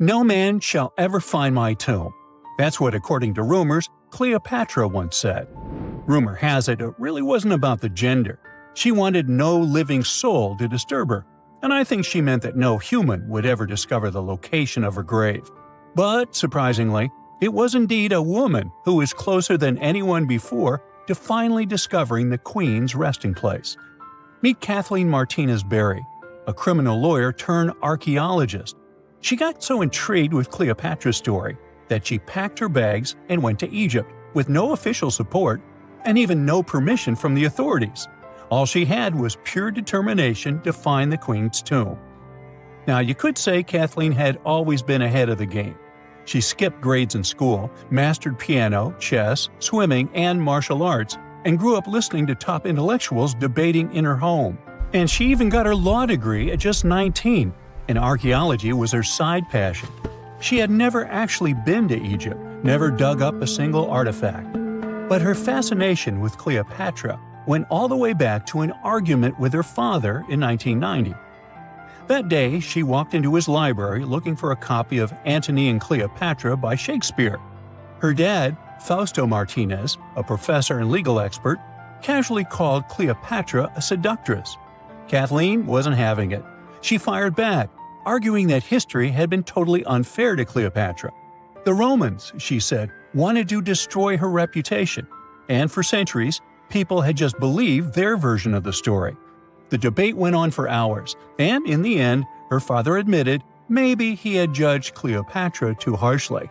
"No man shall ever find my tomb." That's what, according to rumors, Cleopatra once said. Rumor has it really wasn't about the gender. She wanted no living soul to disturb her, and I think she meant that no human would ever discover the location of her grave. But, surprisingly, it was indeed a woman who was closer than anyone before to finally discovering the Queen's resting place. Meet Kathleen Martinez Berry, a criminal lawyer turned archaeologist. She got so intrigued with Cleopatra's story that she packed her bags and went to Egypt with no official support and even no permission from the authorities. All she had was pure determination to find the Queen's tomb. Now, you could say Kathleen had always been ahead of the game. She skipped grades in school, mastered piano, chess, swimming, and martial arts, and grew up listening to top intellectuals debating in her home. And she even got her law degree at just 19, and archaeology was her side passion. She had never actually been to Egypt, never dug up a single artifact. But her fascination with Cleopatra went all the way back to an argument with her father in 1990. That day, she walked into his library looking for a copy of Antony and Cleopatra by Shakespeare. Her dad, Fausto Martinez, a professor and legal expert, casually called Cleopatra a seductress. Kathleen wasn't having it. She fired back, arguing that history had been totally unfair to Cleopatra. The Romans, she said, wanted to destroy her reputation, and for centuries, people had just believed their version of the story. The debate went on for hours, and in the end, her father admitted maybe he had judged Cleopatra too harshly.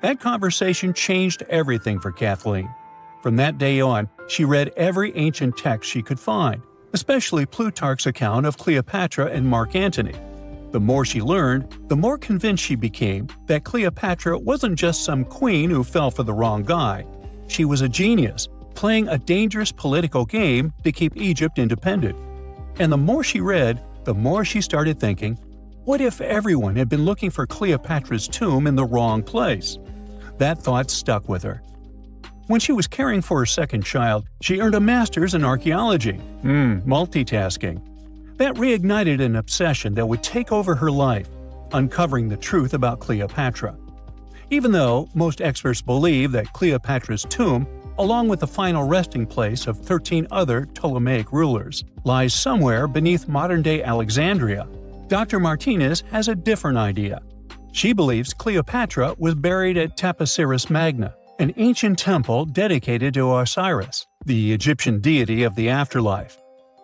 That conversation changed everything for Kathleen. From that day on, she read every ancient text she could find, especially Plutarch's account of Cleopatra and Mark Antony. The more she learned, the more convinced she became that Cleopatra wasn't just some queen who fell for the wrong guy. She was a genius, playing a dangerous political game to keep Egypt independent. And the more she read, the more she started thinking, what if everyone had been looking for Cleopatra's tomb in the wrong place? That thought stuck with her. When she was caring for her second child, she earned a master's in archaeology. Multitasking. That reignited an obsession that would take over her life, uncovering the truth about Cleopatra. Even though most experts believe that Cleopatra's tomb, along with the final resting place of 13 other Ptolemaic rulers, lies somewhere beneath modern-day Alexandria, Dr. Martinez has a different idea. She believes Cleopatra was buried at Taposiris Magna, an ancient temple dedicated to Osiris, the Egyptian deity of the afterlife.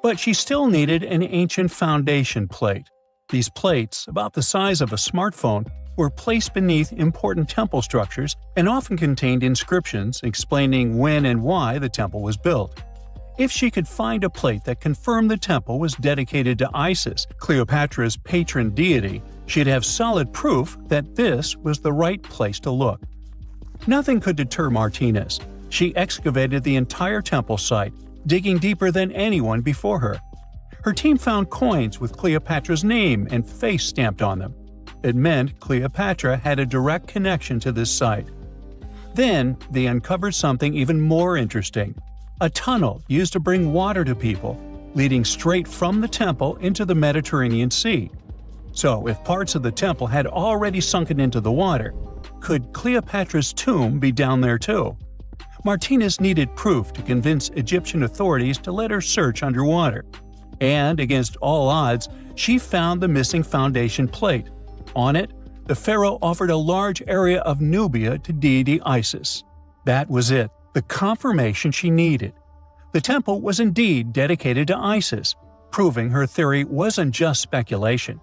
But she still needed an ancient foundation plate. These plates, about the size of a smartphone, were placed beneath important temple structures and often contained inscriptions explaining when and why the temple was built. If she could find a plate that confirmed the temple was dedicated to Isis, Cleopatra's patron deity, she'd have solid proof that this was the right place to look. Nothing could deter Martinez. She excavated the entire temple site, digging deeper than anyone before her. Her team found coins with Cleopatra's name and face stamped on them. It meant Cleopatra had a direct connection to this site. Then, they uncovered something even more interesting: a tunnel used to bring water to people, leading straight from the temple into the Mediterranean Sea. So, if parts of the temple had already sunken into the water, could Cleopatra's tomb be down there too? Martinez needed proof to convince Egyptian authorities to let her search underwater. And, against all odds, she found the missing foundation plate. On it, the pharaoh offered a large area of Nubia to deity Isis. That was it, the confirmation she needed. The temple was indeed dedicated to Isis, proving her theory wasn't just speculation.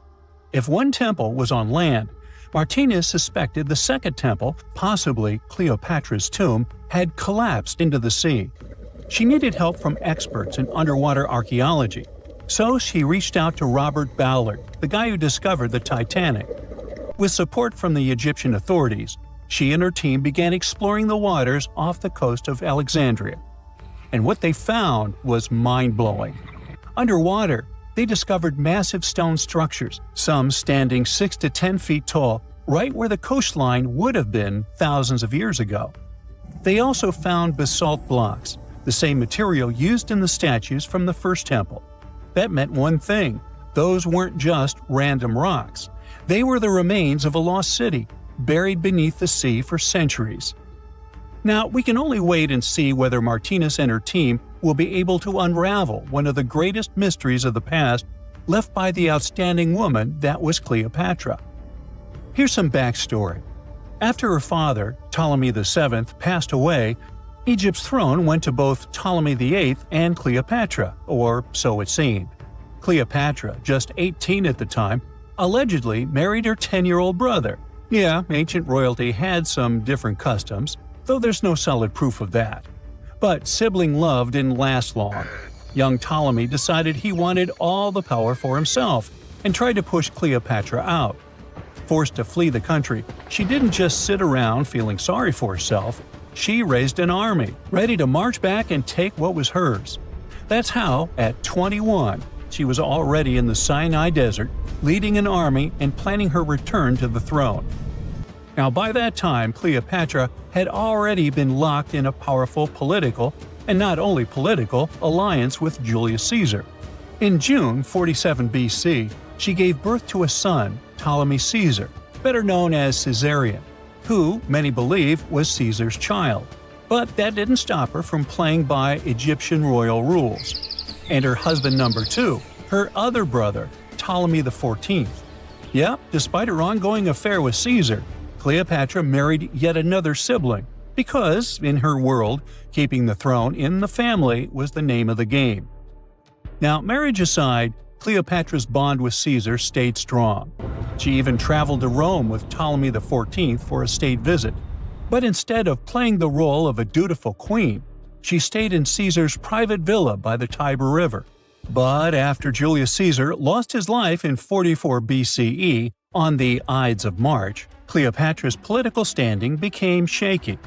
If one temple was on land, Martinez suspected the second temple, possibly Cleopatra's tomb, had collapsed into the sea. She needed help from experts in underwater archaeology, so she reached out to Robert Ballard, the guy who discovered the Titanic. With support from the Egyptian authorities, she and her team began exploring the waters off the coast of Alexandria. And what they found was mind-blowing. Underwater, they discovered massive stone structures, some standing 6 to 10 feet tall, right where the coastline would have been thousands of years ago. They also found basalt blocks, the same material used in the statues from the first temple. That meant one thing: those weren't just random rocks. They were the remains of a lost city, buried beneath the sea for centuries. Now, we can only wait and see whether Martinez and her team will be able to unravel one of the greatest mysteries of the past left by the outstanding woman that was Cleopatra. Here's some backstory. After her father, Ptolemy VII, passed away, Egypt's throne went to both Ptolemy VIII and Cleopatra, or so it seemed. Cleopatra, just 18 at the time, allegedly married her 10-year-old brother. Yeah, ancient royalty had some different customs, though there's no solid proof of that. But sibling love didn't last long. Young Ptolemy decided he wanted all the power for himself and tried to push Cleopatra out. Forced to flee the country, she didn't just sit around feeling sorry for herself. She raised an army, ready to march back and take what was hers. That's how, at 21, she was already in the Sinai Desert, leading an army and planning her return to the throne. Now, by that time, Cleopatra had already been locked in a powerful political, and not only political, alliance with Julius Caesar. In June 47 BC, she gave birth to a son, Ptolemy Caesar, better known as Caesarion, who, many believe, was Caesar's child. But that didn't stop her from playing by Egyptian royal rules. And her husband number 2, her other brother, Ptolemy XIV. Yep, despite her ongoing affair with Caesar, Cleopatra married yet another sibling, because, in her world, keeping the throne in the family was the name of the game. Now, marriage aside, Cleopatra's bond with Caesar stayed strong. She even traveled to Rome with Ptolemy XIV for a state visit. But instead of playing the role of a dutiful queen, she stayed in Caesar's private villa by the Tiber River. But after Julius Caesar lost his life in 44 BCE on the Ides of March, Cleopatra's political standing became shaky.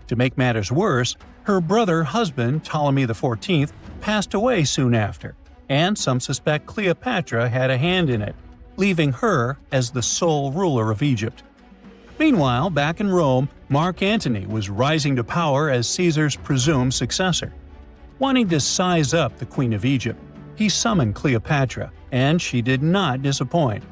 To make matters worse, her brother-husband Ptolemy XIV passed away soon after, and some suspect Cleopatra had a hand in it, leaving her as the sole ruler of Egypt. Meanwhile, back in Rome, Mark Antony was rising to power as Caesar's presumed successor. Wanting to size up the Queen of Egypt, he summoned Cleopatra, and she did not disappoint.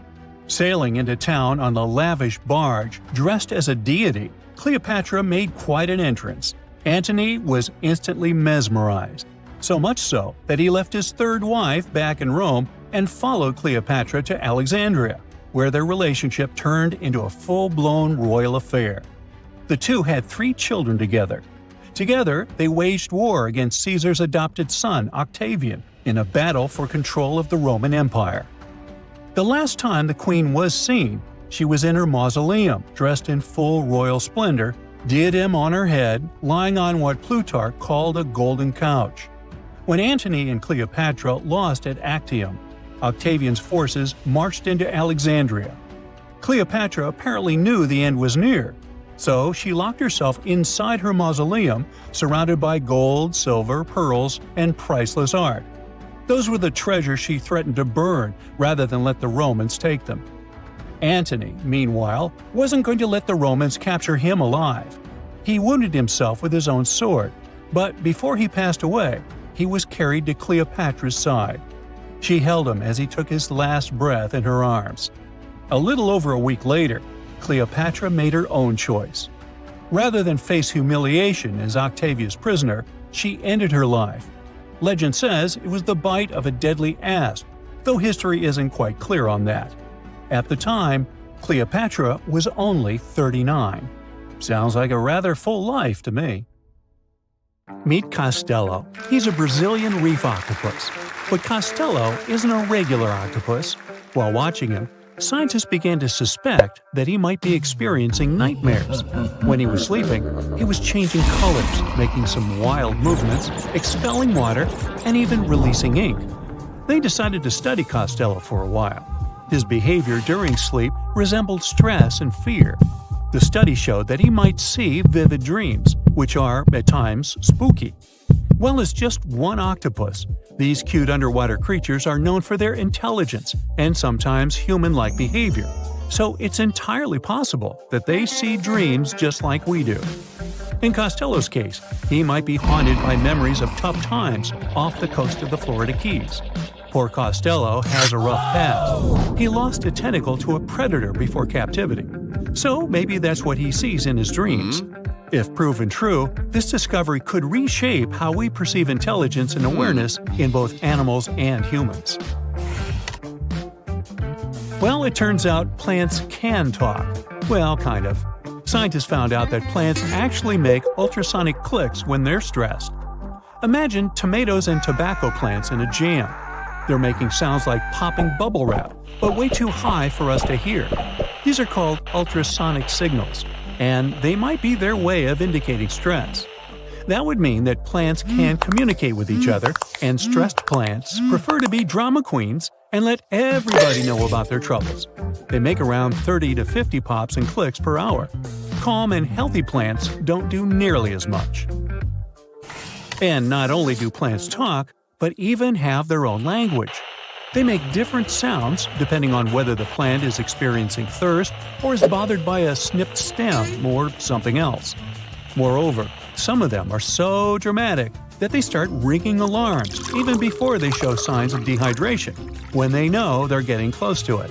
Sailing into town on a lavish barge dressed as a deity, Cleopatra made quite an entrance. Antony was instantly mesmerized, so much so that he left his third wife back in Rome and followed Cleopatra to Alexandria, where their relationship turned into a full-blown royal affair. The two had 3 children together. Together, they waged war against Caesar's adopted son, Octavian, in a battle for control of the Roman Empire. The last time the queen was seen, she was in her mausoleum, dressed in full royal splendor, diadem on her head, lying on what Plutarch called a golden couch. When Antony and Cleopatra lost at Actium, Octavian's forces marched into Alexandria. Cleopatra apparently knew the end was near, so she locked herself inside her mausoleum, surrounded by gold, silver, pearls, and priceless art. Those were the treasures she threatened to burn rather than let the Romans take them. Antony, meanwhile, wasn't going to let the Romans capture him alive. He wounded himself with his own sword, but before he passed away, he was carried to Cleopatra's side. She held him as he took his last breath in her arms. A little over a week later, Cleopatra made her own choice. Rather than face humiliation as Octavia's prisoner, she ended her life. Legend says it was the bite of a deadly asp, though history isn't quite clear on that. At the time, Cleopatra was only 39. Sounds like a rather full life to me. Meet Costello. He's a Brazilian reef octopus. But Costello isn't a regular octopus. While watching him, scientists began to suspect that he might be experiencing nightmares. When he was sleeping, he was changing colors, making some wild movements, expelling water, and even releasing ink. They decided to study Costello for a while. His behavior during sleep resembled stress and fear. The study showed that he might see vivid dreams, which are, at times, spooky. Well, as just one octopus, these cute underwater creatures are known for their intelligence and sometimes human-like behavior, so it's entirely possible that they see dreams just like we do. In Costello's case, he might be haunted by memories of tough times off the coast of the Florida Keys. Poor Costello has a rough past. He lost a tentacle to a predator before captivity. So maybe that's what he sees in his dreams. If proven true, this discovery could reshape how we perceive intelligence and awareness in both animals and humans. Well, it turns out plants can talk. Well, kind of. Scientists found out that plants actually make ultrasonic clicks when they're stressed. Imagine tomatoes and tobacco plants in a jam. They're making sounds like popping bubble wrap, but way too high for us to hear. These are called ultrasonic signals, and they might be their way of indicating stress. That would mean that plants can communicate with each other, and stressed plants prefer to be drama queens and let everybody know about their troubles. They make around 30 to 50 pops and clicks per hour. Calm and healthy plants don't do nearly as much. And not only do plants talk, but even have their own language. They make different sounds depending on whether the plant is experiencing thirst or is bothered by a snipped stem or something else. Moreover, some of them are so dramatic that they start ringing alarms even before they show signs of dehydration, when they know they're getting close to it.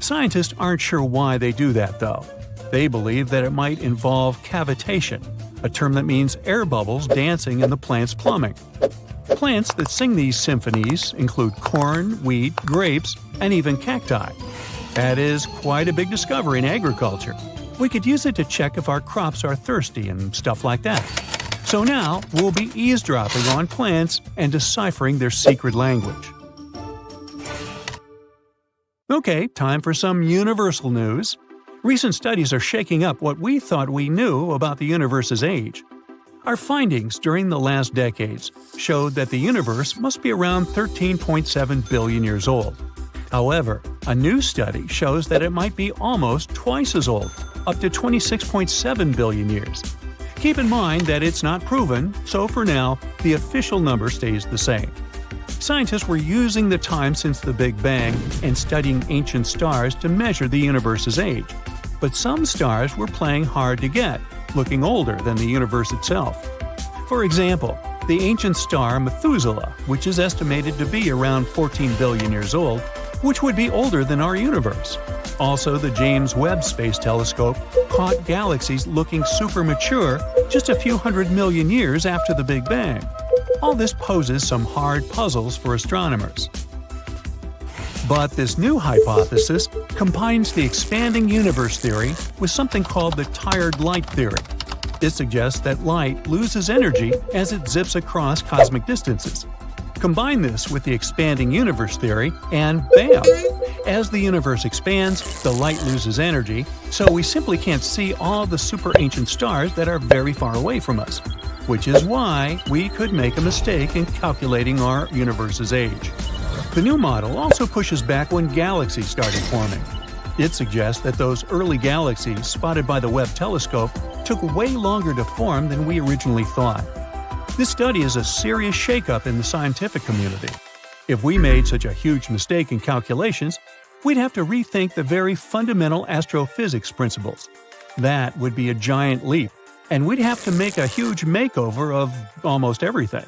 Scientists aren't sure why they do that, though. They believe that it might involve cavitation, a term that means air bubbles dancing in the plant's plumbing. Plants that sing these symphonies include corn, wheat, grapes, and even cacti. That is quite a big discovery in agriculture. We could use it to check if our crops are thirsty and stuff like that. So now we'll be eavesdropping on plants and deciphering their secret language. Okay, time for some universal news. Recent studies are shaking up what we thought we knew about the universe's age. Our findings during the last decades showed that the universe must be around 13.7 billion years old. However, a new study shows that it might be almost twice as old, up to 26.7 billion years. Keep in mind that it's not proven, so for now, the official number stays the same. Scientists were using the time since the Big Bang and studying ancient stars to measure the universe's age. But some stars were playing hard to get, looking older than the universe itself. For example, the ancient star Methuselah, which is estimated to be around 14 billion years old, which would be older than our universe. Also, the James Webb Space Telescope caught galaxies looking super mature just a few 100 million years after the Big Bang. All this poses some hard puzzles for astronomers. But this new hypothesis combines the expanding universe theory with something called the tired light theory. It suggests that light loses energy as it zips across cosmic distances. Combine this with the expanding universe theory, and bam! As the universe expands, the light loses energy, so we simply can't see all the super ancient stars that are very far away from us, which is why we could make a mistake in calculating our universe's age. The new model also pushes back when galaxies started forming. It suggests that those early galaxies spotted by the Webb telescope took way longer to form than we originally thought. This study is a serious shakeup in the scientific community. If we made such a huge mistake in calculations, we'd have to rethink the very fundamental astrophysics principles. That would be a giant leap, and we'd have to make a huge makeover of almost everything.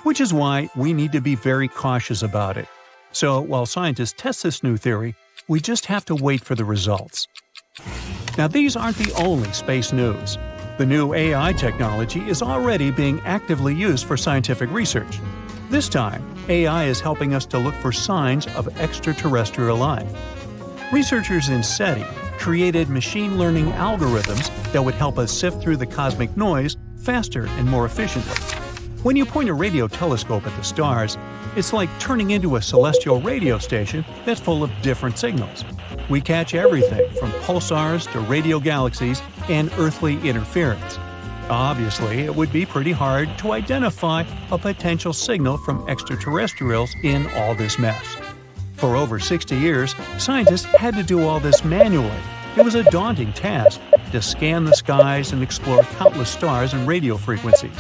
Which is why we need to be very cautious about it. So while scientists test this new theory, we just have to wait for the results. Now, these aren't the only space news. The new AI technology is already being actively used for scientific research. This time, AI is helping us to look for signs of extraterrestrial life. Researchers in SETI created machine learning algorithms that would help us sift through the cosmic noise faster and more efficiently. When you point a radio telescope at the stars, it's like turning into a celestial radio station that's full of different signals. We catch everything from pulsars to radio galaxies and earthly interference. Obviously, it would be pretty hard to identify a potential signal from extraterrestrials in all this mess. For over 60 years, scientists had to do all this manually. It was a daunting task to scan the skies and explore countless stars and radio frequencies.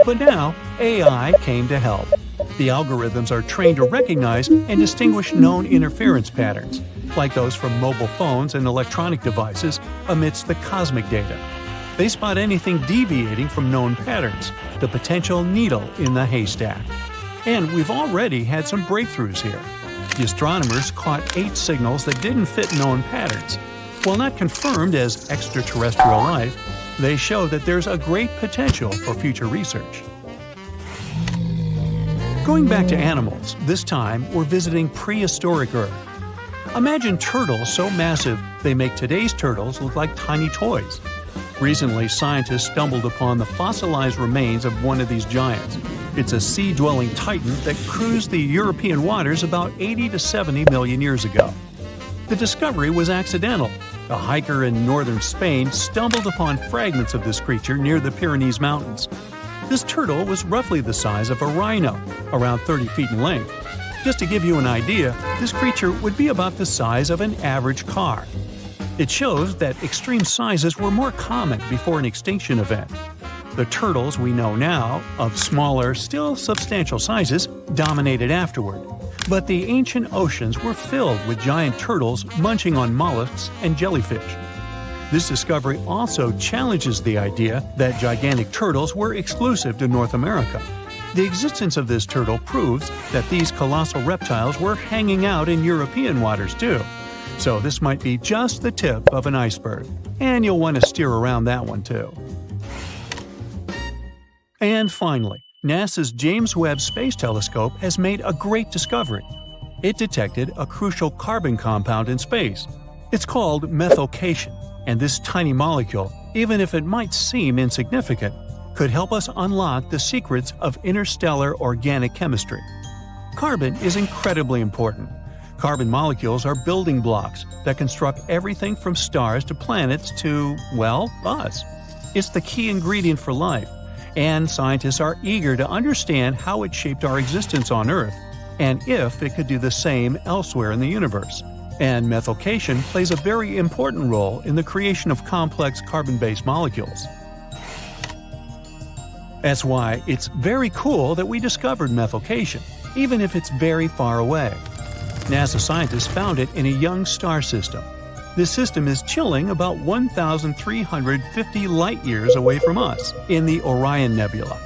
But now, AI came to help. The algorithms are trained to recognize and distinguish known interference patterns, like those from mobile phones and electronic devices, amidst the cosmic data. They spot anything deviating from known patterns, the potential needle in the haystack. And we've already had some breakthroughs here. The astronomers caught 8 signals that didn't fit known patterns. While not confirmed as extraterrestrial life, they show that there's a great potential for future research. Going back to animals, this time we're visiting prehistoric Earth. Imagine turtles so massive they make today's turtles look like tiny toys. Recently, scientists stumbled upon the fossilized remains of one of these giants. It's a sea-dwelling titan that cruised the European waters about 80 to 70 million years ago. The discovery was accidental. A hiker in northern Spain stumbled upon fragments of this creature near the Pyrenees Mountains. This turtle was roughly the size of a rhino, around 30 feet in length. Just to give you an idea, this creature would be about the size of an average car. It shows that extreme sizes were more common before an extinction event. The turtles we know now, of smaller, still substantial sizes, dominated afterward. But the ancient oceans were filled with giant turtles munching on mollusks and jellyfish. This discovery also challenges the idea that gigantic turtles were exclusive to North America. The existence of this turtle proves that these colossal reptiles were hanging out in European waters too. So this might be just the tip of an iceberg, and you'll want to steer around that one too. And finally, NASA's James Webb Space Telescope has made a great discovery. It detected a crucial carbon compound in space. It's called methylcation, and this tiny molecule, even if it might seem insignificant, could help us unlock the secrets of interstellar organic chemistry. Carbon is incredibly important. Carbon molecules are building blocks that construct everything from stars to planets to, well, us. It's the key ingredient for life, and scientists are eager to understand how it shaped our existence on Earth, and if it could do the same elsewhere in the universe. And methylcation plays a very important role in the creation of complex carbon-based molecules. That's why it's very cool that we discovered methylcation, even if it's very far away. NASA scientists found it in a young star system. This system is chilling about 1,350 light-years away from us, in the Orion Nebula.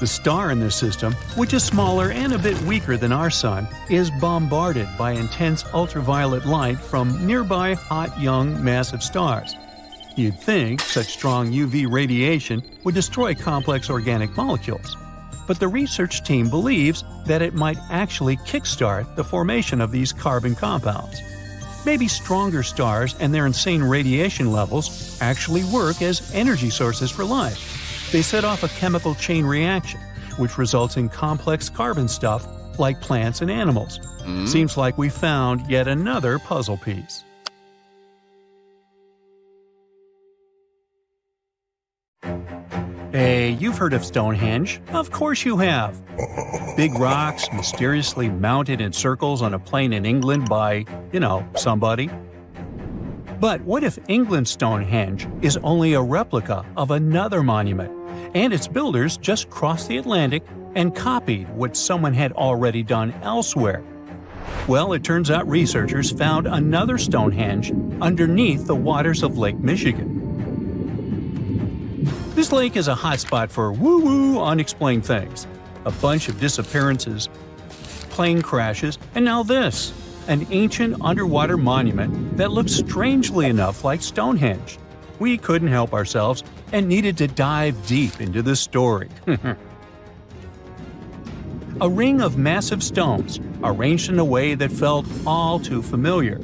The star in this system, which is smaller and a bit weaker than our Sun, is bombarded by intense ultraviolet light from nearby hot, young, massive stars. You'd think such strong UV radiation would destroy complex organic molecules. But the research team believes that it might actually kickstart the formation of these carbon compounds. Maybe stronger stars and their insane radiation levels actually work as energy sources for life. They set off a chemical chain reaction, which results in complex carbon stuff like plants and animals. Seems like we found yet another puzzle piece. Hey, you've heard of Stonehenge. Of course you have. Big rocks mysteriously mounted in circles on a plain in England by, somebody. But what if England's Stonehenge is only a replica of another monument, and its builders just crossed the Atlantic and copied what someone had already done elsewhere? Well, it turns out researchers found another Stonehenge underneath the waters of Lake Michigan. This lake is a hotspot for woo-woo unexplained things. A bunch of disappearances, plane crashes, and now this, an ancient underwater monument that looks strangely enough like Stonehenge. We couldn't help ourselves and needed to dive deep into this story. A ring of massive stones, arranged in a way that felt all too familiar.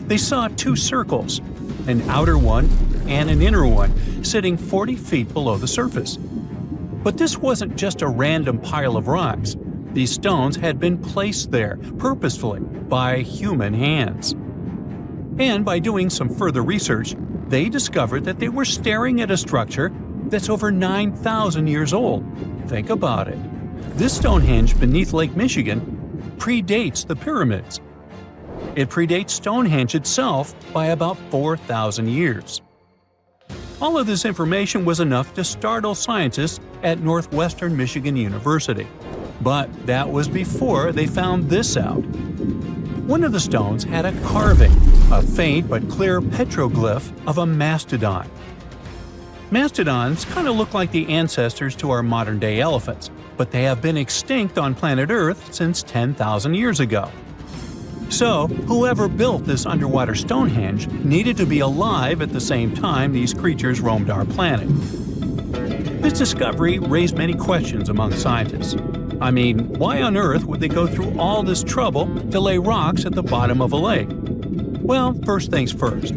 They saw 2 circles, an outer one and an inner one, sitting 40 feet below the surface. But this wasn't just a random pile of rocks. These stones had been placed there, purposefully, by human hands. And by doing some further research, they discovered that they were staring at a structure that's over 9,000 years old. Think about it. This Stonehenge beneath Lake Michigan predates the pyramids. It predates Stonehenge itself by about 4,000 years. All of this information was enough to startle scientists at Northwestern Michigan University. But that was before they found this out. One of the stones had a carving, a faint but clear petroglyph of a mastodon. Mastodons kind of look like the ancestors to our modern-day elephants, but they have been extinct on planet Earth since 10,000 years ago. So, whoever built this underwater Stonehenge needed to be alive at the same time these creatures roamed our planet. This discovery raised many questions among scientists. I mean, why on earth would they go through all this trouble to lay rocks at the bottom of a lake? Well, first things first.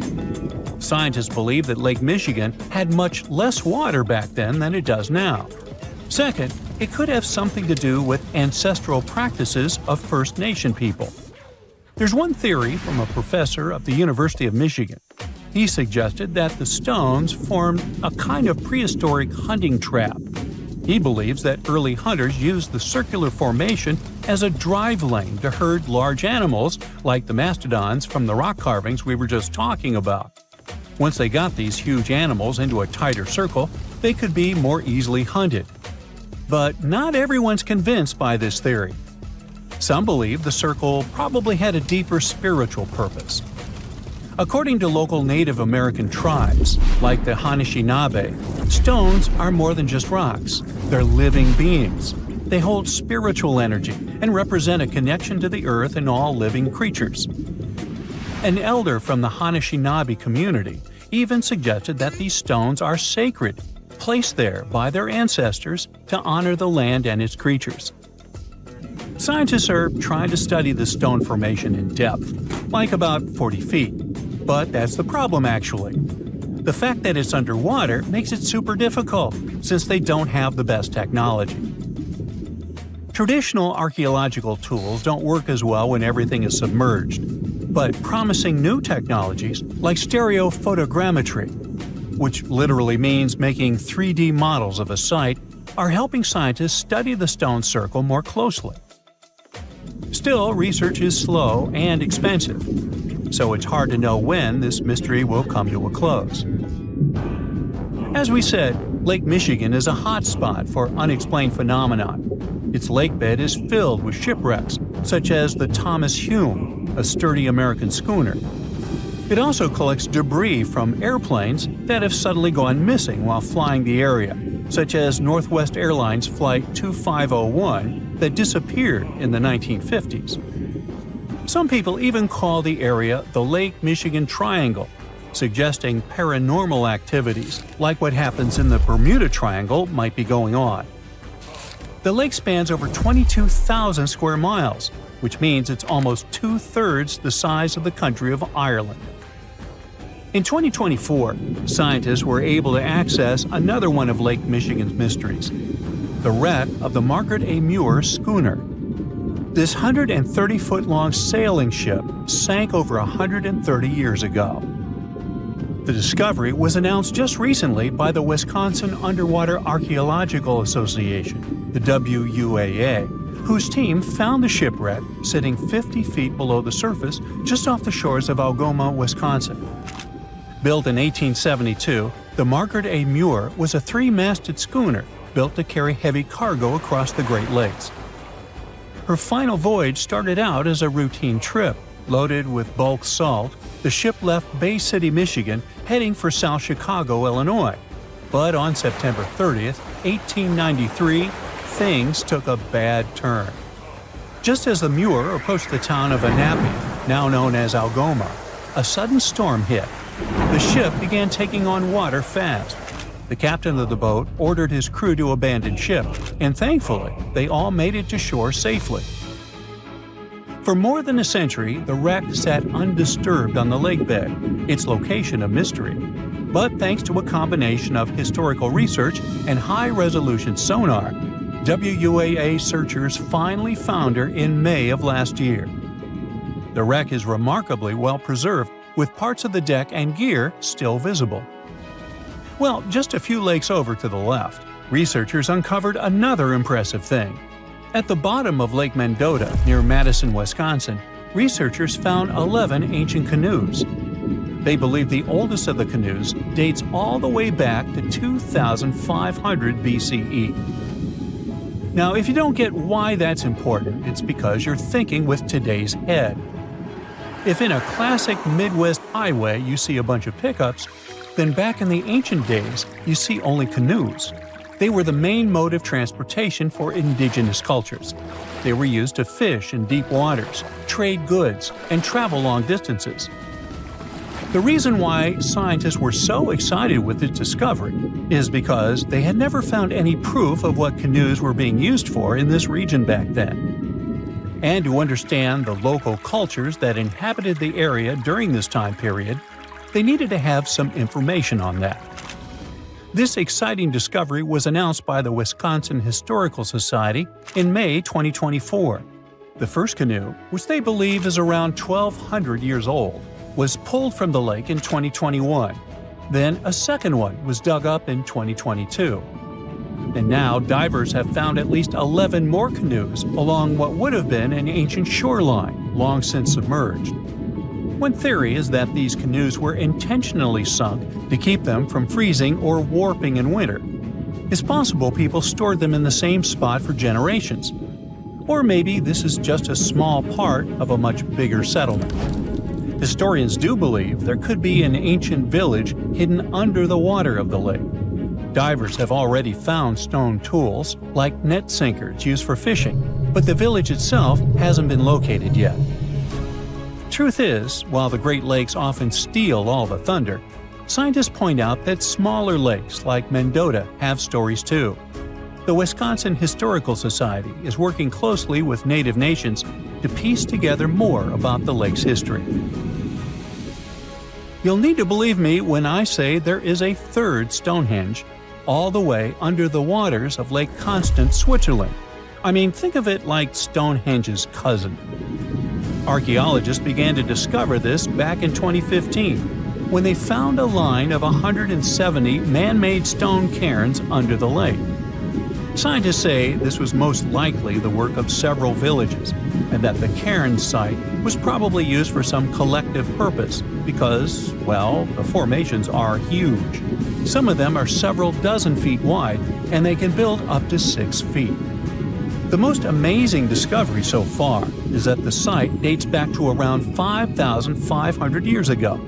Scientists believe that Lake Michigan had much less water back then than it does now. Second, it could have something to do with ancestral practices of First Nation people. There's one theory from a professor of the University of Michigan. He suggested that the stones formed a kind of prehistoric hunting trap. He believes that early hunters used the circular formation as a drive lane to herd large animals like the mastodons from the rock carvings we were just talking about. Once they got these huge animals into a tighter circle, they could be more easily hunted. But not everyone's convinced by this theory. Some believe the circle probably had a deeper spiritual purpose. According to local Native American tribes, like the Anishinaabe, stones are more than just rocks. They're living beings. They hold spiritual energy and represent a connection to the earth and all living creatures. An elder from the Anishinaabe community even suggested that these stones are sacred, placed there by their ancestors to honor the land and its creatures. Scientists are trying to study the stone formation in depth, like about 40 feet. But that's the problem, actually. The fact that it's underwater makes it super difficult, since they don't have the best technology. Traditional archaeological tools don't work as well when everything is submerged, but promising new technologies like stereophotogrammetry, which literally means making 3D models of a site, are helping scientists study the stone circle more closely. Still, research is slow and expensive, so it's hard to know when this mystery will come to a close. As we said, Lake Michigan is a hot spot for unexplained phenomena. Its lakebed is filled with shipwrecks, such as the Thomas Hume, a sturdy American schooner. It also collects debris from airplanes that have suddenly gone missing while flying the area, such as Northwest Airlines Flight 2501 that disappeared in the 1950s. Some people even call the area the Lake Michigan Triangle, suggesting paranormal activities like what happens in the Bermuda Triangle might be going on. The lake spans over 22,000 square miles, which means it's almost two-thirds the size of the country of Ireland. In 2024, scientists were able to access another one of Lake Michigan's mysteries, the wreck of the Margaret A. Muir schooner. This 130-foot-long sailing ship sank over 130 years ago. The discovery was announced just recently by the Wisconsin Underwater Archaeological Association, the WUAA, whose team found the shipwreck sitting 50 feet below the surface just off the shores of Algoma, Wisconsin. Built in 1872, the Margaret A. Muir was a three-masted schooner built to carry heavy cargo across the Great Lakes. Her final voyage started out as a routine trip. Loaded with bulk salt, the ship left Bay City, Michigan, heading for South Chicago, Illinois. But on September 30th, 1893, things took a bad turn. Just as the Muir approached the town of Annapolis, now known as Algoma, a sudden storm hit. The ship began taking on water fast. The captain of the boat ordered his crew to abandon ship, and thankfully, they all made it to shore safely. For more than a century, the wreck sat undisturbed on the lakebed, its location a mystery. But thanks to a combination of historical research and high-resolution sonar, WUAA searchers finally found her in May of last year. The wreck is remarkably well preserved, with parts of the deck and gear still visible. Well, just a few lakes over to the left, researchers uncovered another impressive thing. At the bottom of Lake Mendota, near Madison, Wisconsin, researchers found 11 ancient canoes. They believe the oldest of the canoes dates all the way back to 2500 BCE. Now, if you don't get why that's important, it's because you're thinking with today's head. If in a classic Midwest highway you see a bunch of pickups, then back in the ancient days you see only canoes. They were the main mode of transportation for indigenous cultures. They were used to fish in deep waters, trade goods, and travel long distances. The reason why scientists were so excited with its discovery is because they had never found any proof of what canoes were being used for in this region back then. And to understand the local cultures that inhabited the area during this time period, they needed to have some information on that. This exciting discovery was announced by the Wisconsin Historical Society in May 2024. The first canoe, which they believe is around 1,200 years old, was pulled from the lake in 2021. Then a second one was dug up in 2022. And now divers have found at least 11 more canoes along what would have been an ancient shoreline, long since submerged. One theory is that these canoes were intentionally sunk to keep them from freezing or warping in winter. It's possible people stored them in the same spot for generations. Or maybe this is just a small part of a much bigger settlement. Historians do believe there could be an ancient village hidden under the water of the lake. Divers have already found stone tools, like net sinkers used for fishing, but the village itself hasn't been located yet. Truth is, while the Great Lakes often steal all the thunder, scientists point out that smaller lakes like Mendota have stories too. The Wisconsin Historical Society is working closely with Native nations to piece together more about the lake's history. You'll need to believe me when I say there is a third Stonehenge, all the way under the waters of Lake Constance, Switzerland. I mean, think of it like Stonehenge's cousin. Archaeologists began to discover this back in 2015, when they found a line of 170 man-made stone cairns under the lake. Scientists say this was most likely the work of several villages, and that the cairn site was probably used for some collective purpose because, well, the formations are huge. Some of them are several dozen feet wide, and they can build up to 6 feet. The most amazing discovery so far is that the site dates back to around 5,500 years ago.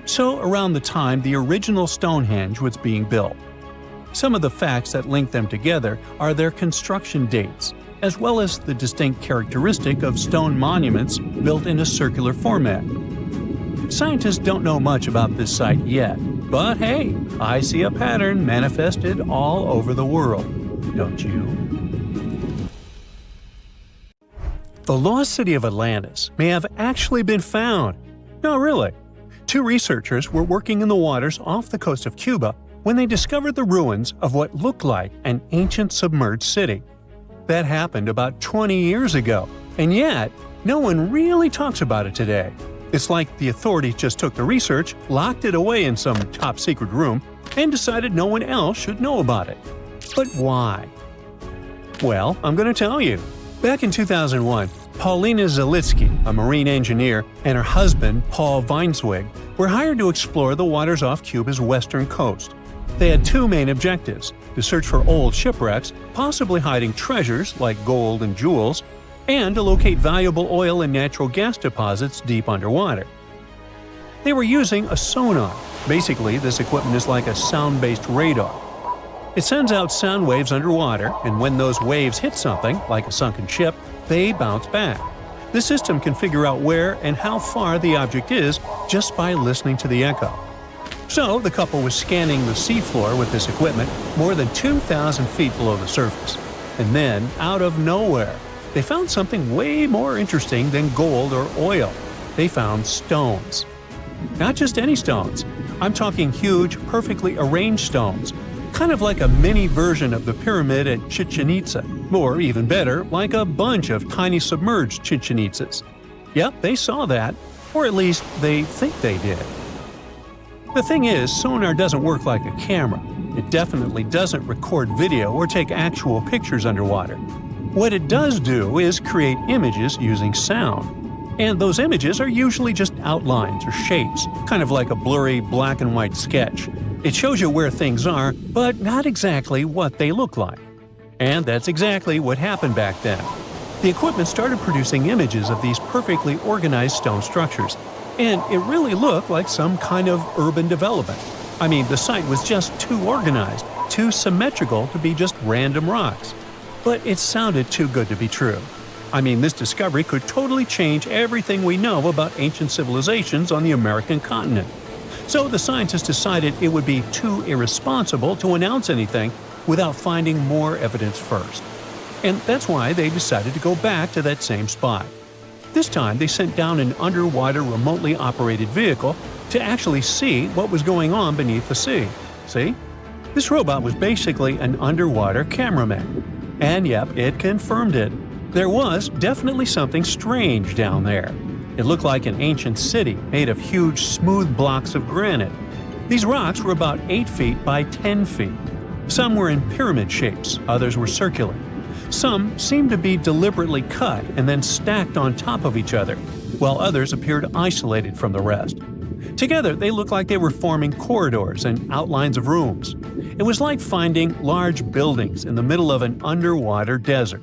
So around the time the original Stonehenge was being built. Some of the facts that link them together are their construction dates, as well as the distinct characteristic of stone monuments built in a circular format. Scientists don't know much about this site yet, but hey, I see a pattern manifested all over the world, don't you? The lost city of Atlantis may have actually been found. No, really. 2 researchers were working in the waters off the coast of Cuba when they discovered the ruins of what looked like an ancient submerged city. That happened about 20 years ago, and yet no one really talks about it today. It's like the authorities just took the research, locked it away in some top-secret room, and decided no one else should know about it. But why? Well, I'm going to tell you. Back in 2001, Paulina Zalitsky, a marine engineer, and her husband, Paul Weinswig, were hired to explore the waters off Cuba's western coast. They had 2 main objectives: to search for old shipwrecks, possibly hiding treasures like gold and jewels, and to locate valuable oil and natural gas deposits deep underwater. They were using a sonar. Basically, this equipment is like a sound-based radar. It sends out sound waves underwater, and when those waves hit something, like a sunken ship, they bounce back. The system can figure out where and how far the object is just by listening to the echo. So, the couple was scanning the seafloor with this equipment more than 2,000 feet below the surface. And then, out of nowhere, they found something way more interesting than gold or oil. They found stones. Not just any stones. I'm talking huge, perfectly arranged stones. Kind of like a mini version of the pyramid at Chichen Itza, or even better, like a bunch of tiny submerged Chichen Itzas. Yep, they saw that, or at least they think they did. The thing is, sonar doesn't work like a camera. It definitely doesn't record video or take actual pictures underwater. What it does do is create images using sound. And those images are usually just outlines or shapes, kind of like a blurry black and white sketch. It shows you where things are, but not exactly what they look like. And that's exactly what happened back then. The equipment started producing images of these perfectly organized stone structures, and it really looked like some kind of urban development. I mean, the site was just too organized, too symmetrical to be just random rocks. But it sounded too good to be true. I mean, this discovery could totally change everything we know about ancient civilizations on the American continent. So the scientists decided it would be too irresponsible to announce anything without finding more evidence first. And that's why they decided to go back to that same spot. This time they sent down an underwater remotely operated vehicle to actually see what was going on beneath the sea. See? This robot was basically an underwater cameraman. And yep, it confirmed it. There was definitely something strange down there. It looked like an ancient city made of huge smooth blocks of granite. These rocks were about 8 feet by 10 feet. Some were in pyramid shapes, others were circular. Some seemed to be deliberately cut and then stacked on top of each other, while others appeared isolated from the rest. Together, they looked like they were forming corridors and outlines of rooms. It was like finding large buildings in the middle of an underwater desert.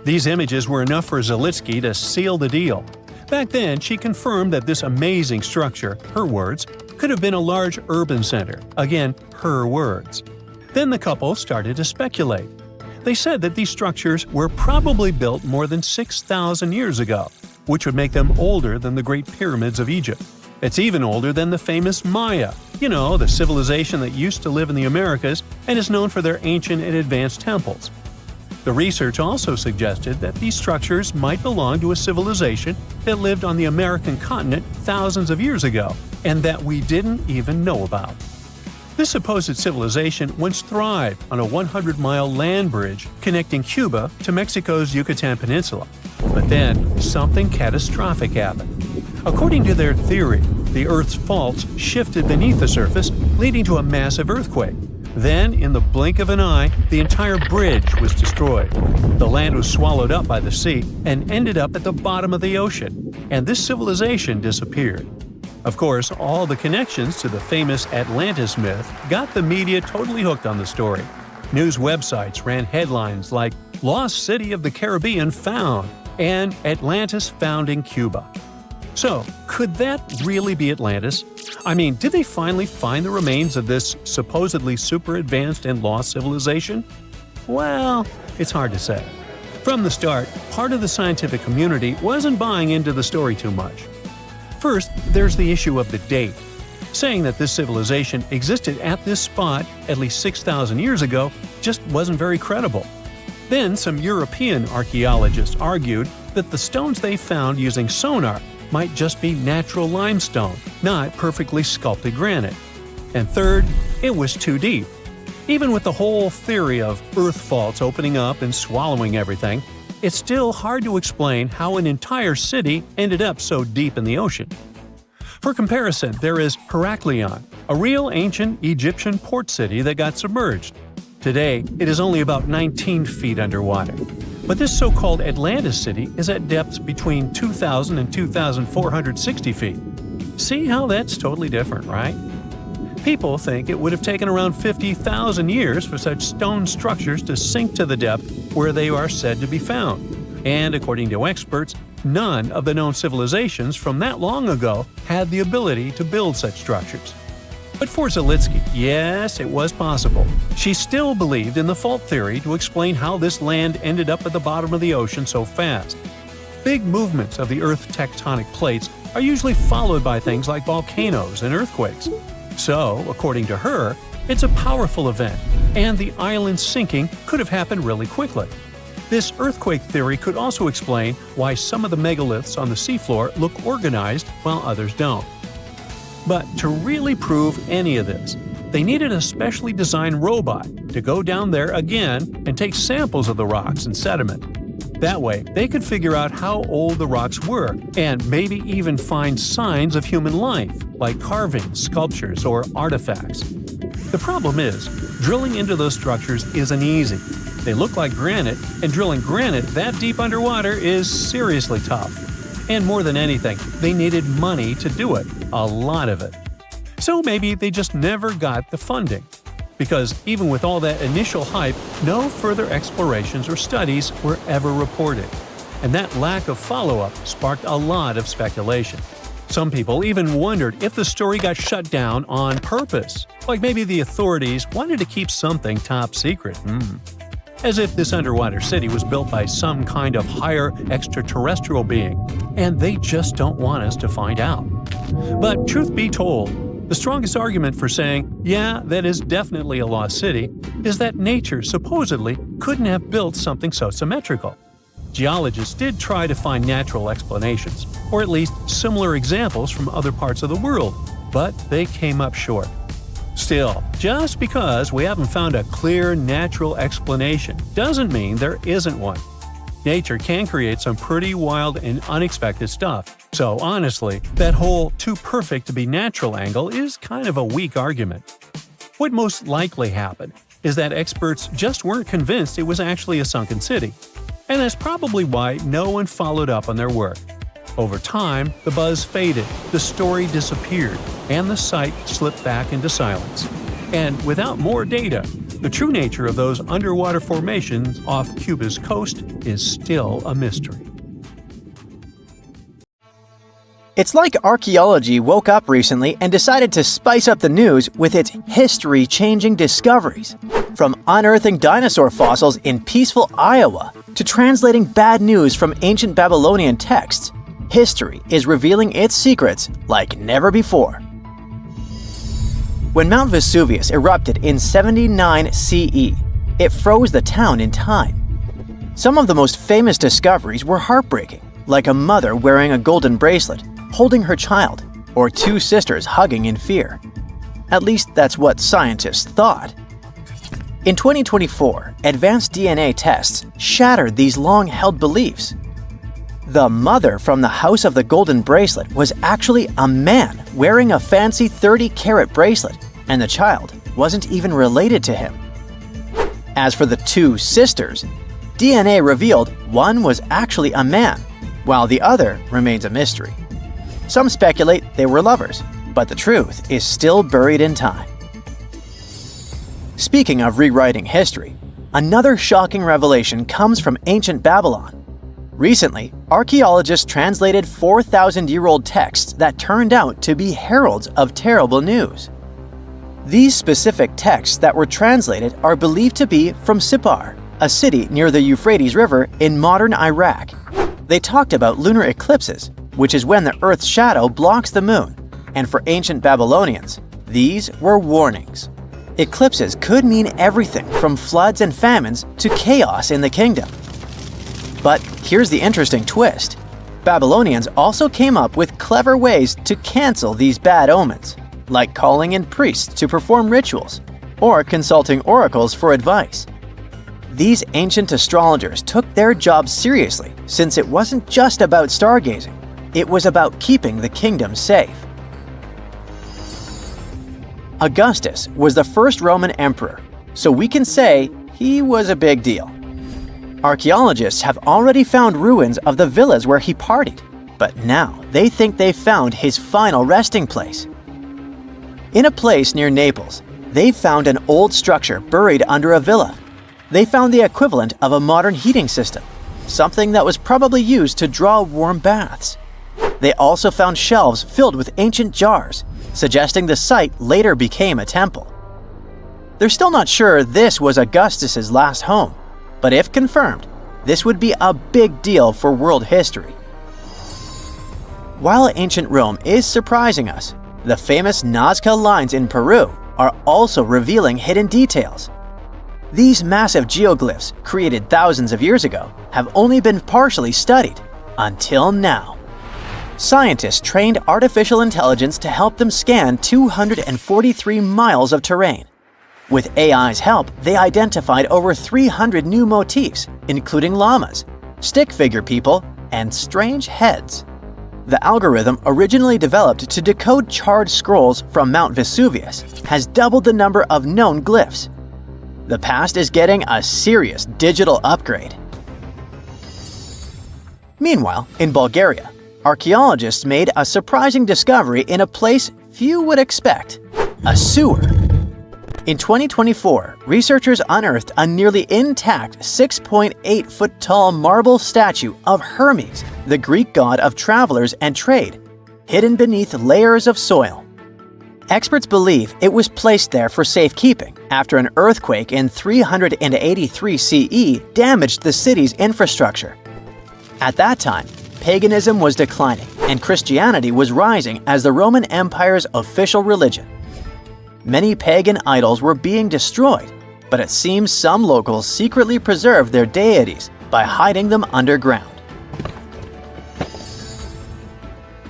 These images were enough for Zalitsky to seal the deal. Back then, she confirmed that this amazing structure, her words, could have been a large urban center. Again, her words. Then the couple started to speculate. They said that these structures were probably built more than 6,000 years ago, which would make them older than the Great Pyramids of Egypt. It's even older than the famous Maya, the civilization that used to live in the Americas and is known for their ancient and advanced temples. The research also suggested that these structures might belong to a civilization that lived on the American continent thousands of years ago, and that we didn't even know about. This supposed civilization once thrived on a 100-mile land bridge connecting Cuba to Mexico's Yucatan Peninsula. But then, something catastrophic happened. According to their theory, the Earth's faults shifted beneath the surface, leading to a massive earthquake. Then, in the blink of an eye, the entire bridge was destroyed. The land was swallowed up by the sea and ended up at the bottom of the ocean, and this civilization disappeared. Of course, all the connections to the famous Atlantis myth got the media totally hooked on the story. News websites ran headlines like "Lost City of the Caribbean Found" and "Atlantis Found in Cuba." So, could that really be Atlantis? I mean, did they finally find the remains of this supposedly super advanced and lost civilization? Well, it's hard to say. From the start, part of the scientific community wasn't buying into the story too much. First, there's the issue of the date. Saying that this civilization existed at this spot at least 6,000 years ago just wasn't very credible. Then, some European archaeologists argued that the stones they found using sonar might just be natural limestone, not perfectly sculpted granite. And third, it was too deep. Even with the whole theory of earth faults opening up and swallowing everything, it's still hard to explain how an entire city ended up so deep in the ocean. For comparison, there is Heraklion, a real ancient Egyptian port city that got submerged. Today, it is only about 19 feet underwater. But this so-called Atlantis city is at depths between 2,000 and 2,460 feet. See how that's totally different, right? People think it would have taken around 50,000 years for such stone structures to sink to the depth where they are said to be found. And according to experts, none of the known civilizations from that long ago had the ability to build such structures. But for Zalitsky, yes, it was possible. She still believed in the fault theory to explain how this land ended up at the bottom of the ocean so fast. Big movements of the Earth's tectonic plates are usually followed by things like volcanoes and earthquakes. So, according to her, it's a powerful event, and the island sinking could have happened really quickly. This earthquake theory could also explain why some of the megaliths on the seafloor look organized while others don't. But to really prove any of this, they needed a specially designed robot to go down there again and take samples of the rocks and sediment. That way, they could figure out how old the rocks were and maybe even find signs of human life, like carvings, sculptures, or artifacts. The problem is, drilling into those structures isn't easy. They look like granite, and drilling granite that deep underwater is seriously tough. And more than anything, they needed money to do it, a lot of it. So maybe they just never got the funding. Because even with all that initial hype, no further explorations or studies were ever reported. And that lack of follow-up sparked a lot of speculation. Some people even wondered if the story got shut down on purpose, like maybe the authorities wanted to keep something top secret. As if this underwater city was built by some kind of higher extraterrestrial being, and they just don't want us to find out. But truth be told, the strongest argument for saying, yeah, that is definitely a lost city, is that nature supposedly couldn't have built something so symmetrical. Geologists did try to find natural explanations, or at least similar examples from other parts of the world, but they came up short. Still, just because we haven't found a clear natural explanation doesn't mean there isn't one. Nature can create some pretty wild and unexpected stuff, so honestly, that whole too perfect to be natural angle is kind of a weak argument. What most likely happened is that experts just weren't convinced it was actually a sunken city. And that's probably why no one followed up on their work. Over time, the buzz faded, the story disappeared, and the site slipped back into silence. And without more data, the true nature of those underwater formations off Cuba's coast is still a mystery. It's like archaeology woke up recently and decided to spice up the news with its history-changing discoveries. From unearthing dinosaur fossils in peaceful Iowa to translating bad news from ancient Babylonian texts, history is revealing its secrets like never before. When Mount Vesuvius erupted in 79 CE, it froze the town in time. Some of the most famous discoveries were heartbreaking, like a mother wearing a golden bracelet, holding her child, or two sisters hugging in fear. At least that's what scientists thought. In 2024, advanced DNA tests shattered these long-held beliefs. The mother from the House of the Golden Bracelet was actually a man wearing a fancy 30-carat bracelet, and the child wasn't even related to him. As for the two sisters, DNA revealed one was actually a man, while the other remains a mystery. Some speculate they were lovers, but the truth is still buried in time. Speaking of rewriting history, another shocking revelation comes from ancient Babylon. Recently, archaeologists translated 4,000-year-old texts that turned out to be heralds of terrible news. These specific texts that were translated are believed to be from Sippar, a city near the Euphrates River in modern Iraq. They talked about lunar eclipses, which is when the Earth's shadow blocks the moon, and for ancient Babylonians, these were warnings. Eclipses could mean everything from floods and famines to chaos in the kingdom. But here's the interesting twist. Babylonians also came up with clever ways to cancel these bad omens, like calling in priests to perform rituals, or consulting oracles for advice. These ancient astrologers took their job seriously, since it wasn't just about stargazing, it was about keeping the kingdom safe. Augustus was the first Roman emperor, so we can say he was a big deal. Archaeologists have already found ruins of the villas where he partied, but now they think they've found his final resting place. In a place near Naples, they found an old structure buried under a villa. They found the equivalent of a modern heating system, something that was probably used to draw warm baths. They also found shelves filled with ancient jars, suggesting the site later became a temple. They're still not sure this was Augustus's last home, but if confirmed, this would be a big deal for world history. While ancient Rome is surprising us, the famous Nazca lines in Peru are also revealing hidden details. These massive geoglyphs, created thousands of years ago, have only been partially studied, until now. Scientists trained artificial intelligence to help them scan 243 miles of terrain. With AI's help, they identified over 300 new motifs, including llamas, stick figure people, and strange heads. The algorithm, originally developed to decode charred scrolls from Mount Vesuvius, has doubled the number of known glyphs. The past is getting a serious digital upgrade. Meanwhile, in Bulgaria, archaeologists made a surprising discovery in a place few would expect: a sewer. In 2024, researchers unearthed a nearly intact 6.8-foot-tall marble statue of Hermes, the Greek god of travelers and trade. hidden beneath layers of soil. Experts believe it was placed there for safekeeping after an earthquake in 383 CE damaged the city's infrastructure. At that time, paganism was declining and Christianity was rising as the Roman Empire's official religion. Many pagan idols were being destroyed, but it seems some locals secretly preserved their deities by hiding them underground.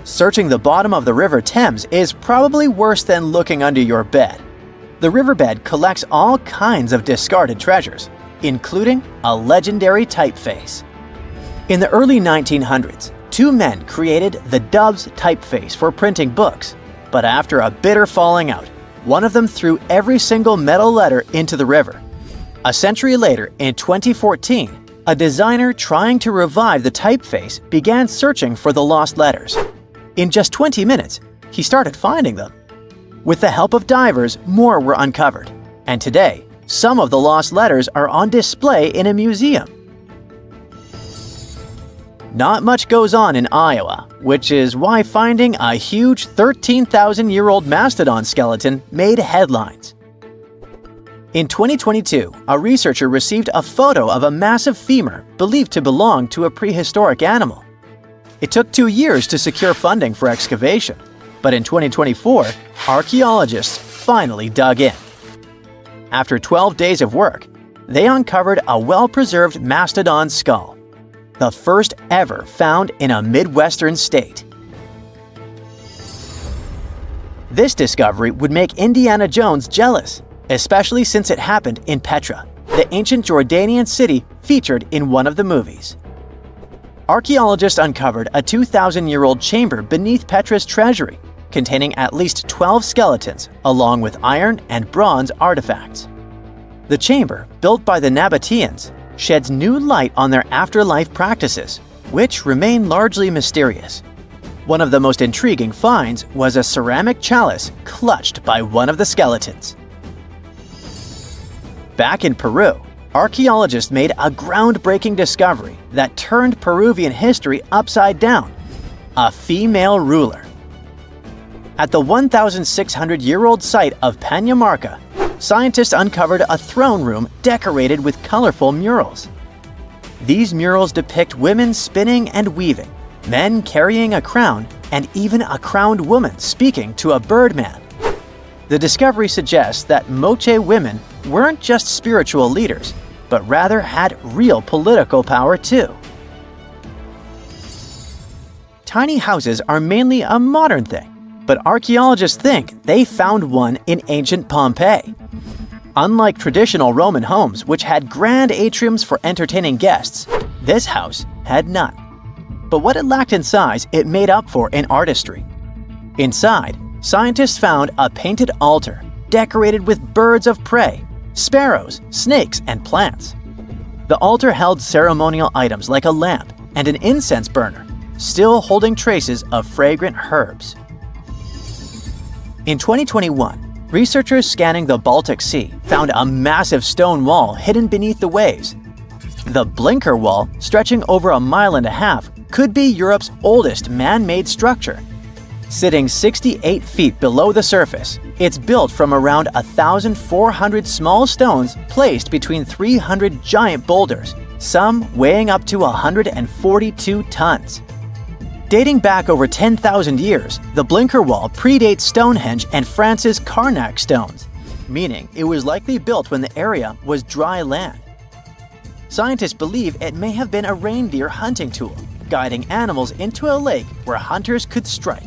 Searching the bottom of the River Thames is probably worse than looking under your bed. The riverbed collects all kinds of discarded treasures, including a legendary typeface. In the early 1900s, two men created the Doves typeface for printing books, but after a bitter falling out, one of them threw every single metal letter into the river. A century later, in 2014, a designer trying to revive the typeface began searching for the lost letters. In just 20 minutes, he started finding them. With the help of divers, more were uncovered, and today, some of the lost letters are on display in a museum. Not much goes on in Iowa, which is why finding a huge 13,000-year-old mastodon skeleton made headlines. In 2022, a researcher received a photo of a massive femur believed to belong to a prehistoric animal. It took 2 years to secure funding for excavation, but in 2024, archaeologists finally dug in. After 12 days of work, they uncovered a well-preserved mastodon skull, the first ever found in a Midwestern state. This discovery would make Indiana Jones jealous, especially since it happened in Petra, the ancient Jordanian city featured in one of the movies. Archaeologists uncovered a 2,000-year-old chamber beneath Petra's treasury, containing at least 12 skeletons, along with iron and bronze artifacts. The chamber, built by the Nabateans, sheds new light on their afterlife practices, which remain largely mysterious. One of the most intriguing finds was a ceramic chalice clutched by one of the skeletons. Back in Peru, archaeologists made a groundbreaking discovery that turned Peruvian history upside down: a female ruler. At the 1,600-year-old site of Pañamarca, scientists uncovered a throne room decorated with colorful murals. These murals depict women spinning and weaving, men carrying a crown, and even a crowned woman speaking to a birdman. The discovery suggests that Moche women weren't just spiritual leaders, but rather had real political power too. Tiny houses are mainly a modern thing, but archaeologists think they found one in ancient Pompeii. Unlike traditional Roman homes, which had grand atriums for entertaining guests, this house had none. But what it lacked in size, it made up for in artistry. Inside, scientists found a painted altar decorated with birds of prey, sparrows, snakes, and plants. The altar held ceremonial items like a lamp and an incense burner, still holding traces of fragrant herbs. In 2021, researchers scanning the Baltic Sea found a massive stone wall hidden beneath the waves. The Blinker Wall, stretching over 1.5 miles, could be Europe's oldest man-made structure. Sitting 68 feet below the surface, it's built from around 1,400 small stones placed between 300 giant boulders, some weighing up to 142 tons. Dating back over 10,000 years, the Blinker Wall predates Stonehenge and France's Karnak stones, meaning it was likely built when the area was dry land. Scientists believe it may have been a reindeer hunting tool, guiding animals into a lake where hunters could strike.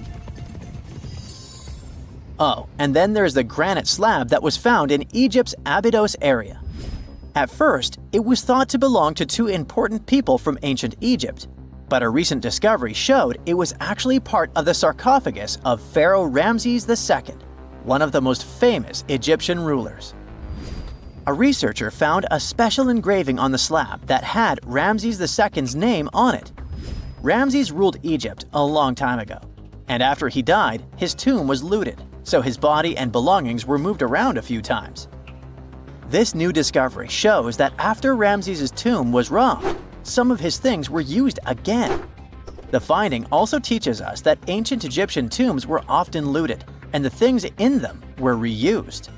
Oh, and then there's the granite slab that was found in Egypt's Abydos area. At first, it was thought to belong to two important people from ancient Egypt, but a recent discovery showed it was actually part of the sarcophagus of Pharaoh Ramses II, one of the most famous Egyptian rulers. A researcher found a special engraving on the slab that had Ramses II's name on it. Ramses ruled Egypt a long time ago, and after he died, his tomb was looted, so his body and belongings were moved around a few times. This new discovery shows that after Ramses' tomb was robbed, some of his things were used again. The finding also teaches us that ancient Egyptian tombs were often looted, and the things in them were reused.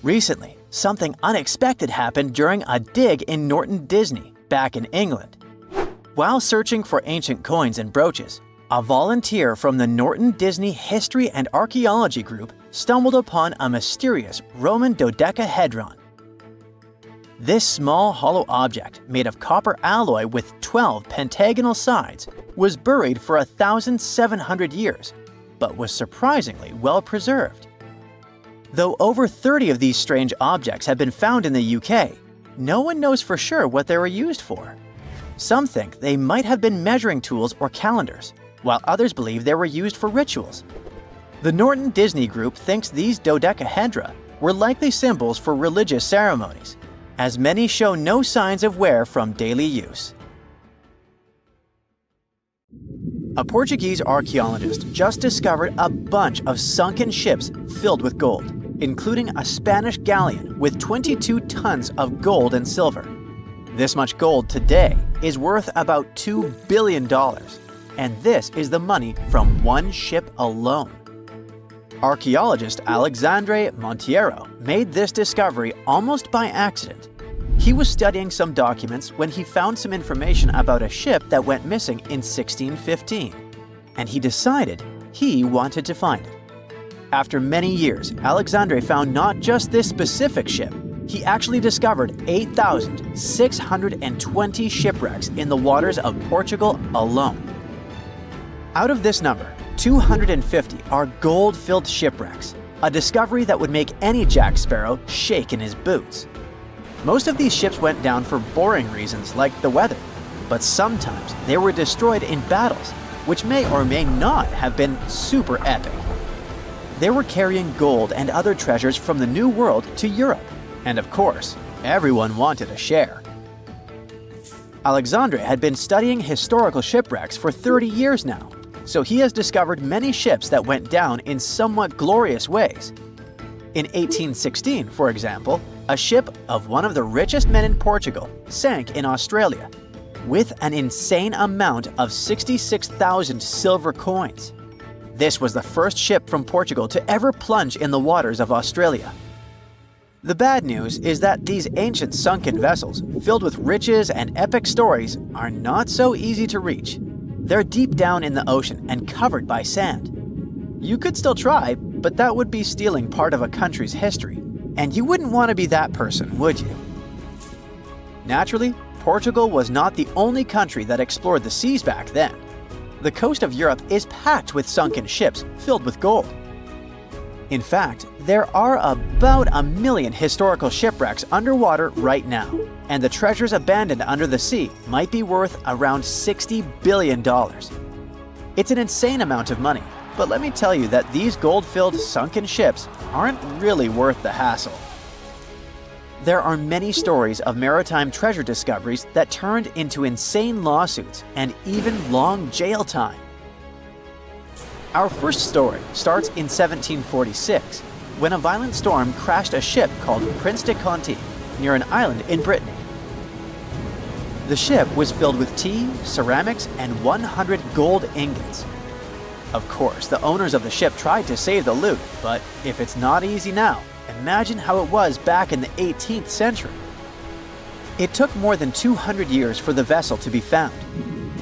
Recently, something unexpected happened during a dig in Norton Disney, back in England. While searching for ancient coins and brooches, a volunteer from the Norton Disney History and Archaeology Group stumbled upon a mysterious Roman dodecahedron. This small hollow object, made of copper alloy with 12 pentagonal sides, was buried for 1,700 years, but was surprisingly well preserved. Though over 30 of these strange objects have been found in the UK, no one knows for sure what they were used for. Some think they might have been measuring tools or calendars, while others believe they were used for rituals. The Norton Disney Group thinks these dodecahedra were likely symbols for religious ceremonies, as many show no signs of wear from daily use. A Portuguese archaeologist just discovered a bunch of sunken ships filled with gold, including a Spanish galleon with 22 tons of gold and silver. This much gold today is worth about $2 billion, and this is the money from one ship alone. Archaeologist Alexandre Monteiro made this discovery almost by accident. He was studying some documents when he found some information about a ship that went missing in 1615, and he decided he wanted to find it. After many years, Alexandre found not just this specific ship, he actually discovered 8,620 shipwrecks in the waters of Portugal alone. Out of this number, 250 are gold-filled shipwrecks, a discovery that would make any Jack Sparrow shake in his boots. Most of these ships went down for boring reasons like the weather, but sometimes they were destroyed in battles, which may or may not have been super epic. They were carrying gold and other treasures from the New World to Europe, and of course, everyone wanted a share. Alexandre had been studying historical shipwrecks for 30 years now, so he has discovered many ships that went down in somewhat glorious ways. In 1816, for example, a ship of one of the richest men in Portugal sank in Australia, with an insane amount of 66,000 silver coins. This was the first ship from Portugal to ever plunge in the waters of Australia. The bad news is that these ancient sunken vessels, filled with riches and epic stories, are not so easy to reach. They're deep down in the ocean and covered by sand. You could still try, but that would be stealing part of a country's history, and you wouldn't want to be that person, would you? Naturally, Portugal was not the only country that explored the seas back then. The coast of Europe is packed with sunken ships filled with gold. In fact, there are about 1 million historical shipwrecks underwater right now, and the treasures abandoned under the sea might be worth around $60 billion. It's an insane amount of money, but let me tell you that these gold-filled sunken ships aren't really worth the hassle. There are many stories of maritime treasure discoveries that turned into insane lawsuits and even long jail time. Our first story starts in 1746, when a violent storm crashed a ship called Prince de Conti near an island in Brittany. The ship was filled with tea, ceramics, and 100 gold ingots. Of course, the owners of the ship tried to save the loot, but if it's not easy now, imagine how it was back in the 18th century. It took more than 200 years for the vessel to be found.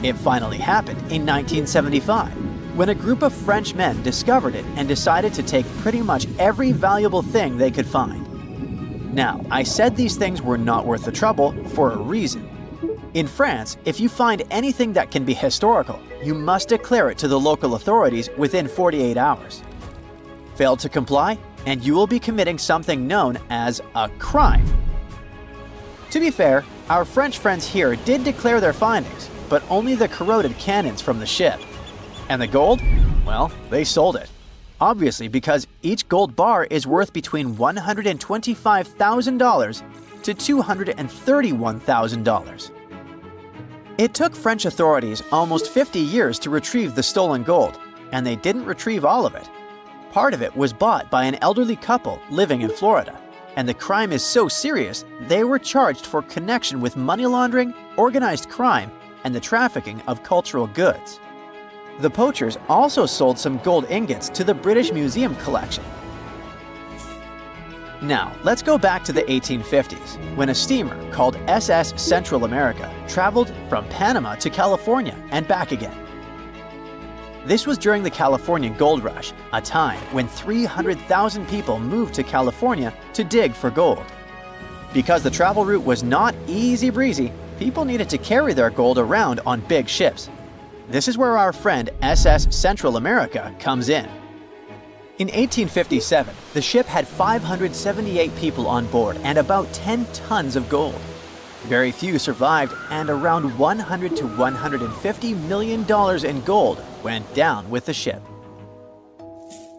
It finally happened in 1975, when a group of French men discovered it and decided to take pretty much every valuable thing they could find. Now, I said these things were not worth the trouble for a reason. In France, if you find anything that can be historical, you must declare it to the local authorities within 48 hours. Fail to comply, and you will be committing something known as a crime. To be fair, our French friends here did declare their findings, but only the corroded cannons from the ship. And the gold? Well, they sold it. Obviously, because each gold bar is worth between $125,000 to $231,000. It took French authorities almost 50 years to retrieve the stolen gold, and they didn't retrieve all of it. Part of it was bought by an elderly couple living in Florida, and the crime is so serious they were charged for connection with money laundering, organized crime, and the trafficking of cultural goods. The poachers also sold some gold ingots to the British Museum collection. Now, let's go back to the 1850s, when a steamer called SS Central America traveled from Panama to California and back again. This was during the Californian Gold Rush, a time when 300,000 people moved to California to dig for gold. Because the travel route was not easy breezy, people needed to carry their gold around on big ships. This is where our friend SS Central America comes in. In 1857, the ship had 578 people on board and about 10 tons of gold. Very few survived, and around $100 to $150 million in gold went down with the ship.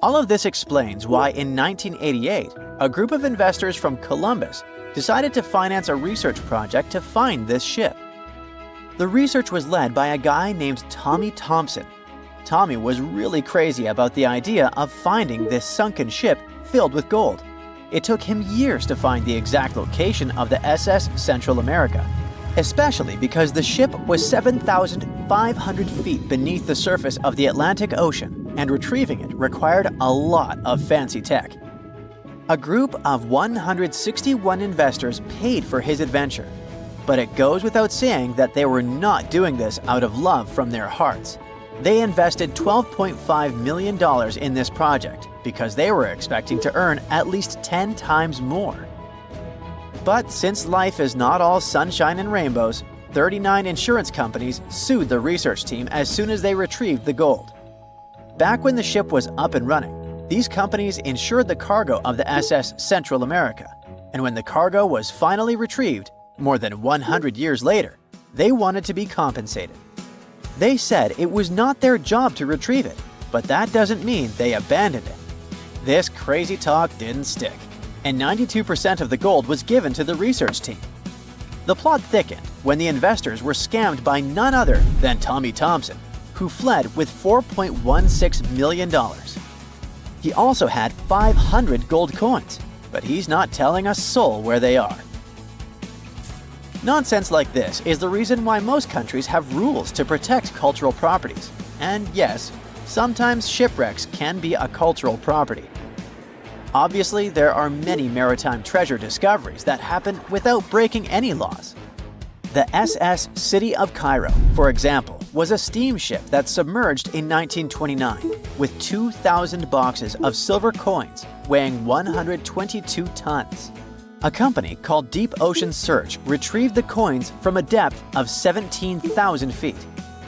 All of this explains why in 1988, a group of investors from Columbus decided to finance a research project to find this ship. The research was led by a guy named Tommy Thompson. Tommy was really crazy about the idea of finding this sunken ship filled with gold. It took him years to find the exact location of the SS Central America, especially because the ship was 7,500 feet beneath the surface of the Atlantic Ocean, and retrieving it required a lot of fancy tech. A group of 161 investors paid for his adventure, but it goes without saying that they were not doing this out of love from their hearts. They invested $12.5 million in this project because they were expecting to earn at least 10 times more. But since life is not all sunshine and rainbows, 39 insurance companies sued the research team as soon as they retrieved the gold. Back when the ship was up and running, these companies insured the cargo of the SS Central America, and when the cargo was finally retrieved, more than 100 years later, they wanted to be compensated. They said it was not their job to retrieve it, but that doesn't mean they abandoned it. This crazy talk didn't stick, and 92% of the gold was given to the research team. The plot thickened when the investors were scammed by none other than Tommy Thompson, who fled with $4.16 million. He also had 500 gold coins, but he's not telling a soul where they are. Nonsense like this is the reason why most countries have rules to protect cultural properties. And yes, sometimes shipwrecks can be a cultural property. Obviously, there are many maritime treasure discoveries that happen without breaking any laws. The SS City of Cairo, for example, was a steamship that submerged in 1929 with 2,000 boxes of silver coins weighing 122 tons. A company called Deep Ocean Search retrieved the coins from a depth of 17,000 feet,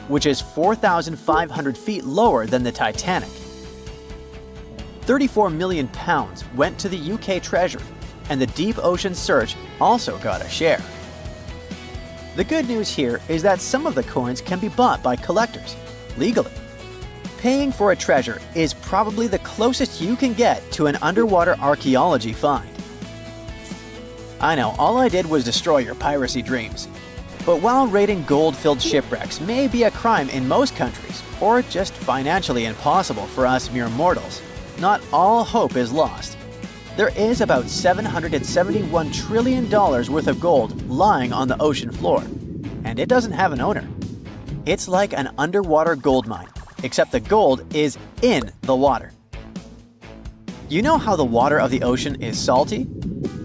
which is 4,500 feet lower than the Titanic. 34 million pounds went to the UK Treasury, and the Deep Ocean Search also got a share. The good news here is that some of the coins can be bought by collectors, legally. Paying for a treasure is probably the closest you can get to an underwater archaeology find. I know, all I did was destroy your piracy dreams. But while raiding gold-filled shipwrecks may be a crime in most countries, or just financially impossible for us mere mortals, not all hope is lost. There is about $771 trillion worth of gold lying on the ocean floor, and it doesn't have an owner. It's like an underwater gold mine, except the gold is in the water. You know how the water of the ocean is salty?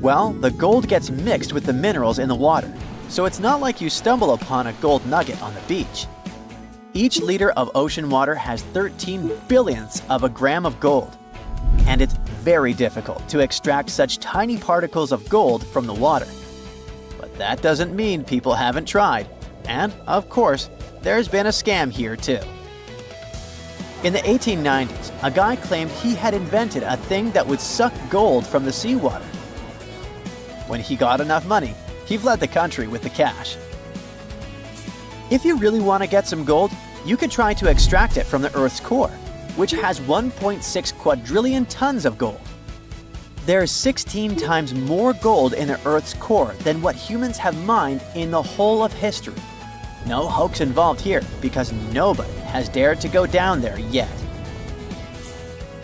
Well, the gold gets mixed with the minerals in the water, so it's not like you stumble upon a gold nugget on the beach. Each liter of ocean water has 13 billionths of a gram of gold, and it's very difficult to extract such tiny particles of gold from the water. But that doesn't mean people haven't tried, and, of course, there's been a scam here too. In the 1890s, a guy claimed he had invented a thing that would suck gold from the seawater. When he got enough money, he fled the country with the cash. If you really want to get some gold, you could try to extract it from the Earth's core, which has 1.6 quadrillion tons of gold. There's 16 times more gold in the Earth's core than what humans have mined in the whole of history. No hoax involved here, because nobody has dared to go down there yet.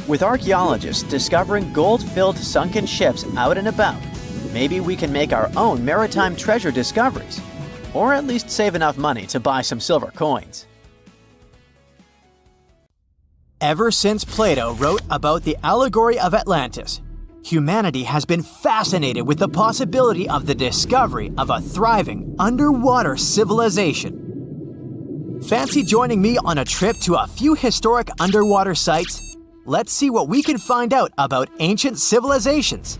With archaeologists discovering gold-filled sunken ships out and about, maybe we can make our own maritime treasure discoveries. or at least save enough money to buy some silver coins. Ever since Plato wrote about the allegory of Atlantis, humanity has been fascinated with the possibility of the discovery of a thriving underwater civilization. Fancy joining me on a trip to a few historic underwater sites? Let's see what we can find out about ancient civilizations.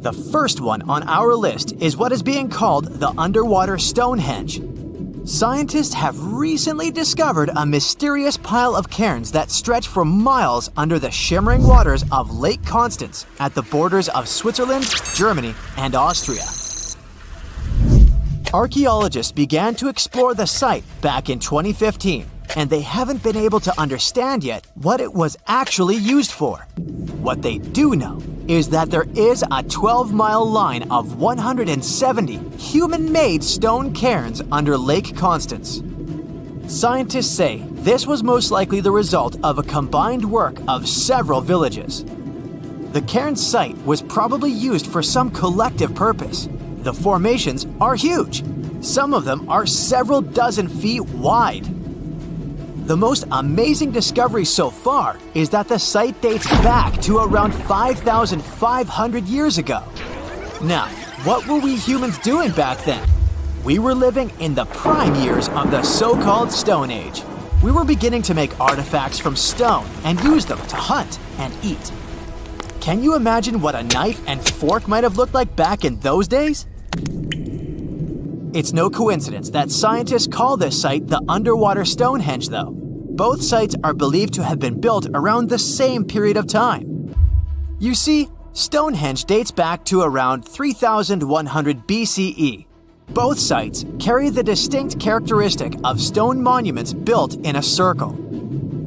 The first one on our list is what is being called the underwater Stonehenge. Scientists have recently discovered a mysterious pile of cairns that stretch for miles under the shimmering waters of Lake Constance at the borders of Switzerland, Germany, and Austria. Archaeologists began to explore the site back in 2015, and they haven't been able to understand yet what it was actually used for. What they do know is that there is a 12-mile line of 170 human-made stone cairns under Lake Constance. Scientists say this was most likely the result of a combined work of several villages. The cairn site was probably used for some collective purpose. The formations are huge. Some of them are several dozen feet wide. The most amazing discovery so far is that the site dates back to around 5,500 years ago. Now, what were we humans doing back then? We were living in the prime years of the so-called Stone Age. We were beginning to make artifacts from stone and use them to hunt and eat. Can you imagine what a knife and fork might have looked like back in those days? It's no coincidence that scientists call this site the underwater Stonehenge, though. Both sites are believed to have been built around the same period of time. You see, Stonehenge dates back to around 3,100 BCE. Both sites carry the distinct characteristic of stone monuments built in a circle.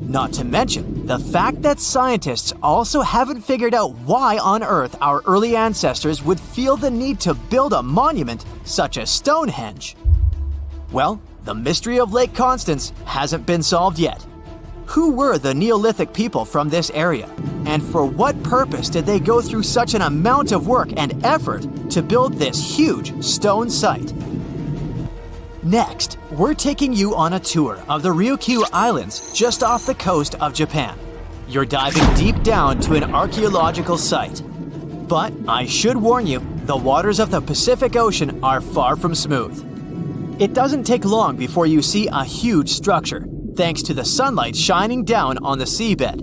Not to mention the fact that scientists also haven't figured out why on earth our early ancestors would feel the need to build a monument such as Stonehenge. Well, the mystery of Lake Constance hasn't been solved yet. Who were the Neolithic people from this area? And for what purpose did they go through such an amount of work and effort to build this huge stone site? Next, we're taking you on a tour of the Ryukyu Islands just off the coast of Japan. You're diving deep down to an archaeological site. But I should warn you, the waters of the Pacific Ocean are far from smooth. It doesn't take long before you see a huge structure, thanks to the sunlight shining down on the seabed.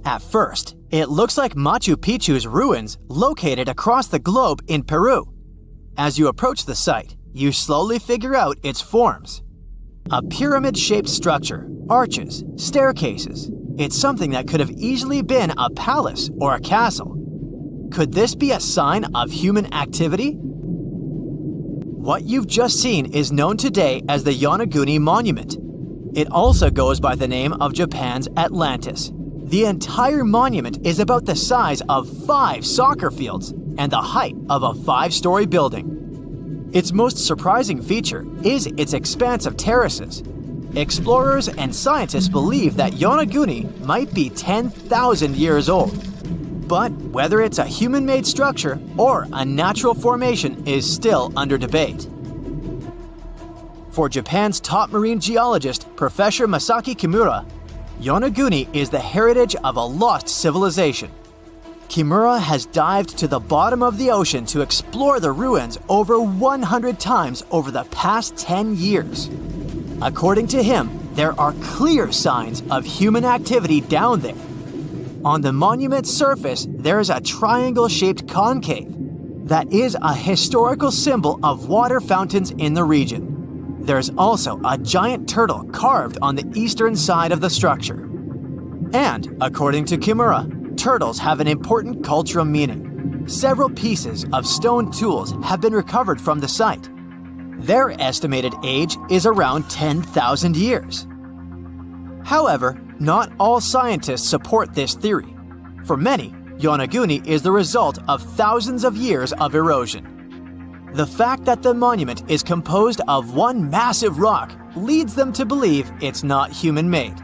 At first, it looks like Machu Picchu's ruins located across the globe in Peru. As you approach the site, you slowly figure out its forms. A pyramid-shaped structure, arches, staircases. It's something that could have easily been a palace or a castle. Could this be a sign of human activity? What you've just seen is known today as the Yonaguni Monument. It also goes by the name of Japan's Atlantis. The entire monument is about the size of 5 soccer fields and the height of a 5-story building. Its most surprising feature is its expanse of terraces. Explorers and scientists believe that Yonaguni might be 10,000 years old. But whether it's a human-made structure or a natural formation is still under debate. For Japan's top marine geologist, Professor Masaki Kimura, Yonaguni is the heritage of a lost civilization. Kimura has dived to the bottom of the ocean to explore the ruins over 100 times over the past 10 years. According to him, there are clear signs of human activity down there. On the monument's surface, there is a triangle-shaped concave that is a historical symbol of water fountains in the region. There's also a giant turtle carved on the eastern side of the structure. And, according to Kimura, turtles have an important cultural meaning. Several pieces of stone tools have been recovered from the site. Their estimated age is around 10,000 years. However, not all scientists support this theory. For many, Yonaguni is the result of thousands of years of erosion. The fact that the monument is composed of one massive rock leads them to believe it's not human-made.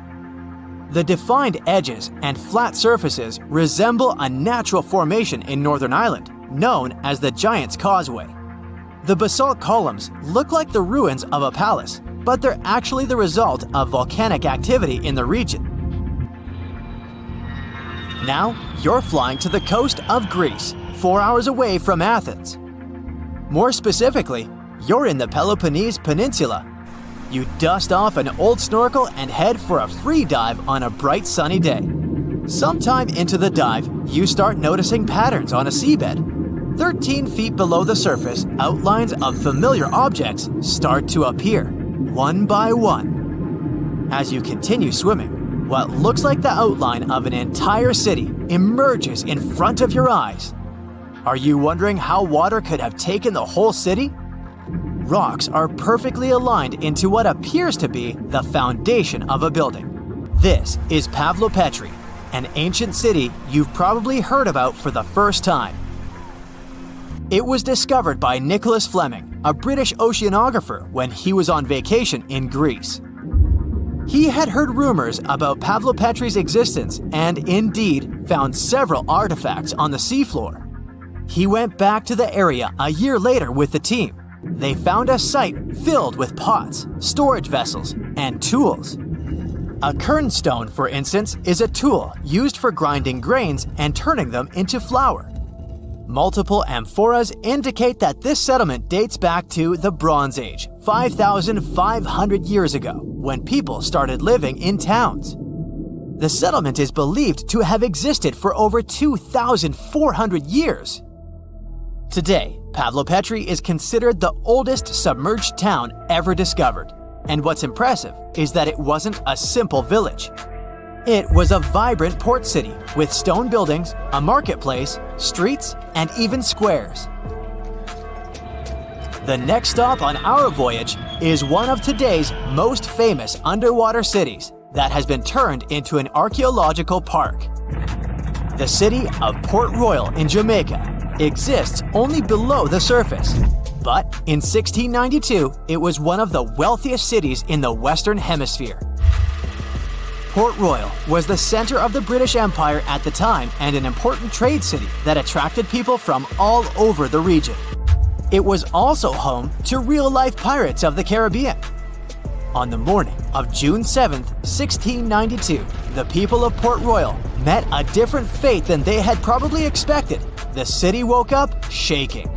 The defined edges and flat surfaces resemble a natural formation in Northern Ireland known as the Giant's Causeway. The basalt columns look like the ruins of a palace, but they're actually the result of volcanic activity in the region. Now, you're flying to the coast of Greece, 4 hours away from Athens. More specifically, you're in the Peloponnese Peninsula. You dust off an old snorkel and head for a free dive on a bright sunny day. Sometime into the dive, you start noticing patterns on a seabed. 13 feet below the surface, outlines of familiar objects start to appear, one by one. As you continue swimming, what looks like the outline of an entire city emerges in front of your eyes. Are you wondering how water could have taken the whole city? Rocks are perfectly aligned into what appears to be the foundation of a building. This is Pavlopetri, an ancient city you've probably heard about for the first time. It was discovered by Nicholas Fleming, a British oceanographer, when he was on vacation in Greece. He had heard rumors about Pavlopetri's existence and indeed found several artifacts on the seafloor. He went back to the area a year later with the team. They found a site filled with pots, storage vessels, and tools. A kernstone, for instance, is a tool used for grinding grains and turning them into flour. Multiple amphoras indicate that this settlement dates back to the Bronze Age, 5,500 years ago, when people started living in towns. The settlement is believed to have existed for over 2,400 years. Today, Pavlopetri is considered the oldest submerged town ever discovered, and what's impressive is that it wasn't a simple village. It was a vibrant port city with stone buildings, a marketplace, streets, and even squares. The next stop on our voyage is one of today's most famous underwater cities that has been turned into an archaeological park. The city of Port Royal in Jamaica exists only below the surface, but in 1692 it was one of the wealthiest cities in the Western Hemisphere. Port Royal was the center of the British Empire at the time and an important trade city that attracted people from all over the region. It was also home to real-life pirates of the Caribbean. On the morning of June 7, 1692, the people of Port Royal met a different fate than they had probably expected. The city woke up shaking.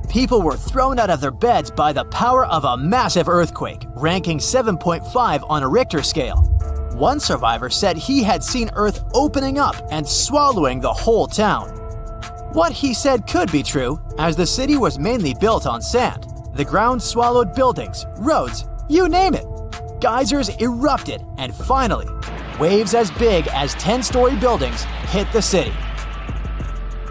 People were thrown out of their beds by the power of a massive earthquake, ranking 7.5 on a Richter scale. One survivor said he had seen Earth opening up and swallowing the whole town. What he said could be true, as the city was mainly built on sand. The ground swallowed buildings, roads, you name it. Geysers erupted, and finally, waves as big as 10-story buildings hit the city.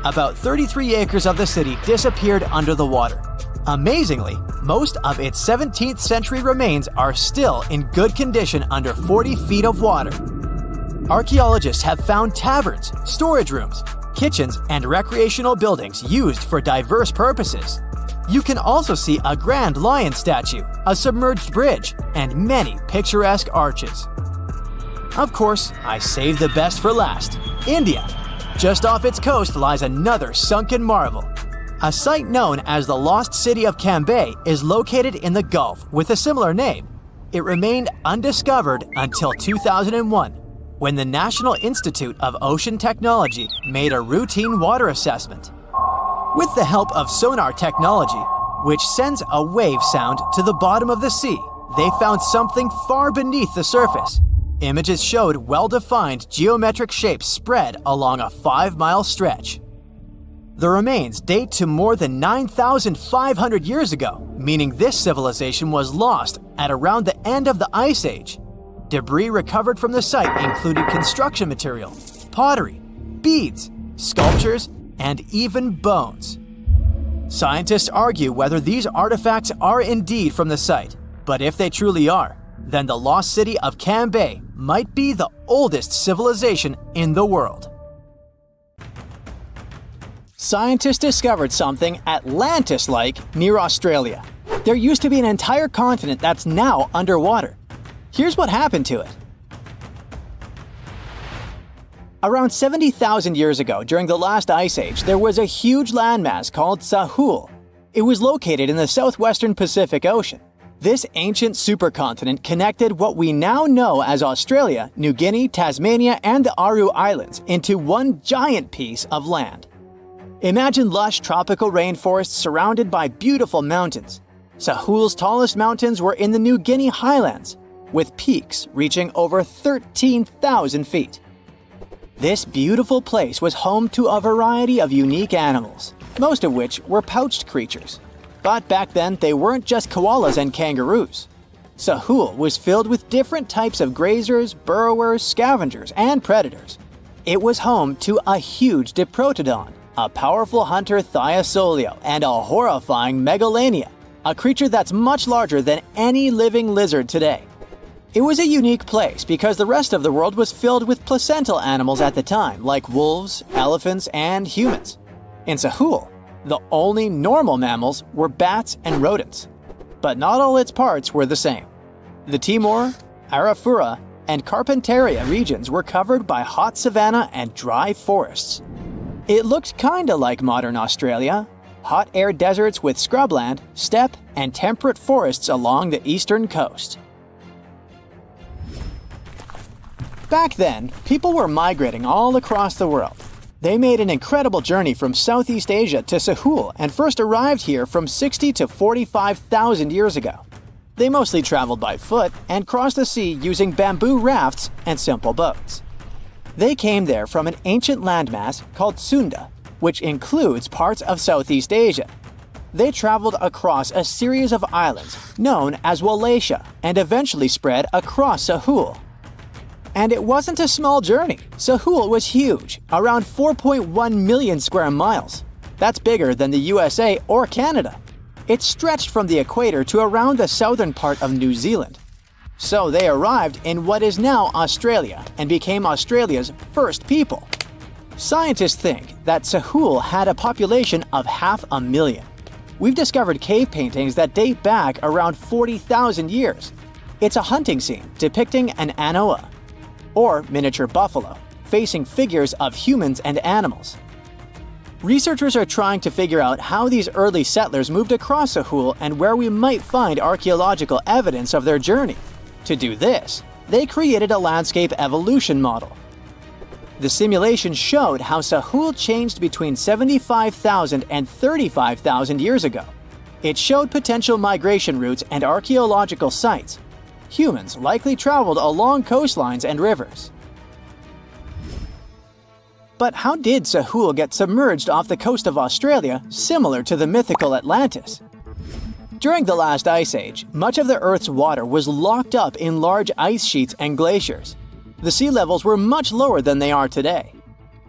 About 33 acres of the city disappeared under the water. Amazingly, most of its 17th century remains are still in good condition under 40 feet of water. Archaeologists have found taverns, storage rooms, kitchens, and recreational buildings used for diverse purposes. You can also see a grand lion statue, a submerged bridge, and many picturesque arches. Of course, I saved the best for last: India. Just off its coast lies another sunken marvel. A site known as the Lost City of Cambay is located in the Gulf with a similar name. It remained undiscovered until 2001, when the National Institute of Ocean Technology made a routine water assessment. With the help of sonar technology, which sends a wave sound to the bottom of the sea, they found something far beneath the surface. Images showed well-defined geometric shapes spread along a 5-mile stretch. The remains date to more than 9,500 years ago, meaning this civilization was lost at around the end of the Ice Age. Debris recovered from the site included construction material, pottery, beads, sculptures, and even bones. Scientists argue whether these artifacts are indeed from the site, but if they truly are, then the lost city of Cambay might be the oldest civilization in the world. Scientists discovered something Atlantis-like near Australia. There used to be an entire continent that's now underwater. Here's what happened to it. Around 70,000 years ago, during the last ice age, there was a huge landmass called Sahul. It was located in the southwestern Pacific Ocean. This ancient supercontinent connected what we now know as Australia, New Guinea, Tasmania, and the Aru Islands into one giant piece of land. Imagine lush tropical rainforests surrounded by beautiful mountains. Sahul's tallest mountains were in the New Guinea highlands, with peaks reaching over 13,000 feet. This beautiful place was home to a variety of unique animals, most of which were pouched creatures. But back then, they weren't just koalas and kangaroos. Sahul was filled with different types of grazers, burrowers, scavengers, and predators. It was home to a huge diprotodon, a powerful hunter Thiosolio, and a horrifying Megalania, a creature that's much larger than any living lizard today. It was a unique place because the rest of the world was filled with placental animals at the time, like wolves, elephants, and humans. In Sahul, the only normal mammals were bats and rodents. But not all its parts were the same. The Timor, Arafura, and Carpentaria regions were covered by hot savanna and dry forests. It looked kinda like modern Australia, hot air deserts with scrubland, steppe, and temperate forests along the eastern coast. Back then, people were migrating all across the world. They made an incredible journey from Southeast Asia to Sahul and first arrived here from 60 to 45,000 years ago. They mostly traveled by foot and crossed the sea using bamboo rafts and simple boats. They came there from an ancient landmass called Sunda, which includes parts of Southeast Asia. They traveled across a series of islands known as Wallachia and eventually spread across Sahul. And it wasn't a small journey. Sahul was huge, around 4.1 million square miles. That's bigger than the USA or Canada. It stretched from the equator to around the southern part of New Zealand. So they arrived in what is now Australia and became Australia's first people. Scientists think that Sahul had a population of 500,000. We've discovered cave paintings that date back around 40,000 years. It's a hunting scene depicting an anoa, or miniature buffalo, facing figures of humans and animals. Researchers are trying to figure out how these early settlers moved across Sahul and where we might find archaeological evidence of their journey. To do this, they created a landscape evolution model. The simulation showed how Sahul changed between 75,000 and 35,000 years ago. It showed potential migration routes and archaeological sites. Humans likely traveled along coastlines and rivers. But how did Sahul get submerged off the coast of Australia, similar to the mythical Atlantis? During the last ice age, much of the Earth's water was locked up in large ice sheets and glaciers. The sea levels were much lower than they are today.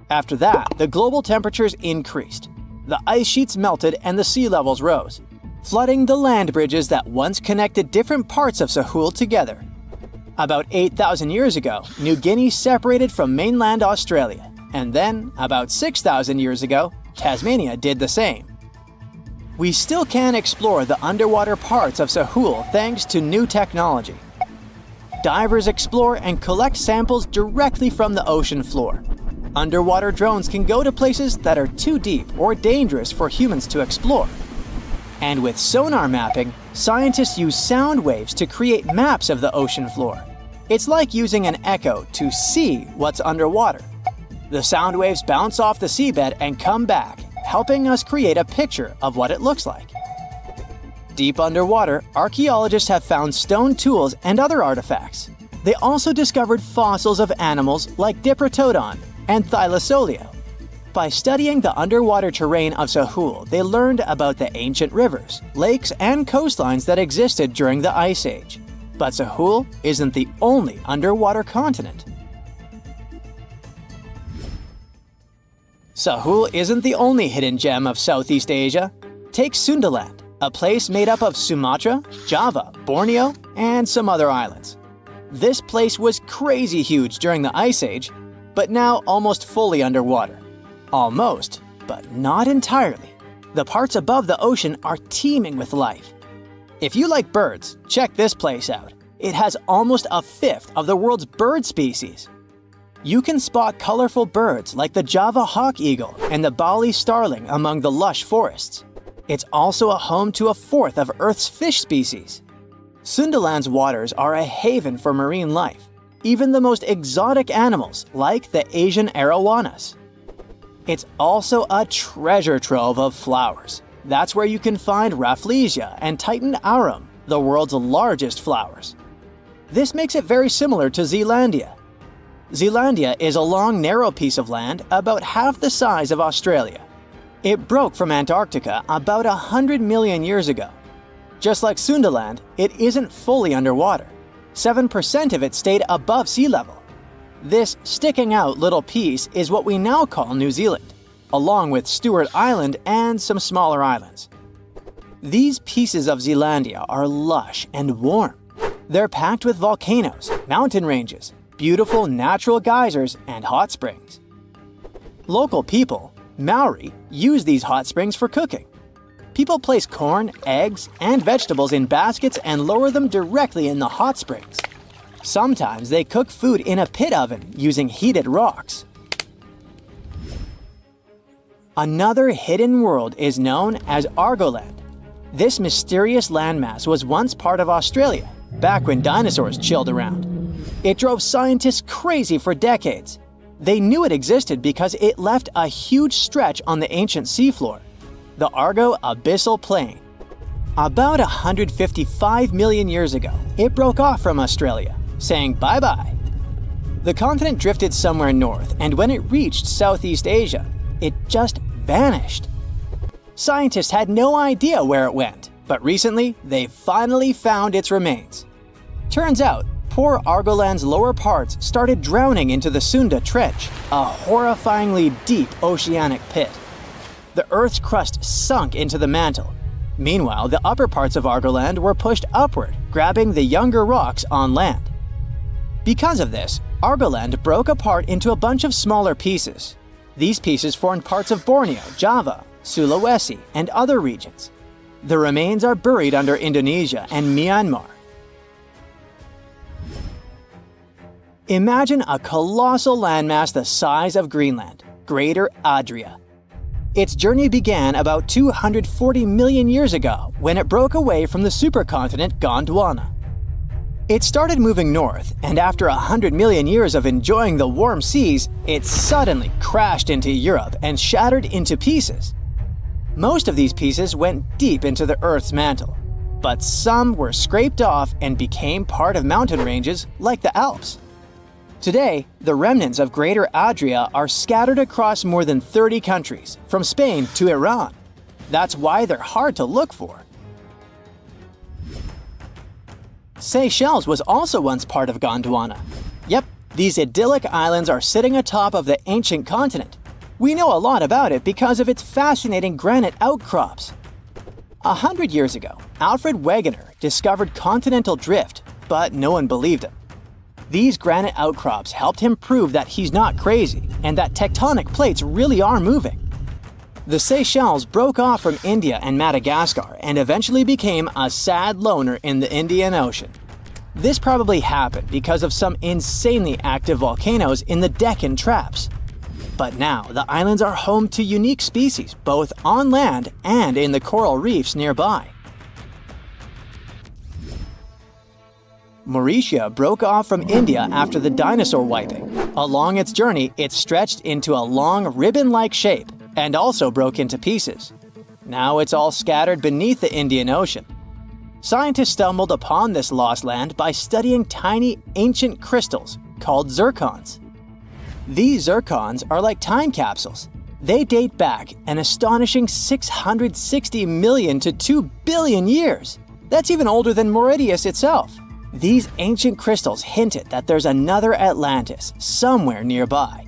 After that, the global temperatures increased. The ice sheets melted and the sea levels rose, flooding the land bridges that once connected different parts of Sahul together. About 8,000 years ago, New Guinea separated from mainland Australia, and then, about 6,000 years ago, Tasmania did the same. We still can explore the underwater parts of Sahul thanks to new technology. Divers explore and collect samples directly from the ocean floor. Underwater drones can go to places that are too deep or dangerous for humans to explore. And with sonar mapping, scientists use sound waves to create maps of the ocean floor. It's like using an echo to see what's underwater. The sound waves bounce off the seabed and come back, helping us create a picture of what it looks like. Deep underwater, archaeologists have found stone tools and other artifacts. They also discovered fossils of animals like Diprotodon and Thylacoleo. By studying the underwater terrain of Sahul, they learned about the ancient rivers, lakes, and coastlines that existed during the Ice Age. But Sahul isn't the only underwater continent. Sahul isn't the only hidden gem of Southeast Asia. Take Sundaland, a place made up of Sumatra, Java, Borneo, and some other islands. This place was crazy huge during the Ice Age, but now almost fully underwater. Almost, but not entirely. The parts above the ocean are teeming with life. If you like birds, check this place out. It has almost a fifth of the world's bird species. You can spot colorful birds like the Java hawk eagle and the Bali starling among the lush forests. It's also a home to a fourth of Earth's fish species. Sundaland's waters are a haven for marine life, even the most exotic animals like the Asian arowanas. It's also a treasure trove of flowers. That's where you can find Rafflesia and Titan aurum, the world's largest flowers. This makes it very similar to Zealandia. Zealandia is a long, narrow piece of land about half the size of Australia. It broke from Antarctica about 100 million years ago. Just like Sundaland, it isn't fully underwater. 7% of it stayed above sea level. This sticking out little piece is what we now call New Zealand, along with Stewart Island and some smaller islands. These pieces of Zealandia are lush and warm. They're packed with volcanoes, mountain ranges, beautiful natural geysers, and hot springs. Local people, Maori, use these hot springs for cooking. People place corn, eggs, and vegetables in baskets and lower them directly in the hot springs. Sometimes they cook food in a pit oven using heated rocks. Another hidden world is known as Argoland. This mysterious landmass was once part of Australia, back when dinosaurs chilled around. It drove scientists crazy for decades. They knew it existed because it left a huge stretch on the ancient seafloor, the Argo Abyssal Plain. About 155 million years ago, it broke off from Australia, saying bye-bye. The continent drifted somewhere north, and when it reached Southeast Asia, it just vanished. Scientists had no idea where it went, but recently they finally found its remains. Turns out, poor Argoland's lower parts started drowning into the Sunda Trench, a horrifyingly deep oceanic pit. The Earth's crust sunk into the mantle. Meanwhile, the upper parts of Argoland were pushed upward, grabbing the younger rocks on land. Because of this, Argoland broke apart into a bunch of smaller pieces. These pieces formed parts of Borneo, Java, Sulawesi, and other regions. The remains are buried under Indonesia and Myanmar. Imagine a colossal landmass the size of Greenland, Greater Adria. Its journey began about 240 million years ago when it broke away from the supercontinent Gondwana. It started moving north, and after 100 million years of enjoying the warm seas, it suddenly crashed into Europe and shattered into pieces. Most of these pieces went deep into the Earth's mantle, but some were scraped off and became part of mountain ranges like the Alps. Today, the remnants of Greater Adria are scattered across more than 30 countries, from Spain to Iran. That's why they're hard to look for. Seychelles was also once part of Gondwana. Yep, these idyllic islands are sitting atop of the ancient continent. We know a lot about it because of its fascinating granite outcrops. 100 years ago, Alfred Wegener discovered continental drift, but no one believed him. These granite outcrops helped him prove that he's not crazy and that tectonic plates really are moving. The Seychelles broke off from India and Madagascar and eventually became a sad loner in the Indian Ocean. This probably happened because of some insanely active volcanoes in the Deccan Traps. But now the islands are home to unique species both on land and in the coral reefs nearby. Mauritius broke off from India after the dinosaur wiping. Along its journey, it stretched into a long ribbon-like shape and also broke into pieces. Now it's all scattered beneath the Indian Ocean. Scientists stumbled upon this lost land by studying tiny ancient crystals called zircons. These zircons are like time capsules. They date back an astonishing 660 million to 2 billion years. That's even older than Mauritius itself. These ancient crystals hinted that there's another Atlantis somewhere nearby.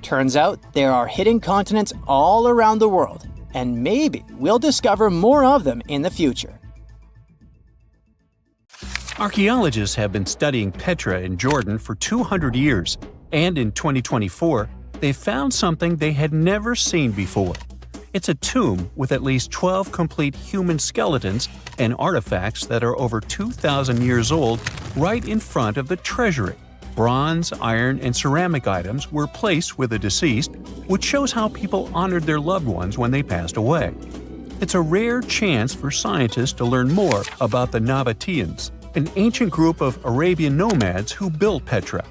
Turns out there are hidden continents all around the world, and maybe we'll discover more of them in the future. Archaeologists have been studying Petra in Jordan for 200 years, and in 2024, they found something they had never seen before. It's a tomb with at least 12 complete human skeletons and artifacts that are over 2,000 years old right in front of the treasury. Bronze, iron, and ceramic items were placed with the deceased, which shows how people honored their loved ones when they passed away. It's a rare chance for scientists to learn more about the Nabateans, an ancient group of Arabian nomads who built Petra.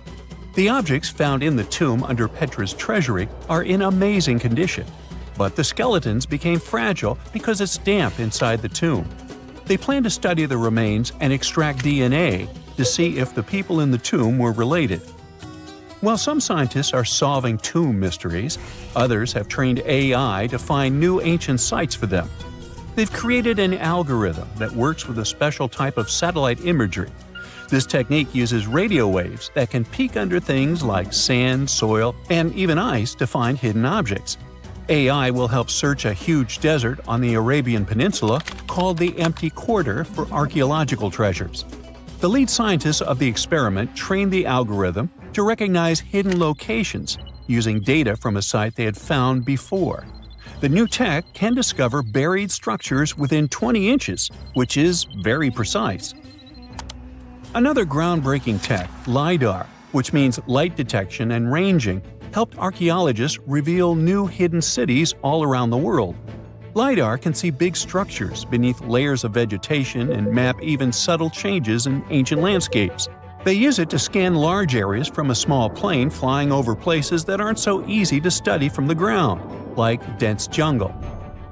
The objects found in the tomb under Petra's treasury are in amazing condition, but the skeletons became fragile because it's damp inside the tomb. They plan to study the remains and extract DNA to see if the people in the tomb were related. While some scientists are solving tomb mysteries, others have trained AI to find new ancient sites for them. They've created an algorithm that works with a special type of satellite imagery. This technique uses radio waves that can peek under things like sand, soil, and even ice to find hidden objects. AI will help search a huge desert on the Arabian Peninsula called the Empty Quarter for archaeological treasures. The lead scientists of the experiment trained the algorithm to recognize hidden locations using data from a site they had found before. The new tech can discover buried structures within 20 inches, which is very precise. Another groundbreaking tech, LiDAR, which means light detection and ranging, helped archaeologists reveal new hidden cities all around the world. LiDAR can see big structures beneath layers of vegetation and map even subtle changes in ancient landscapes. They use it to scan large areas from a small plane flying over places that aren't so easy to study from the ground, like dense jungle.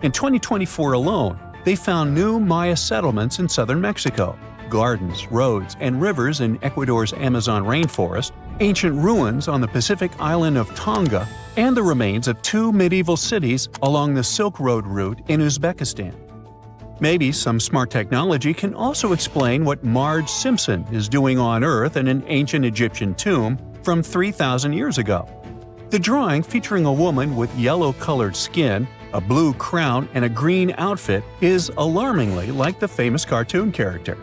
In 2024 alone, they found new Maya settlements in southern Mexico, gardens, roads, and rivers in Ecuador's Amazon rainforest, ancient ruins on the Pacific island of Tonga, and the remains of 2 medieval cities along the Silk Road route in Uzbekistan. Maybe some smart technology can also explain what Marge Simpson is doing on Earth in an ancient Egyptian tomb from 3,000 years ago. The drawing, featuring a woman with yellow-colored skin, a blue crown, and a green outfit, is alarmingly like the famous cartoon character.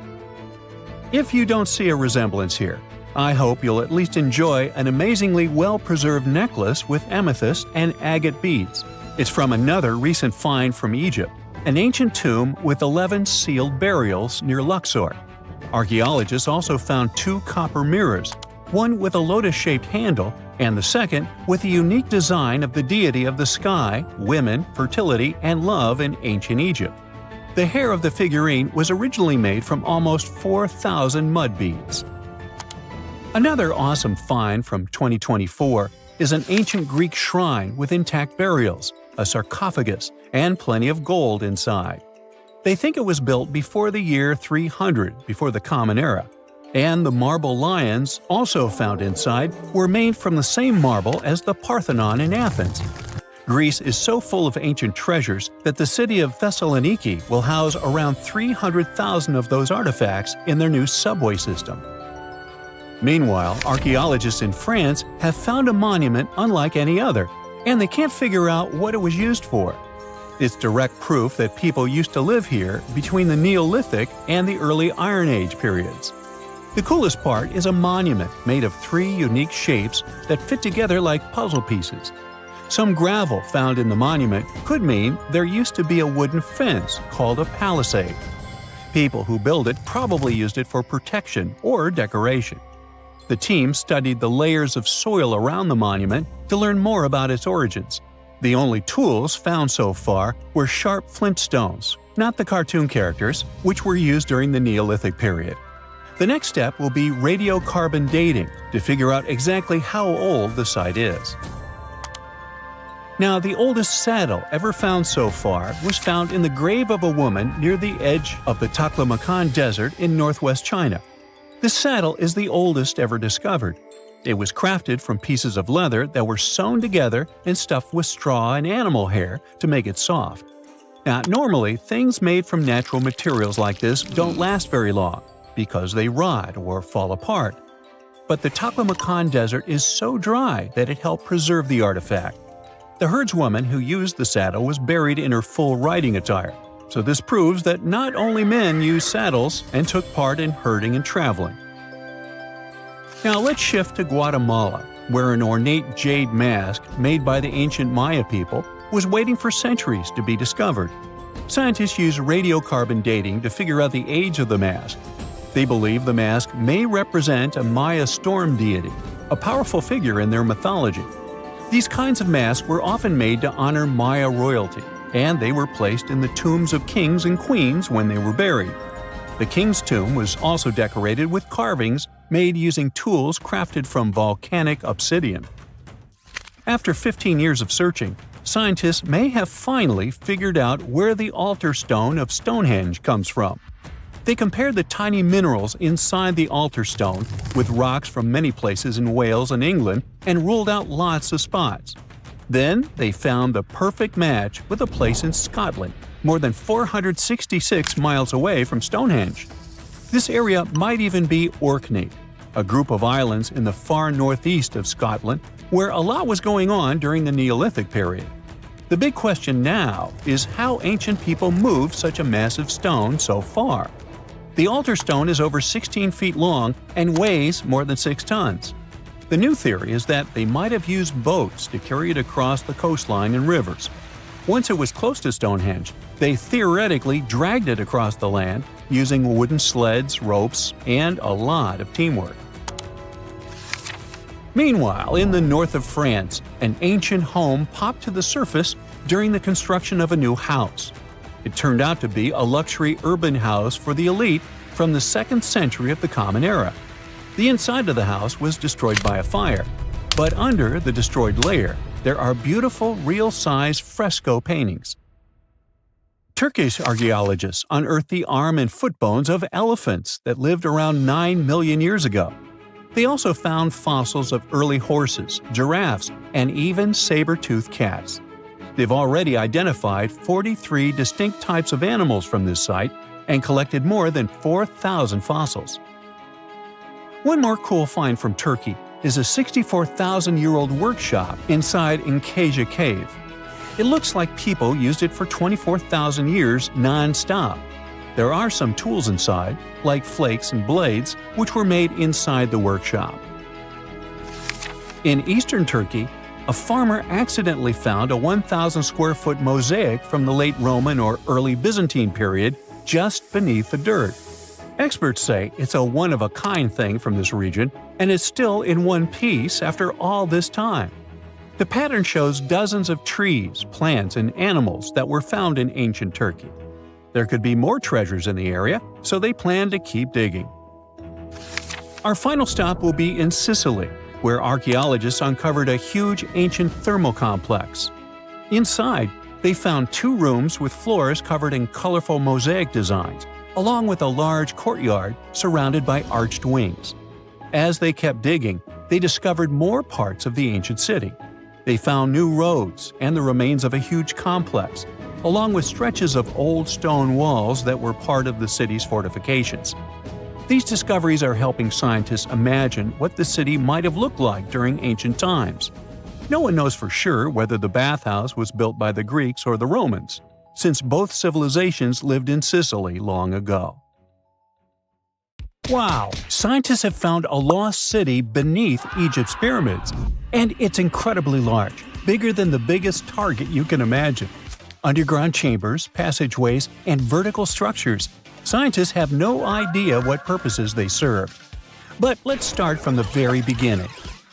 If you don't see a resemblance here, I hope you'll at least enjoy an amazingly well-preserved necklace with amethyst and agate beads. It's from another recent find from Egypt, an ancient tomb with 11 sealed burials near Luxor. Archaeologists also found 2 copper mirrors, one with a lotus-shaped handle and the second with a unique design of the deity of the sky, women, fertility, and love in ancient Egypt. The hair of the figurine was originally made from almost 4,000 mud beads. Another awesome find from 2024 is an ancient Greek shrine with intact burials, a sarcophagus, and plenty of gold inside. They think it was built before the year 300 before the Common Era, and the marble lions, also found inside, were made from the same marble as the Parthenon in Athens. Greece is so full of ancient treasures that the city of Thessaloniki will house around 300,000 of those artifacts in their new subway system. Meanwhile, archaeologists in France have found a monument unlike any other, and they can't figure out what it was used for. It's direct proof that people used to live here between the Neolithic and the early Iron Age periods. The coolest part is a monument made of 3 unique shapes that fit together like puzzle pieces. Some gravel found in the monument could mean there used to be a wooden fence called a palisade. People who built it probably used it for protection or decoration. The team studied the layers of soil around the monument to learn more about its origins. The only tools found so far were sharp flint stones, not the cartoon characters, which were used during the Neolithic period. The next step will be radiocarbon dating to figure out exactly how old the site is. Now, the oldest saddle ever found so far was found in the grave of a woman near the edge of the Taklamakan Desert in northwest China. This saddle is the oldest ever discovered. It was crafted from pieces of leather that were sewn together and stuffed with straw and animal hair to make it soft. Now, normally, things made from natural materials like this don't last very long because they rot or fall apart. But the Taklamakan Desert is so dry that it helped preserve the artifact. The herdswoman who used the saddle was buried in her full riding attire, so this proves that not only men used saddles and took part in herding and traveling. Now let's shift to Guatemala, where an ornate jade mask made by the ancient Maya people was waiting for centuries to be discovered. Scientists use radiocarbon dating to figure out the age of the mask. They believe the mask may represent a Maya storm deity, a powerful figure in their mythology. These kinds of masks were often made to honor Maya royalty, and they were placed in the tombs of kings and queens when they were buried. The king's tomb was also decorated with carvings made using tools crafted from volcanic obsidian. After 15 years of searching, scientists may have finally figured out where the altar stone of Stonehenge comes from. They compared the tiny minerals inside the altar stone with rocks from many places in Wales and England and ruled out lots of spots. Then they found the perfect match with a place in Scotland, more than 466 miles away from Stonehenge. This area might even be Orkney, a group of islands in the far northeast of Scotland where a lot was going on during the Neolithic period. The big question now is how ancient people moved such a massive stone so far. The altar stone is over 16 feet long and weighs more than 6 tons. The new theory is that they might have used boats to carry it across the coastline and rivers. Once it was close to Stonehenge, they theoretically dragged it across the land using wooden sleds, ropes, and a lot of teamwork. Meanwhile, in the north of France, an ancient home popped to the surface during the construction of a new house. It turned out to be a luxury urban house for the elite from the 2nd century of the Common Era. The inside of the house was destroyed by a fire, but under the destroyed layer, there are beautiful, real-size fresco paintings. Turkish archaeologists unearthed the arm and foot bones of elephants that lived around 9 million years ago. They also found fossils of early horses, giraffes, and even saber-toothed cats. They've already identified 43 distinct types of animals from this site and collected more than 4,000 fossils. One more cool find from Turkey is a 64,000-year-old workshop inside Incasia Cave. It looks like people used it for 24,000 years non-stop. There are some tools inside, like flakes and blades, which were made inside the workshop. In eastern Turkey, a farmer accidentally found a 1,000-square-foot mosaic from the late Roman or early Byzantine period just beneath the dirt. Experts say it's a one-of-a-kind thing from this region, and it's still in one piece after all this time. The pattern shows dozens of trees, plants, and animals that were found in ancient Turkey. There could be more treasures in the area, so they plan to keep digging. Our final stop will be in Sicily, where archaeologists uncovered a huge ancient thermal complex. Inside, they found 2 rooms with floors covered in colorful mosaic designs, along with a large courtyard surrounded by arched wings. As they kept digging, they discovered more parts of the ancient city. They found new roads and the remains of a huge complex, along with stretches of old stone walls that were part of the city's fortifications. These discoveries are helping scientists imagine what the city might have looked like during ancient times. No one knows for sure whether the bathhouse was built by the Greeks or the Romans, since both civilizations lived in Sicily long ago. Wow! Scientists have found a lost city beneath Egypt's pyramids, and it's incredibly large, bigger than the biggest target you can imagine. Underground chambers, passageways, and vertical structures. Scientists have no idea what purposes they serve. But let's start from the very beginning.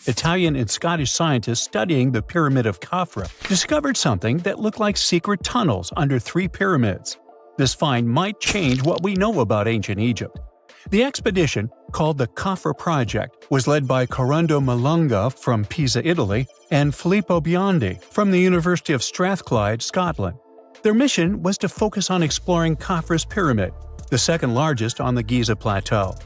Italian and Scottish scientists studying the Pyramid of Khafra discovered something that looked like secret tunnels under 3 pyramids. This find might change what we know about ancient Egypt. The expedition, called the Khafra Project, was led by Corrado Malunga from Pisa, Italy, and Filippo Biondi from the University of Strathclyde, Scotland. Their mission was to focus on exploring Khafra's pyramid, the second largest on the Giza Plateau.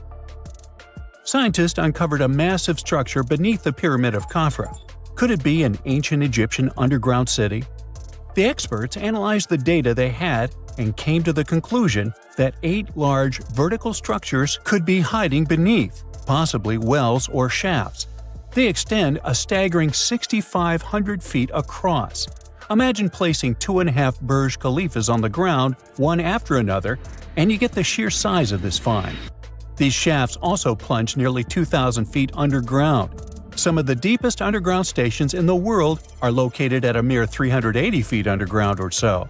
Scientists uncovered a massive structure beneath the Pyramid of Khafra. Could it be an ancient Egyptian underground city? The experts analyzed the data they had and came to the conclusion that 8 large vertical structures could be hiding beneath, possibly wells or shafts. They extend a staggering 6,500 feet across. Imagine placing 2.5 Burj Khalifas on the ground, one after another, and you get the sheer size of this find. These shafts also plunge nearly 2,000 feet underground. Some of the deepest underground stations in the world are located at a mere 380 feet underground or so.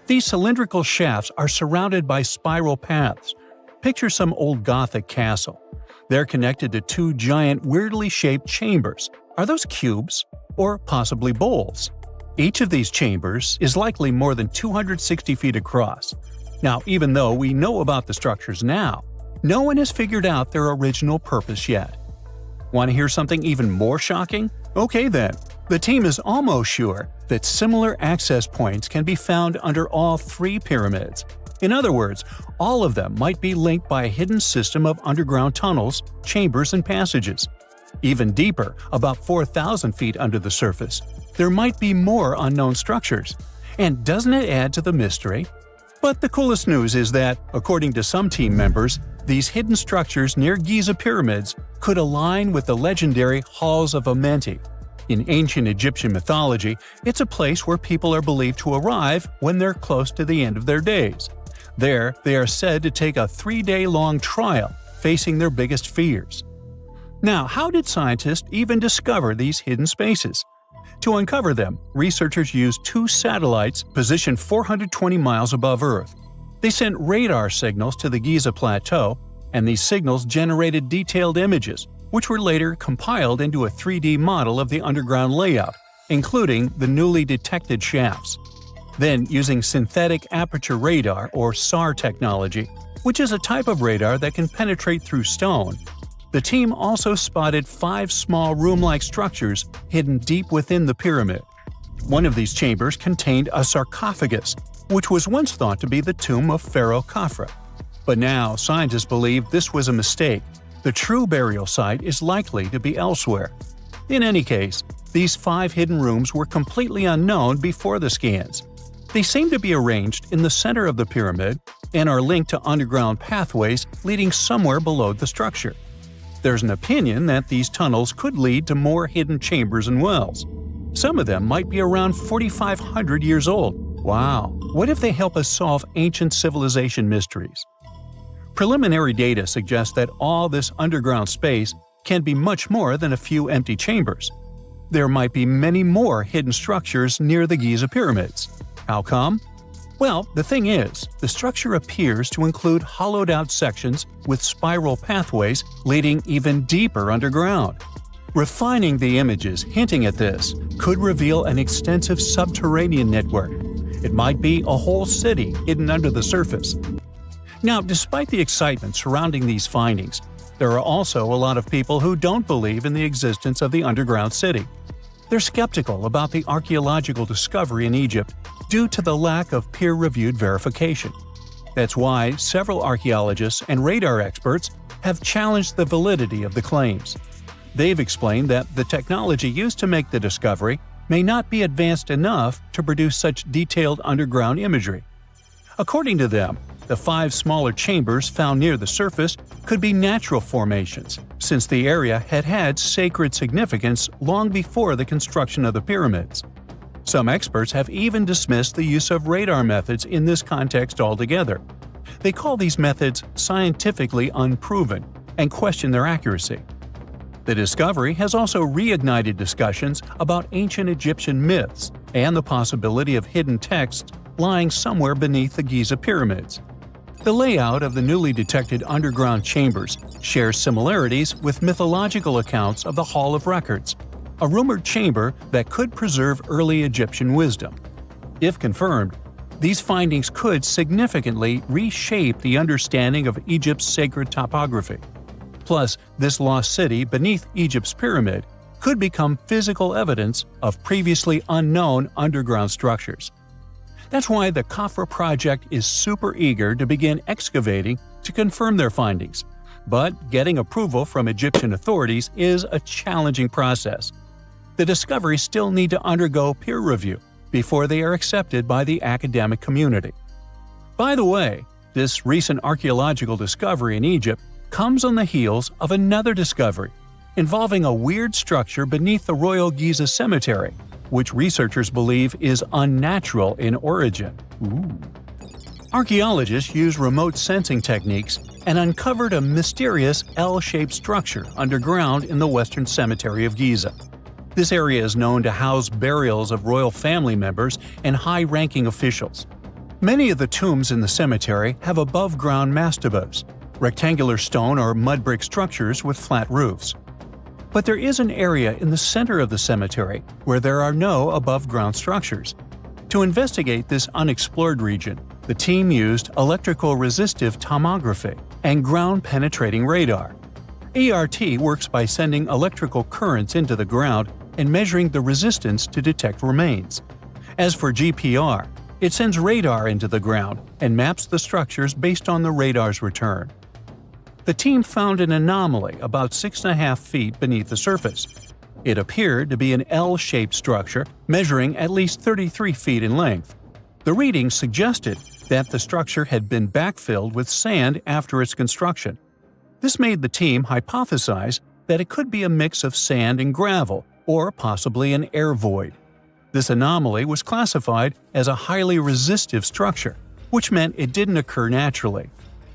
These cylindrical shafts are surrounded by spiral paths. Picture some old Gothic castle. They're connected to 2 giant, weirdly shaped chambers. Are those cubes? Or possibly bowls? Each of these chambers is likely more than 260 feet across. Now, even though we know about the structures now, no one has figured out their original purpose yet. Want to hear something even more shocking? Okay then, the team is almost sure that similar access points can be found under all 3 pyramids. In other words, all of them might be linked by a hidden system of underground tunnels, chambers, and passages. Even deeper, about 4,000 feet under the surface, there might be more unknown structures. And doesn't it add to the mystery? But the coolest news is that, according to some team members, these hidden structures near Giza pyramids could align with the legendary Halls of Amenti. In ancient Egyptian mythology, it's a place where people are believed to arrive when they're close to the end of their days. There, they are said to take a 3-day-long trial, facing their biggest fears. Now, how did scientists even discover these hidden spaces? To uncover them, researchers used 2 satellites positioned 420 miles above Earth. They sent radar signals to the Giza Plateau, and these signals generated detailed images, which were later compiled into a 3D model of the underground layout, including the newly detected shafts. Then, using synthetic aperture radar or SAR technology, which is a type of radar that can penetrate through stone, the team also spotted 5 small room-like structures hidden deep within the pyramid. One of these chambers contained a sarcophagus, which was once thought to be the tomb of Pharaoh Khafre. But now, scientists believe this was a mistake. The true burial site is likely to be elsewhere. In any case, these 5 hidden rooms were completely unknown before the scans. They seem to be arranged in the center of the pyramid and are linked to underground pathways leading somewhere below the structure. There's an opinion that these tunnels could lead to more hidden chambers and wells. Some of them might be around 4,500 years old. Wow! What if they help us solve ancient civilization mysteries? Preliminary data suggests that all this underground space can be much more than a few empty chambers. There might be many more hidden structures near the Giza pyramids. How come? Well, the thing is, the structure appears to include hollowed-out sections with spiral pathways leading even deeper underground. Refining the images hinting at this could reveal an extensive subterranean network. It might be a whole city hidden under the surface. Now, despite the excitement surrounding these findings, there are also a lot of people who don't believe in the existence of the underground city. They're skeptical about the archaeological discovery in Egypt due to the lack of peer-reviewed verification. That's why several archaeologists and radar experts have challenged the validity of the claims. They've explained that the technology used to make the discovery may not be advanced enough to produce such detailed underground imagery. According to them, the 5 smaller chambers found near the surface could be natural formations, since the area had had sacred significance long before the construction of the pyramids. Some experts have even dismissed the use of radar methods in this context altogether. They call these methods scientifically unproven and question their accuracy. The discovery has also reignited discussions about ancient Egyptian myths and the possibility of hidden texts lying somewhere beneath the Giza pyramids. The layout of the newly detected underground chambers shares similarities with mythological accounts of the Hall of Records, a rumored chamber that could preserve early Egyptian wisdom. If confirmed, these findings could significantly reshape the understanding of Egypt's sacred topography. Plus, this lost city beneath Egypt's pyramid could become physical evidence of previously unknown underground structures. That's why the Khafre project is super eager to begin excavating to confirm their findings. But getting approval from Egyptian authorities is a challenging process. The discoveries still need to undergo peer review before they are accepted by the academic community. By the way, this recent archaeological discovery in Egypt comes on the heels of another discovery involving a weird structure beneath the Royal Giza Cemetery, which researchers believe is unnatural in origin. Archaeologists used remote sensing techniques and uncovered a mysterious L-shaped structure underground in the Western Cemetery of Giza. This area is known to house burials of royal family members and high-ranking officials. Many of the tombs in the cemetery have above-ground mastabas, rectangular stone or mud brick structures with flat roofs. But there is an area in the center of the cemetery where there are no above-ground structures. To investigate this unexplored region, the team used electrical resistive tomography and ground-penetrating radar. ERT works by sending electrical currents into the ground and measuring the resistance to detect remains. As for GPR, it sends radar into the ground and maps the structures based on the radar's return. The team found an anomaly about 6.5 feet beneath the surface. It appeared to be an L-shaped structure measuring at least 33 feet in length. The readings suggested that the structure had been backfilled with sand after its construction. This made the team hypothesize that it could be a mix of sand and gravel, or possibly an air void. This anomaly was classified as a highly resistive structure, which meant it didn't occur naturally.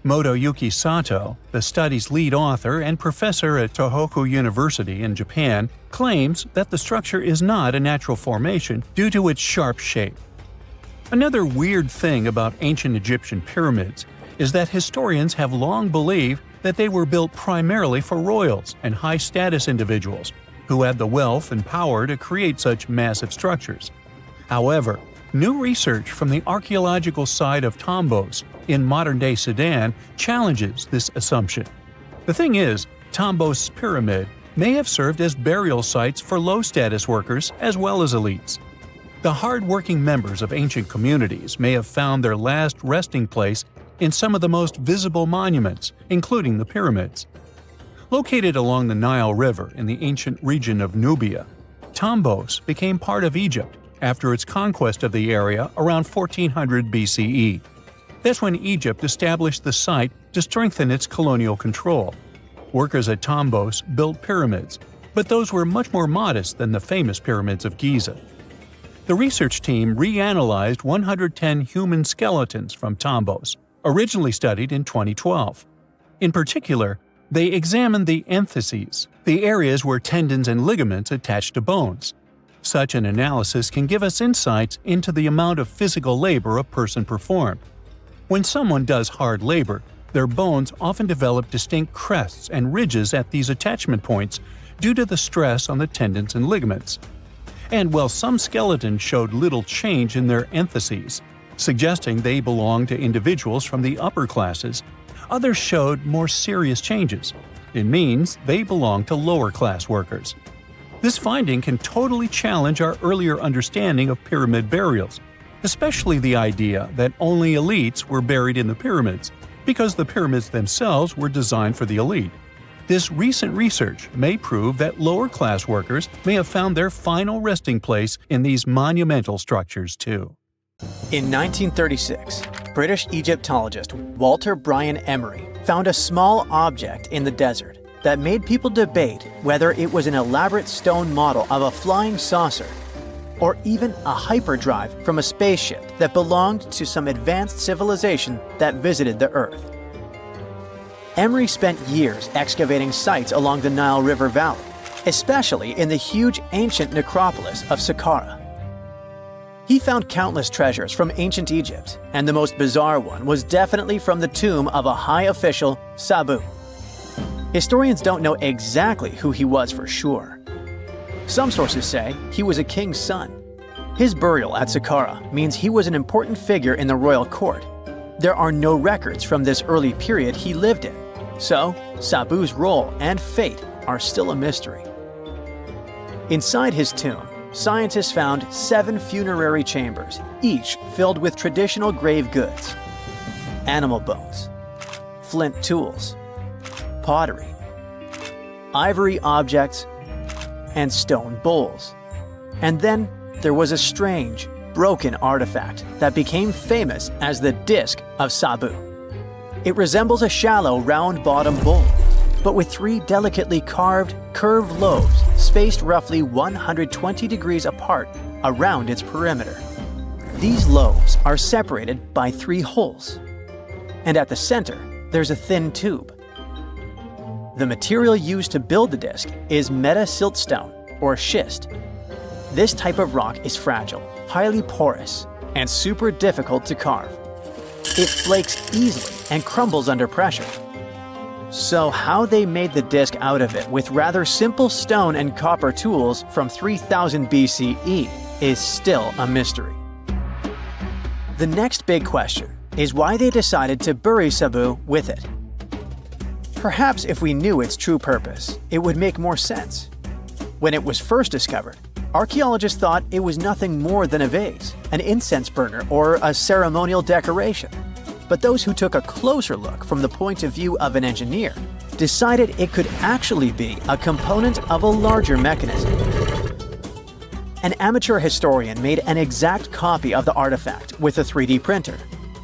Motoyuki Sato, the study's lead author and professor at Tohoku University in Japan, claims that the structure is not a natural formation due to its sharp shape. Another weird thing about ancient Egyptian pyramids is that historians have long believed that they were built primarily for royals and high-status individuals who had the wealth and power to create such massive structures. However, new research from the archaeological site of Tombos in modern-day Sudan challenges this assumption. The thing is, Tombos' pyramid may have served as burial sites for low-status workers as well as elites. The hard-working members of ancient communities may have found their last resting place in some of the most visible monuments, including the pyramids. Located along the Nile River in the ancient region of Nubia, Tombos became part of Egypt after its conquest of the area around 1400 BCE. That's when Egypt established the site to strengthen its colonial control. Workers at Tombos built pyramids, but those were much more modest than the famous pyramids of Giza. The research team reanalyzed 110 human skeletons from Tombos, originally studied in 2012. In particular, they examined the entheses, the areas where tendons and ligaments attach to bones. Such an analysis can give us insights into the amount of physical labor a person performed. When someone does hard labor, their bones often develop distinct crests and ridges at these attachment points due to the stress on the tendons and ligaments. And while some skeletons showed little change in their entheses, suggesting they belonged to individuals from the upper classes, others showed more serious changes. It means they belong to lower-class workers. This finding can totally challenge our earlier understanding of pyramid burials, especially the idea that only elites were buried in the pyramids, because the pyramids themselves were designed for the elite. This recent research may prove that lower-class workers may have found their final resting place in these monumental structures too. In 1936, British Egyptologist Walter Bryan Emery found a small object in the desert that made people debate whether it was an elaborate stone model of a flying saucer or even a hyperdrive from a spaceship that belonged to some advanced civilization that visited the Earth. Emery spent years excavating sites along the Nile River Valley, especially in the huge ancient necropolis of Saqqara. He found countless treasures from ancient Egypt, and the most bizarre one was definitely from the tomb of a high official, Sabu. Historians don't know exactly who he was for sure. Some sources say he was a king's son. His burial at Saqqara means he was an important figure in the royal court. There are no records from this early period he lived in, so Sabu's role and fate are still a mystery. Inside his tomb, scientists found 7 funerary chambers, each filled with traditional grave goods: animal bones, flint tools, pottery, ivory objects, and stone bowls. And then there was a strange, broken artifact that became famous as the Disc of Sabu. It resembles a shallow, round-bottomed bowl, but with 3 delicately carved, curved lobes spaced roughly 120 degrees apart around its perimeter. These lobes are separated by 3 holes, and at the center, there's a thin tube. The material used to build the disc is meta-siltstone, or schist. This type of rock is fragile, highly porous, and super difficult to carve. It flakes easily and crumbles under pressure. So how they made the disc out of it with rather simple stone and copper tools from 3000 BCE is still a mystery. The next big question is why they decided to bury Sabu with it. Perhaps if we knew its true purpose, it would make more sense. When it was first discovered, archaeologists thought it was nothing more than a vase, an incense burner, or a ceremonial decoration. But those who took a closer look from the point of view of an engineer decided it could actually be a component of a larger mechanism. An amateur historian made an exact copy of the artifact with a 3D printer,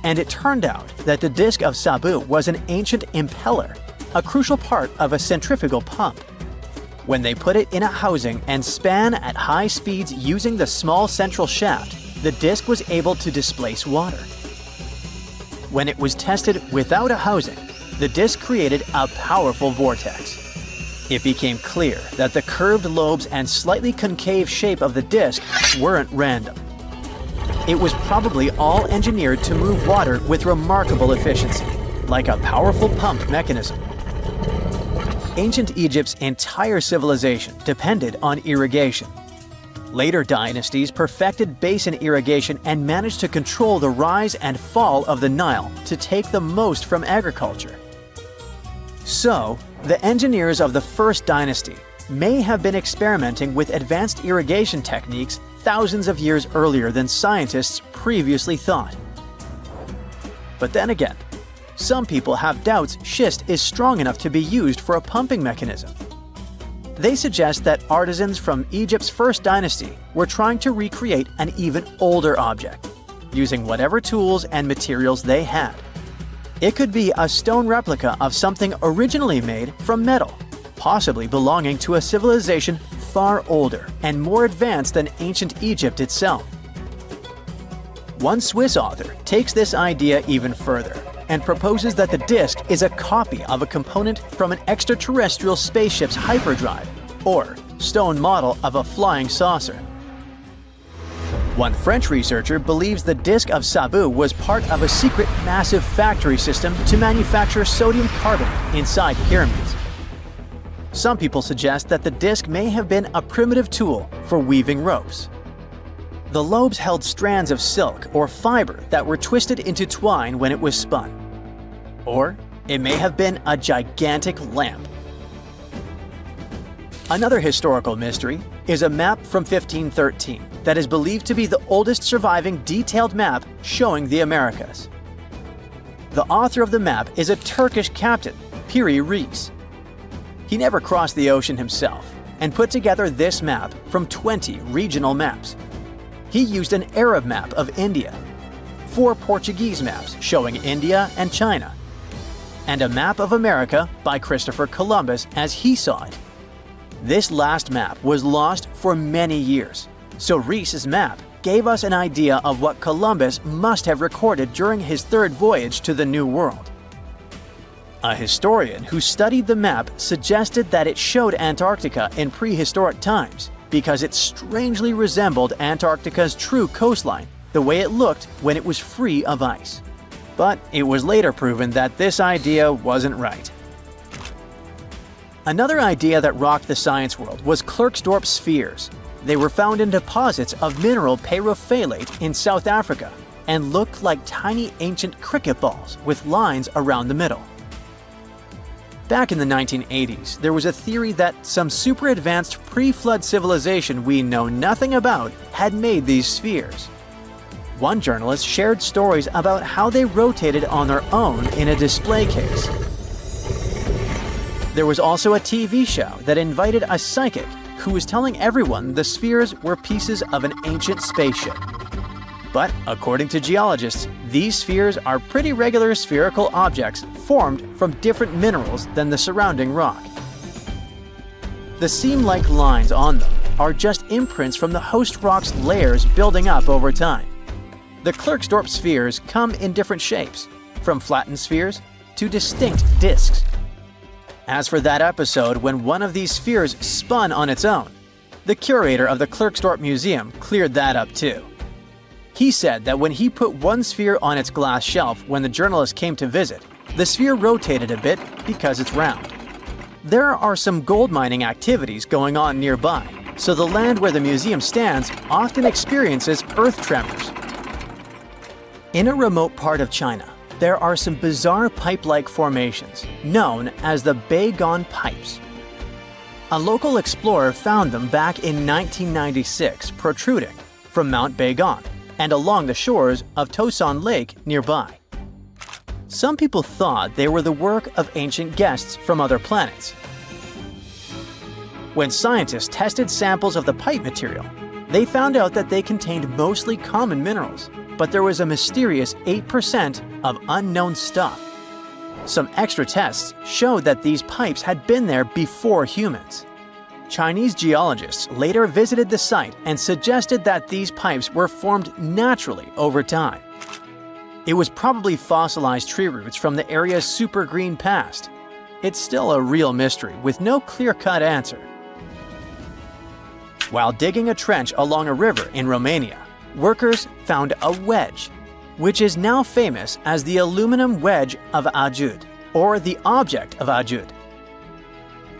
and it turned out that the disc of Sabu was an ancient impeller, a crucial part of a centrifugal pump. When they put it in a housing and span at high speeds using the small central shaft, the disc was able to displace water. When it was tested without a housing, the disc created a powerful vortex. It became clear that the curved lobes and slightly concave shape of the disc weren't random. It was probably all engineered to move water with remarkable efficiency, like a powerful pump mechanism. Ancient Egypt's entire civilization depended on irrigation. Later dynasties perfected basin irrigation and managed to control the rise and fall of the Nile to take the most from agriculture. So, the engineers of the first dynasty may have been experimenting with advanced irrigation techniques thousands of years earlier than scientists previously thought. But then again, some people have doubts schist is strong enough to be used for a pumping mechanism. They suggest that artisans from Egypt's first dynasty were trying to recreate an even older object, using whatever tools and materials they had. It could be a stone replica of something originally made from metal, possibly belonging to a civilization far older and more advanced than ancient Egypt itself. One Swiss author takes this idea even further and proposes that the disc is a copy of a component from an extraterrestrial spaceship's hyperdrive, or stone model of a flying saucer. One French researcher believes the disc of Sabu was part of a secret massive factory system to manufacture sodium carbonate inside pyramids. Some people suggest that the disc may have been a primitive tool for weaving ropes. The lobes held strands of silk or fiber that were twisted into twine when it was spun. Or it may have been a gigantic lamp. Another historical mystery is a map from 1513 that is believed to be the oldest surviving detailed map showing the Americas. The author of the map is a Turkish captain, Piri Reis. He never crossed the ocean himself and put together this map from 20 regional maps. He used an Arab map of India, 4 Portuguese maps showing India and China, and a map of America by Christopher Columbus as he saw it. This last map was lost for many years, so Reis's map gave us an idea of what Columbus must have recorded during his third voyage to the New World. A historian who studied the map suggested that it showed Antarctica in prehistoric times because it strangely resembled Antarctica's true coastline, the way it looked when it was free of ice. But it was later proven that this idea wasn't right. Another idea that rocked the science world was Klerksdorp spheres. They were found in deposits of mineral pyrophyllite in South Africa and looked like tiny ancient cricket balls with lines around the middle. Back in the 1980s, there was a theory that some super advanced pre-flood civilization we know nothing about had made these spheres. One journalist shared stories about how they rotated on their own in a display case. There was also a TV show that invited a psychic who was telling everyone the spheres were pieces of an ancient spaceship. But according to geologists, these spheres are pretty regular spherical objects formed from different minerals than the surrounding rock. The seam-like lines on them are just imprints from the host rock's layers building up over time. The Klerksdorp spheres come in different shapes, from flattened spheres to distinct discs. As for that episode when one of these spheres spun on its own, the curator of the Klerksdorp Museum cleared that up too. He said that when he put one sphere on its glass shelf when the journalist came to visit, The sphere rotated a bit because it's round. There are some gold mining activities going on nearby, so the land where the museum stands often experiences earth tremors. In a remote part of China, there are some bizarre pipe-like formations known as the Beigon Pipes. A local explorer found them back in 1996 protruding from Mount Beigon and along the shores of Tosan Lake nearby. Some people thought they were the work of ancient guests from other planets. When scientists tested samples of the pipe material, they found out that they contained mostly common minerals, but there was a mysterious 8% of unknown stuff. Some extra tests showed that these pipes had been there before humans. Chinese geologists later visited the site and suggested that these pipes were formed naturally over time. It was probably fossilized tree roots from the area's super green past. It's still a real mystery with no clear-cut answer. While digging a trench along a river in Romania, workers found a wedge, which is now famous as the aluminum wedge of Ajud, or the object of Ajud.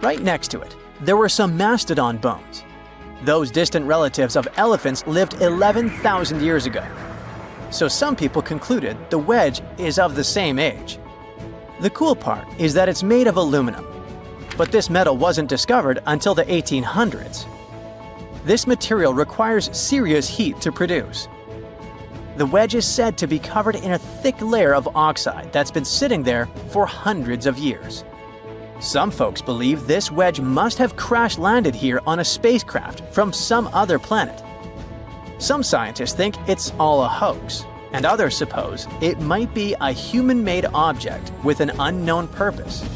Right next to it, there were some mastodon bones. Those distant relatives of elephants lived 11,000 years ago. So some people concluded the wedge is of the same age. The cool part is that it's made of aluminum, but this metal wasn't discovered until the 1800s. This material requires serious heat to produce. The wedge is said to be covered in a thick layer of oxide that's been sitting there for hundreds of years. Some folks believe this wedge must have crash-landed here on a spacecraft from some other planet. Some scientists think it's all a hoax, and others suppose it might be a human-made object with an unknown purpose.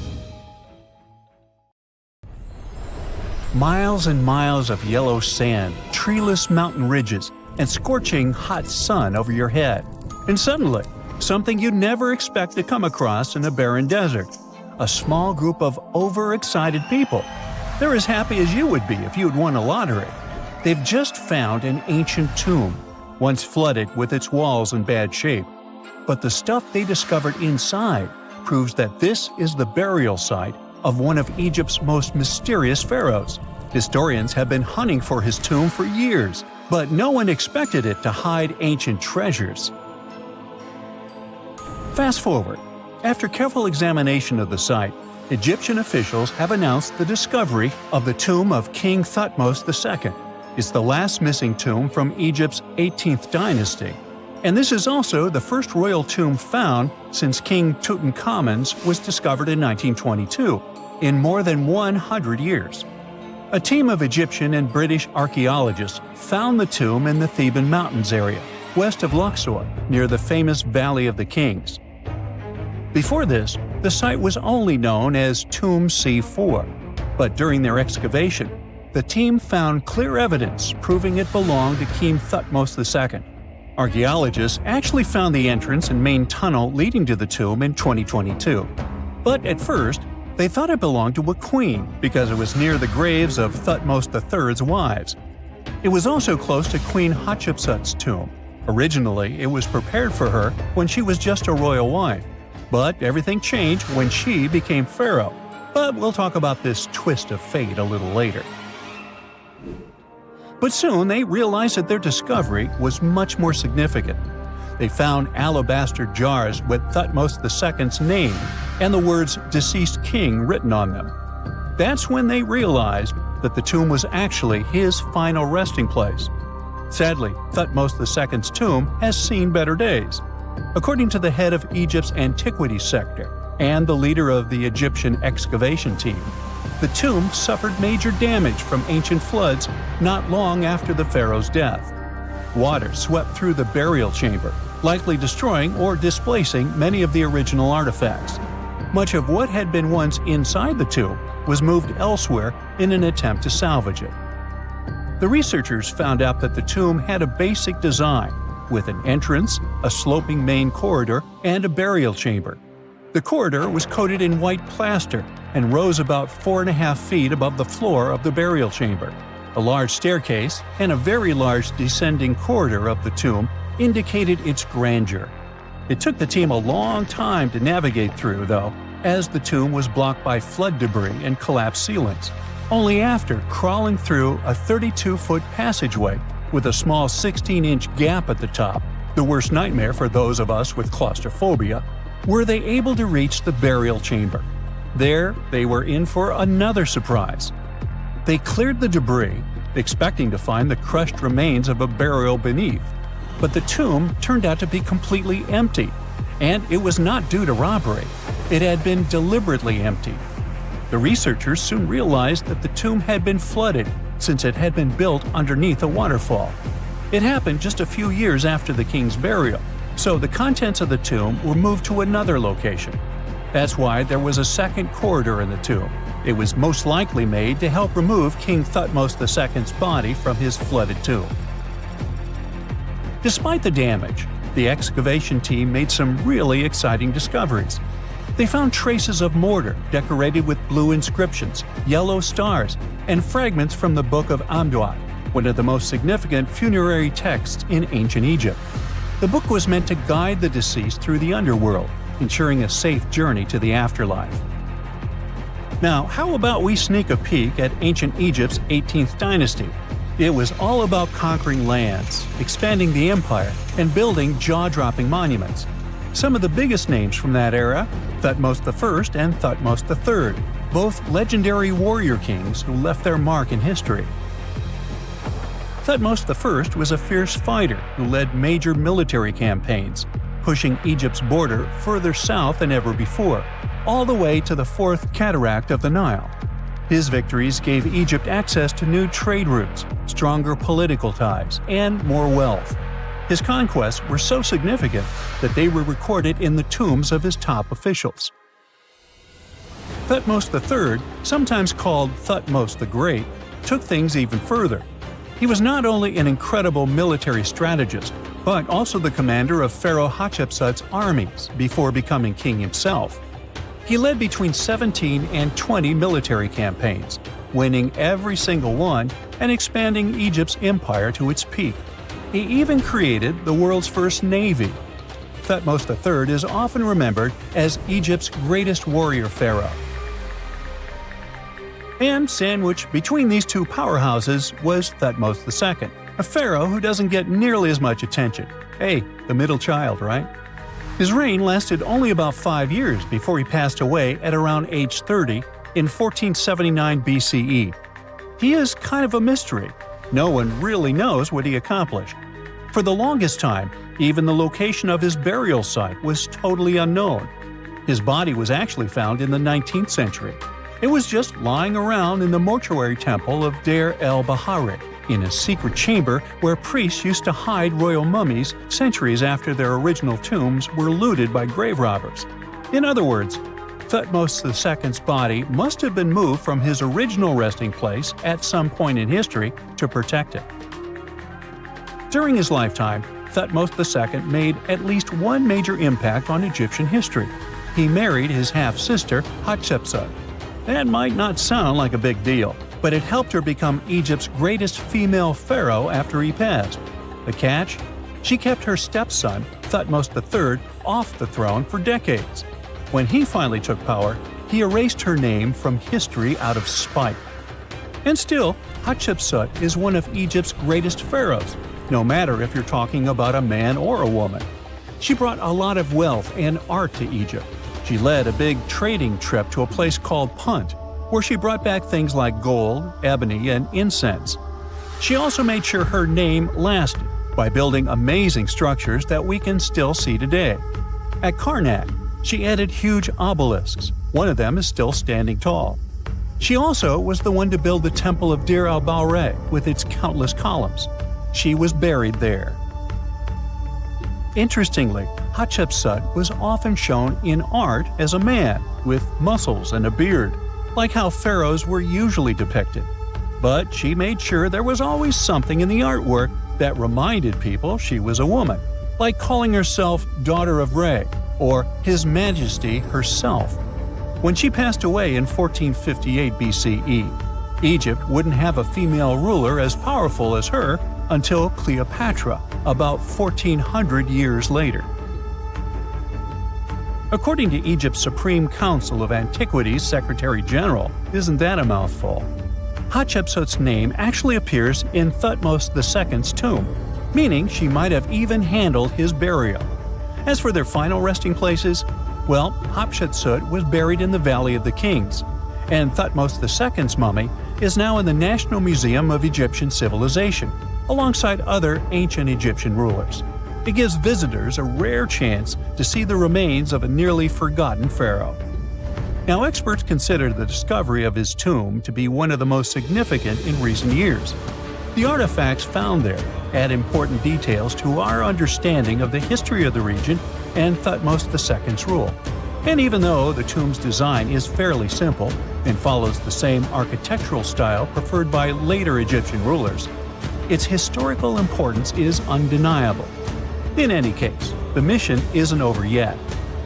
Miles and miles of yellow sand, treeless mountain ridges, and scorching hot sun over your head. And suddenly, something you'd never expect to come across in a barren desert. A small group of overexcited people. They're as happy as you would be if you'd won a lottery. They've just found an ancient tomb, once flooded with its walls in bad shape. But the stuff they discovered inside proves that this is the burial site of one of Egypt's most mysterious pharaohs. Historians have been hunting for his tomb for years, but no one expected it to hide ancient treasures. Fast forward. After careful examination of the site, Egyptian officials have announced the discovery of the tomb of King Thutmose II. It's the last missing tomb from Egypt's 18th dynasty. And this is also the first royal tomb found since King Tutankhamun's was discovered in 1922, in more than 100 years. A team of Egyptian and British archaeologists found the tomb in the Theban Mountains area, west of Luxor, near the famous Valley of the Kings. Before this, the site was only known as Tomb C4, but during their excavation, the team found clear evidence proving it belonged to King Thutmose II. Archaeologists actually found the entrance and main tunnel leading to the tomb in 2022. But at first, they thought it belonged to a queen because it was near the graves of Thutmose III's wives. It was also close to Queen Hatshepsut's tomb. Originally, it was prepared for her when she was just a royal wife. But everything changed when she became pharaoh. But we'll talk about this twist of fate a little later. But soon they realized that their discovery was much more significant. They found alabaster jars with Thutmose II's name and the words "deceased king" written on them. That's when they realized that the tomb was actually his final resting place. Sadly, Thutmose II's tomb has seen better days. According to the head of Egypt's antiquities sector and the leader of the Egyptian excavation team, the tomb suffered major damage from ancient floods not long after the pharaoh's death. Water swept through the burial chamber, likely destroying or displacing many of the original artifacts. Much of what had been once inside the tomb was moved elsewhere in an attempt to salvage it. The researchers found out that the tomb had a basic design, with an entrance, a sloping main corridor, and a burial chamber. The corridor was coated in white plaster and rose about 4.5 feet above the floor of the burial chamber. A large staircase and a very large descending corridor of the tomb indicated its grandeur. It took the team a long time to navigate through, though, as the tomb was blocked by flood debris and collapsed ceilings. Only after crawling through a 32-foot passageway with a small 16-inch gap at the top, the worst nightmare for those of us with claustrophobia, were they able to reach the burial chamber. There, they were in for another surprise. They cleared the debris, expecting to find the crushed remains of a burial beneath. But the tomb turned out to be completely empty, and it was not due to robbery. It had been deliberately emptied. The researchers soon realized that the tomb had been flooded since it had been built underneath a waterfall. It happened just a few years after the king's burial, so the contents of the tomb were moved to another location. That's why there was a second corridor in the tomb. It was most likely made to help remove King Thutmose II's body from his flooded tomb. Despite the damage, the excavation team made some really exciting discoveries. They found traces of mortar decorated with blue inscriptions, yellow stars, and fragments from the Book of Amduat, one of the most significant funerary texts in ancient Egypt. The book was meant to guide the deceased through the underworld, ensuring a safe journey to the afterlife. Now, how about we sneak a peek at ancient Egypt's 18th dynasty? It was all about conquering lands, expanding the empire, and building jaw-dropping monuments. Some of the biggest names from that era, Thutmose I and Thutmose III, both legendary warrior kings who left their mark in history. Thutmose I was a fierce fighter who led major military campaigns, pushing Egypt's border further south than ever before, all the way to the fourth cataract of the Nile. His victories gave Egypt access to new trade routes, stronger political ties, and more wealth. His conquests were so significant that they were recorded in the tombs of his top officials. Thutmose III, sometimes called Thutmose the Great, took things even further. He was not only an incredible military strategist, but also the commander of Pharaoh Hatshepsut's armies before becoming king himself. He led between 17 and 20 military campaigns, winning every single one and expanding Egypt's empire to its peak. He even created the world's first navy. Thutmose III is often remembered as Egypt's greatest warrior pharaoh. And sandwiched between these two powerhouses was Thutmose II, a pharaoh who doesn't get nearly as much attention. Hey, the middle child, right? His reign lasted only about 5 years before he passed away at around age 30 in 1479 BCE. He is kind of a mystery. No one really knows what he accomplished. For the longest time, even the location of his burial site was totally unknown. His body was actually found in the 19th century. It was just lying around in the mortuary temple of Deir el-Bahari, in a secret chamber where priests used to hide royal mummies centuries after their original tombs were looted by grave robbers. In other words, Thutmose II's body must have been moved from his original resting place at some point in history to protect it. During his lifetime, Thutmose II made at least one major impact on Egyptian history. He married his half-sister Hatshepsut. That might not sound like a big deal, but it helped her become Egypt's greatest female pharaoh after he passed. The catch? She kept her stepson, Thutmose III, off the throne for decades. When he finally took power, he erased her name from history out of spite. And still, Hatshepsut is one of Egypt's greatest pharaohs, no matter if you're talking about a man or a woman. She brought a lot of wealth and art to Egypt. She led a big trading trip to a place called Punt, where she brought back things like gold, ebony, and incense. She also made sure her name lasted by building amazing structures that we can still see today. At Karnak, she added huge obelisks. One of them is still standing tall. She also was the one to build the Temple of Deir el-Bahari with its countless columns. She was buried there. Interestingly, Hatshepsut was often shown in art as a man with muscles and a beard, like how pharaohs were usually depicted. But she made sure there was always something in the artwork that reminded people she was a woman, like calling herself Daughter of Re or His Majesty herself. When she passed away in 1458 BCE, Egypt wouldn't have a female ruler as powerful as her until Cleopatra, about 1400 years later. According to Egypt's Supreme Council of Antiquities Secretary General, isn't that a mouthful? Hatshepsut's name actually appears in Thutmose II's tomb, meaning she might have even handled his burial. As for their final resting places, well, Hatshepsut was buried in the Valley of the Kings, and Thutmose II's mummy is now in the National Museum of Egyptian Civilization, alongside other ancient Egyptian rulers. It gives visitors a rare chance to see the remains of a nearly forgotten pharaoh. Now, experts consider the discovery of his tomb to be one of the most significant in recent years. The artifacts found there add important details to our understanding of the history of the region and Thutmose II's rule. And even though the tomb's design is fairly simple and follows the same architectural style preferred by later Egyptian rulers, its historical importance is undeniable. In any case, the mission isn't over yet.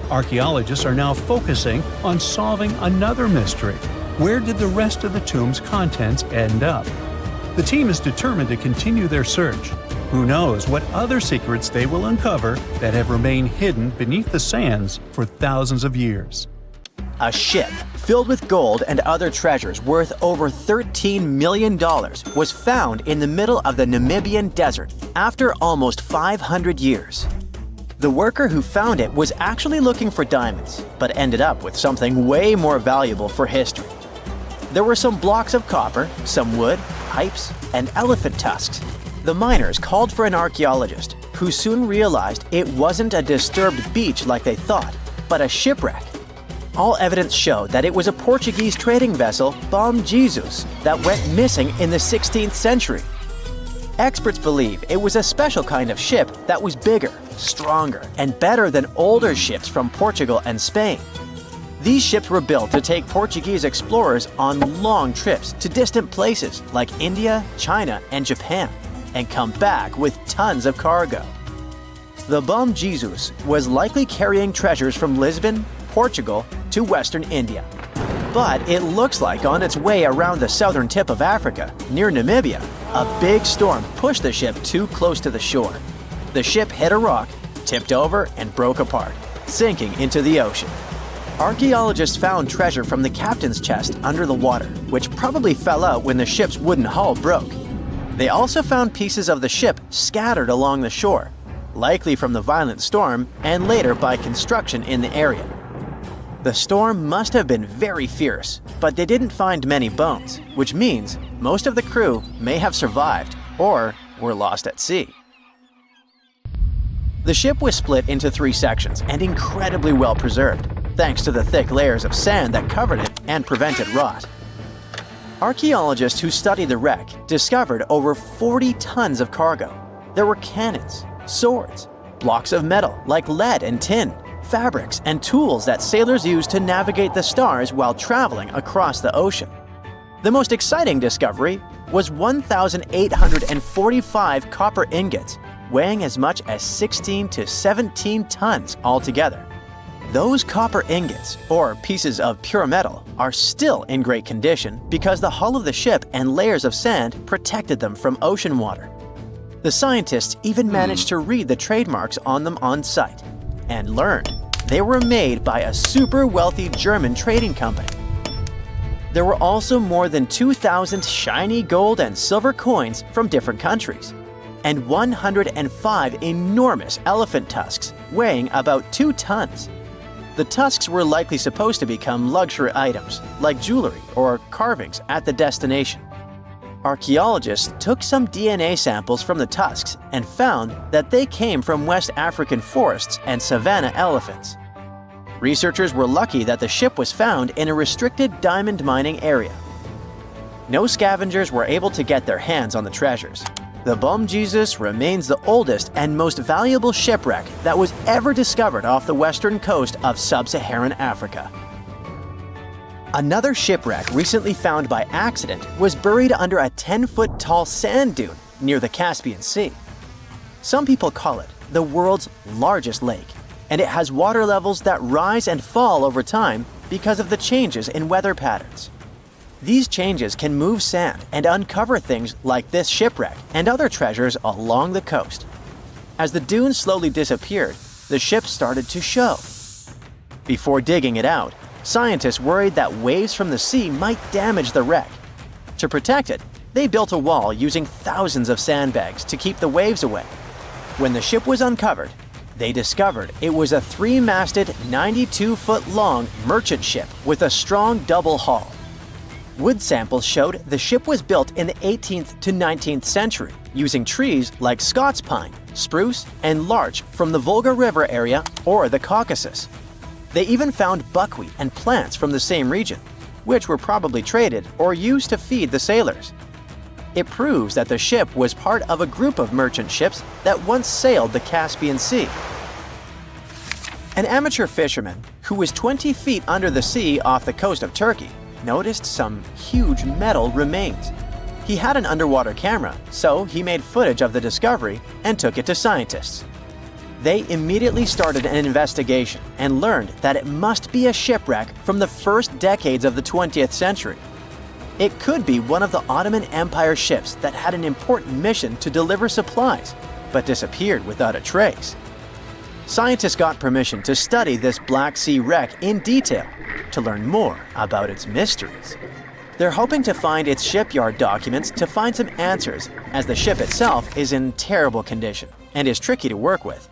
Archaeologists are now focusing on solving another mystery. Where did the rest of the tomb's contents end up? The team is determined to continue their search. Who knows what other secrets they will uncover that have remained hidden beneath the sands for thousands of years. A ship filled with gold and other treasures worth over $13 million was found in the middle of the Namibian desert after almost 500 years. The worker who found it was actually looking for diamonds, but ended up with something way more valuable for history. There were some blocks of copper, some wood, pipes, and elephant tusks. The miners called for an archaeologist, who soon realized it wasn't a disturbed beach like they thought, but a shipwreck. All evidence showed that it was a Portuguese trading vessel, Bom Jesus, that went missing in the 16th century. Experts believe it was a special kind of ship that was bigger, stronger, and better than older ships from Portugal and Spain. These ships were built to take Portuguese explorers on long trips to distant places like India, China, and Japan, and come back with tons of cargo. The Bom Jesus was likely carrying treasures from Lisbon, Portugal, to Western India. But it looks like on its way around the southern tip of Africa, near Namibia, a big storm pushed the ship too close to the shore. The ship hit a rock, tipped over, and broke apart, sinking into the ocean. Archaeologists found treasure from the captain's chest under the water, which probably fell out when the ship's wooden hull broke. They also found pieces of the ship scattered along the shore, likely from the violent storm and later by construction in the area. The storm must have been very fierce, but they didn't find many bones, which means most of the crew may have survived or were lost at sea. The ship was split into 3 sections and incredibly well preserved, thanks to the thick layers of sand that covered it and prevented rot. Archaeologists who studied the wreck discovered over 40 tons of cargo. There were cannons, swords, blocks of metal like lead and tin, fabrics, and tools that sailors used to navigate the stars while traveling across the ocean. The most exciting discovery was 1,845 copper ingots, weighing as much as 16 to 17 tons altogether. Those copper ingots, or pieces of pure metal, are still in great condition because the hull of the ship and layers of sand protected them from ocean water. The scientists even managed to read the trademarks on them on site, and learned they were made by a super wealthy German trading company. There were also more than 2,000 shiny gold and silver coins from different countries, and 105 enormous elephant tusks weighing about 2 tons. The tusks were likely supposed to become luxury items, like jewelry or carvings at the destination. Archaeologists took some DNA samples from the tusks and found that they came from West African forests and savanna elephants. Researchers were lucky that the ship was found in a restricted diamond mining area. No scavengers were able to get their hands on the treasures. The Bom Jesus remains the oldest and most valuable shipwreck that was ever discovered off the western coast of sub-Saharan Africa. Another shipwreck recently found by accident was buried under a 10-foot tall sand dune near the Caspian Sea. Some people call it the world's largest lake, and it has water levels that rise and fall over time because of the changes in weather patterns. These changes can move sand and uncover things like this shipwreck and other treasures along the coast. As the dunes slowly disappeared, the ship started to show. Before digging it out, scientists worried that waves from the sea might damage the wreck. To protect it, they built a wall using thousands of sandbags to keep the waves away. When the ship was uncovered, they discovered it was a 3-masted, 92-foot-long merchant ship with a strong double hull. Wood samples showed the ship was built in the 18th to 19th century using trees like Scots pine, spruce, and larch from the Volga River area or the Caucasus. They even found buckwheat and plants from the same region, which were probably traded or used to feed the sailors. It proves that the ship was part of a group of merchant ships that once sailed the Caspian Sea. An amateur fisherman who was 20 feet under the sea off the coast of Turkey noticed some huge metal remains. He had an underwater camera, so he made footage of the discovery and took it to scientists. They immediately started an investigation and learned that it must be a shipwreck from the first decades of the 20th century. It could be one of the Ottoman Empire ships that had an important mission to deliver supplies, but disappeared without a trace. Scientists got permission to study this Black Sea wreck in detail to learn more about its mysteries. They're hoping to find its shipyard documents to find some answers, as the ship itself is in terrible condition and is tricky to work with.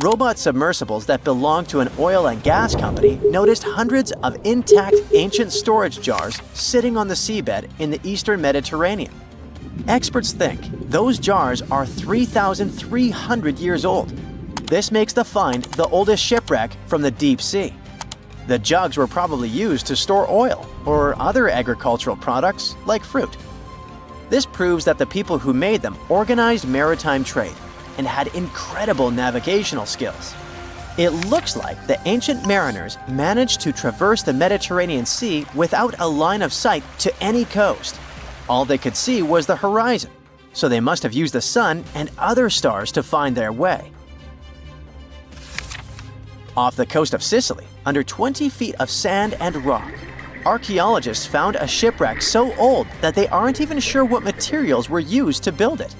Robot submersibles that belong to an oil and gas company noticed hundreds of intact ancient storage jars sitting on the seabed in the eastern Mediterranean. Experts think those jars are 3,300 years old. This makes the find the oldest shipwreck from the deep sea. The jugs were probably used to store oil or other agricultural products like fruit. This proves that the people who made them organized maritime trade and had incredible navigational skills. It looks like the ancient mariners managed to traverse the Mediterranean Sea without a line of sight to any coast. All they could see was the horizon, so they must have used the sun and other stars to find their way. Off the coast of Sicily, under 20 feet of sand and rock, archaeologists found a shipwreck so old that they aren't even sure what materials were used to build it.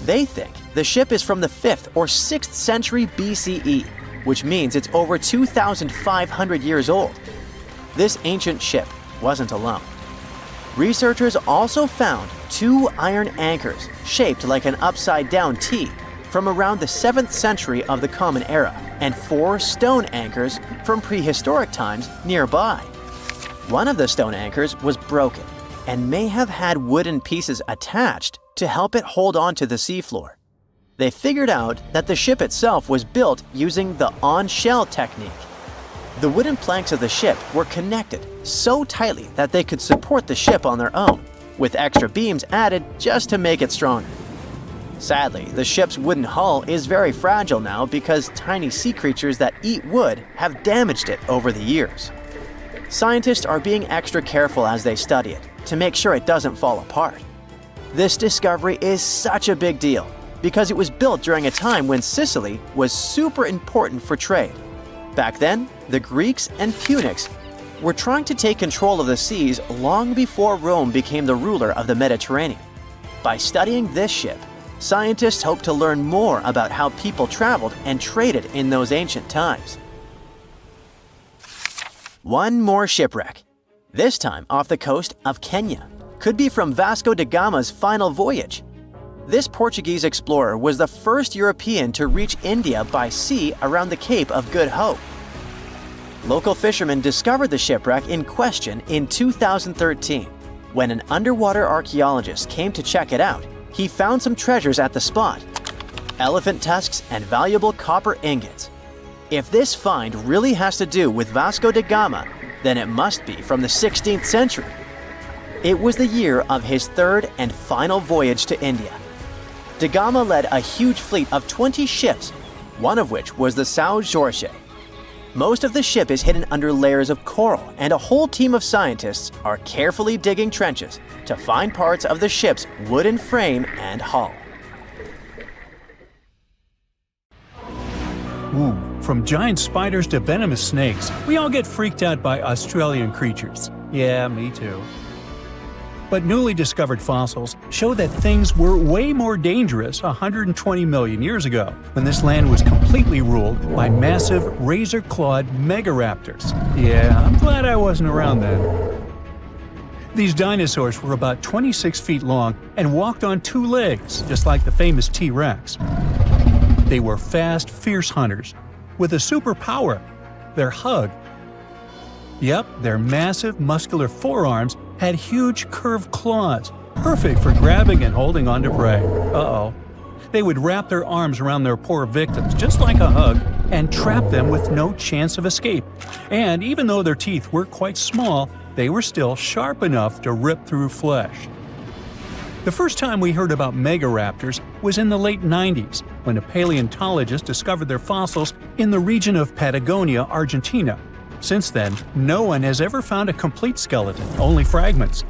They think the ship is from the 5th or 6th century BCE, which means it's over 2,500 years old. This ancient ship wasn't alone. Researchers also found 2 iron anchors shaped like an upside-down T from around the 7th century of the Common Era and 4 stone anchors from prehistoric times nearby. One of the stone anchors was broken and may have had wooden pieces attached to help it hold on to the seafloor. They figured out that the ship itself was built using the on-shell technique. The wooden planks of the ship were connected so tightly that they could support the ship on their own, with extra beams added just to make it stronger. Sadly, the ship's wooden hull is very fragile now because tiny sea creatures that eat wood have damaged it over the years. Scientists are being extra careful as they study it to make sure it doesn't fall apart. This discovery is such a big deal because it was built during a time when Sicily was super important for trade. Back then, the Greeks and Punics were trying to take control of the seas long before Rome became the ruler of the Mediterranean. By studying this ship, scientists hope to learn more about how people traveled and traded in those ancient times. One more shipwreck, this time off the coast of Kenya. Could be from Vasco da Gama's final voyage. This Portuguese explorer was the first European to reach India by sea around the Cape of Good Hope. Local fishermen discovered the shipwreck in question in 2013. When an underwater archaeologist came to check it out, he found some treasures at the spot: elephant tusks and valuable copper ingots. If this find really has to do with Vasco da Gama, then it must be from the 16th century. It was the year of his third and final voyage to India. Da Gama led a huge fleet of 20 ships, one of which was the São Jorge. Most of the ship is hidden under layers of coral, and a whole team of scientists are carefully digging trenches to find parts of the ship's wooden frame and hull. Ooh, from giant spiders to venomous snakes, we all get freaked out by Australian creatures. Yeah, me too. But newly discovered fossils show that things were way more dangerous 120 million years ago, when this land was completely ruled by massive razor-clawed megaraptors. Yeah, I'm glad I wasn't around then. These dinosaurs were about 26 feet long and walked on two legs, just like the famous T-Rex. They were fast, fierce hunters, with a superpower: their hug. Yep, their massive, muscular forearms had huge curved claws, perfect for grabbing and holding onto prey. Uh-oh. They would wrap their arms around their poor victims, just like a hug, and trap them with no chance of escape. And even though their teeth were quite small, they were still sharp enough to rip through flesh. The first time we heard about megaraptors was in the late 90s, when a paleontologist discovered their fossils in the region of Patagonia, Argentina. Since then, no one has ever found a complete skeleton, only fragments.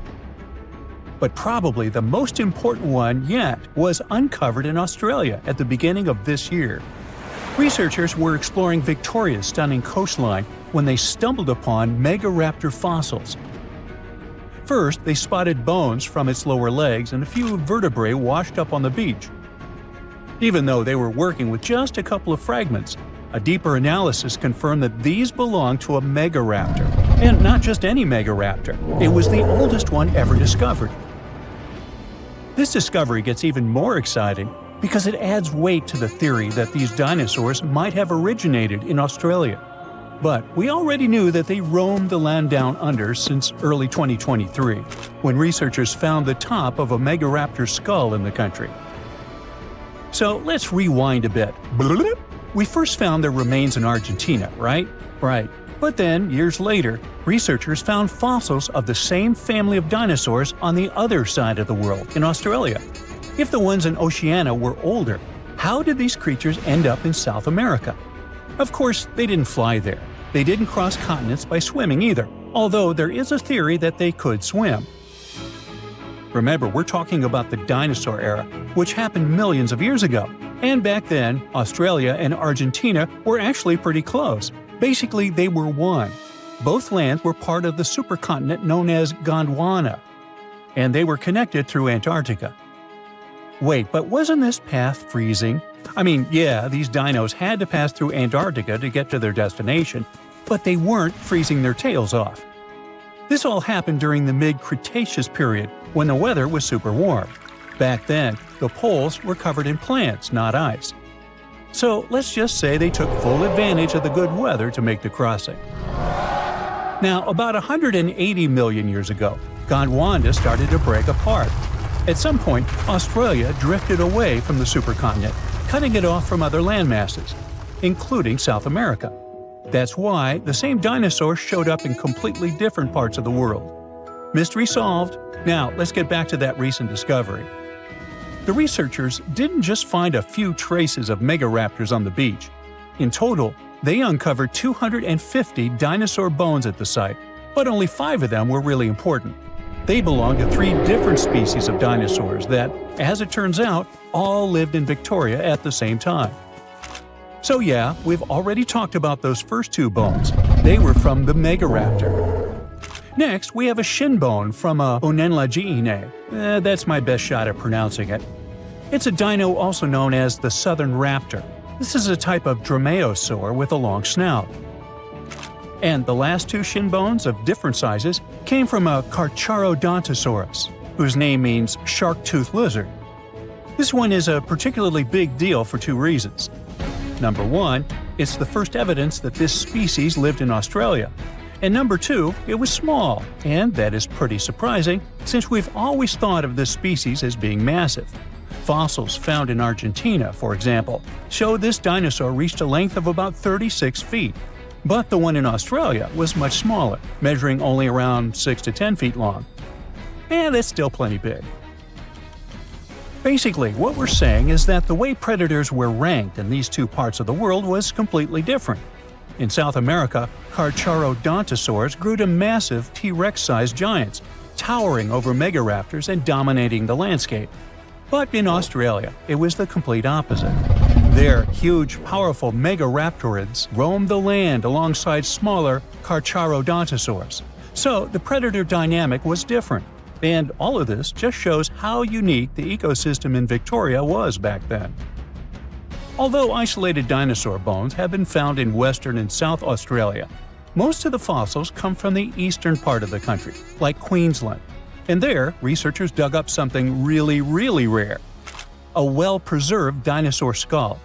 But probably the most important one yet was uncovered in Australia at the beginning of this year. Researchers were exploring Victoria's stunning coastline when they stumbled upon megaraptor fossils. First, they spotted bones from its lower legs and a few vertebrae washed up on the beach. Even though they were working with just a couple of fragments, a deeper analysis confirmed that these belonged to a megaraptor. And not just any megaraptor, it was the oldest one ever discovered. This discovery gets even more exciting because it adds weight to the theory that these dinosaurs might have originated in Australia. But we already knew that they roamed the land down under since early 2023, when researchers found the top of a megaraptor skull in the country. So let's rewind a bit. We first found their remains in Argentina, right? Right. But then, years later, researchers found fossils of the same family of dinosaurs on the other side of the world, in Australia. If the ones in Oceania were older, how did these creatures end up in South America? Of course, they didn't fly there. They didn't cross continents by swimming either, although there is a theory that they could swim. Remember, we're talking about the dinosaur era, which happened millions of years ago. And back then, Australia and Argentina were actually pretty close. Basically, they were one. Both lands were part of the supercontinent known as Gondwana, and they were connected through Antarctica. Wait, but wasn't this path freezing? I mean, yeah, these dinos had to pass through Antarctica to get to their destination, but they weren't freezing their tails off. This all happened during the mid-Cretaceous period, when the weather was super warm. Back then, the poles were covered in plants, not ice. So let's just say they took full advantage of the good weather to make the crossing. Now, about 180 million years ago, Gondwana started to break apart. At some point, Australia drifted away from the supercontinent, cutting it off from other landmasses, including South America. That's why the same dinosaurs showed up in completely different parts of the world. Mystery solved. Now, let's get back to that recent discovery. The researchers didn't just find a few traces of megaraptors on the beach. In total, they uncovered 250 dinosaur bones at the site, but only 5 of them were really important. They belonged to 3 different species of dinosaurs that, as it turns out, all lived in Victoria at the same time. So yeah, we've already talked about those first 2 bones. They were from the megaraptor. Next, we have a shin bone from a unexplained. That's my best shot at pronouncing it. It's a dino also known as the southern raptor. This is a type of dromaeosaur with a long snout. And the last 2 shin bones of different sizes came from a Carcharodontosaurus, whose name means shark-toothed lizard. This one is a particularly big deal for 2 reasons. Number 1, it's the first evidence that this species lived in Australia. And number 2, it was small, and that is pretty surprising since we've always thought of this species as being massive. Fossils found in Argentina, for example, show this dinosaur reached a length of about 36 feet. But the one in Australia was much smaller, measuring only around 6 to 10 feet long. And that's still plenty big. Basically, what we're saying is that the way predators were ranked in these 2 parts of the world was completely different. In South America, Carcharodontosaurs grew to massive T-Rex-sized giants, towering over megaraptors and dominating the landscape. But in Australia, it was the complete opposite. There, huge, powerful megaraptorids roamed the land alongside smaller Carcharodontosaurs. So the predator dynamic was different. And all of this just shows how unique the ecosystem in Victoria was back then. Although isolated dinosaur bones have been found in Western and South Australia, most of the fossils come from the eastern part of the country, like Queensland. And there, researchers dug up something really rare – a well-preserved dinosaur skull.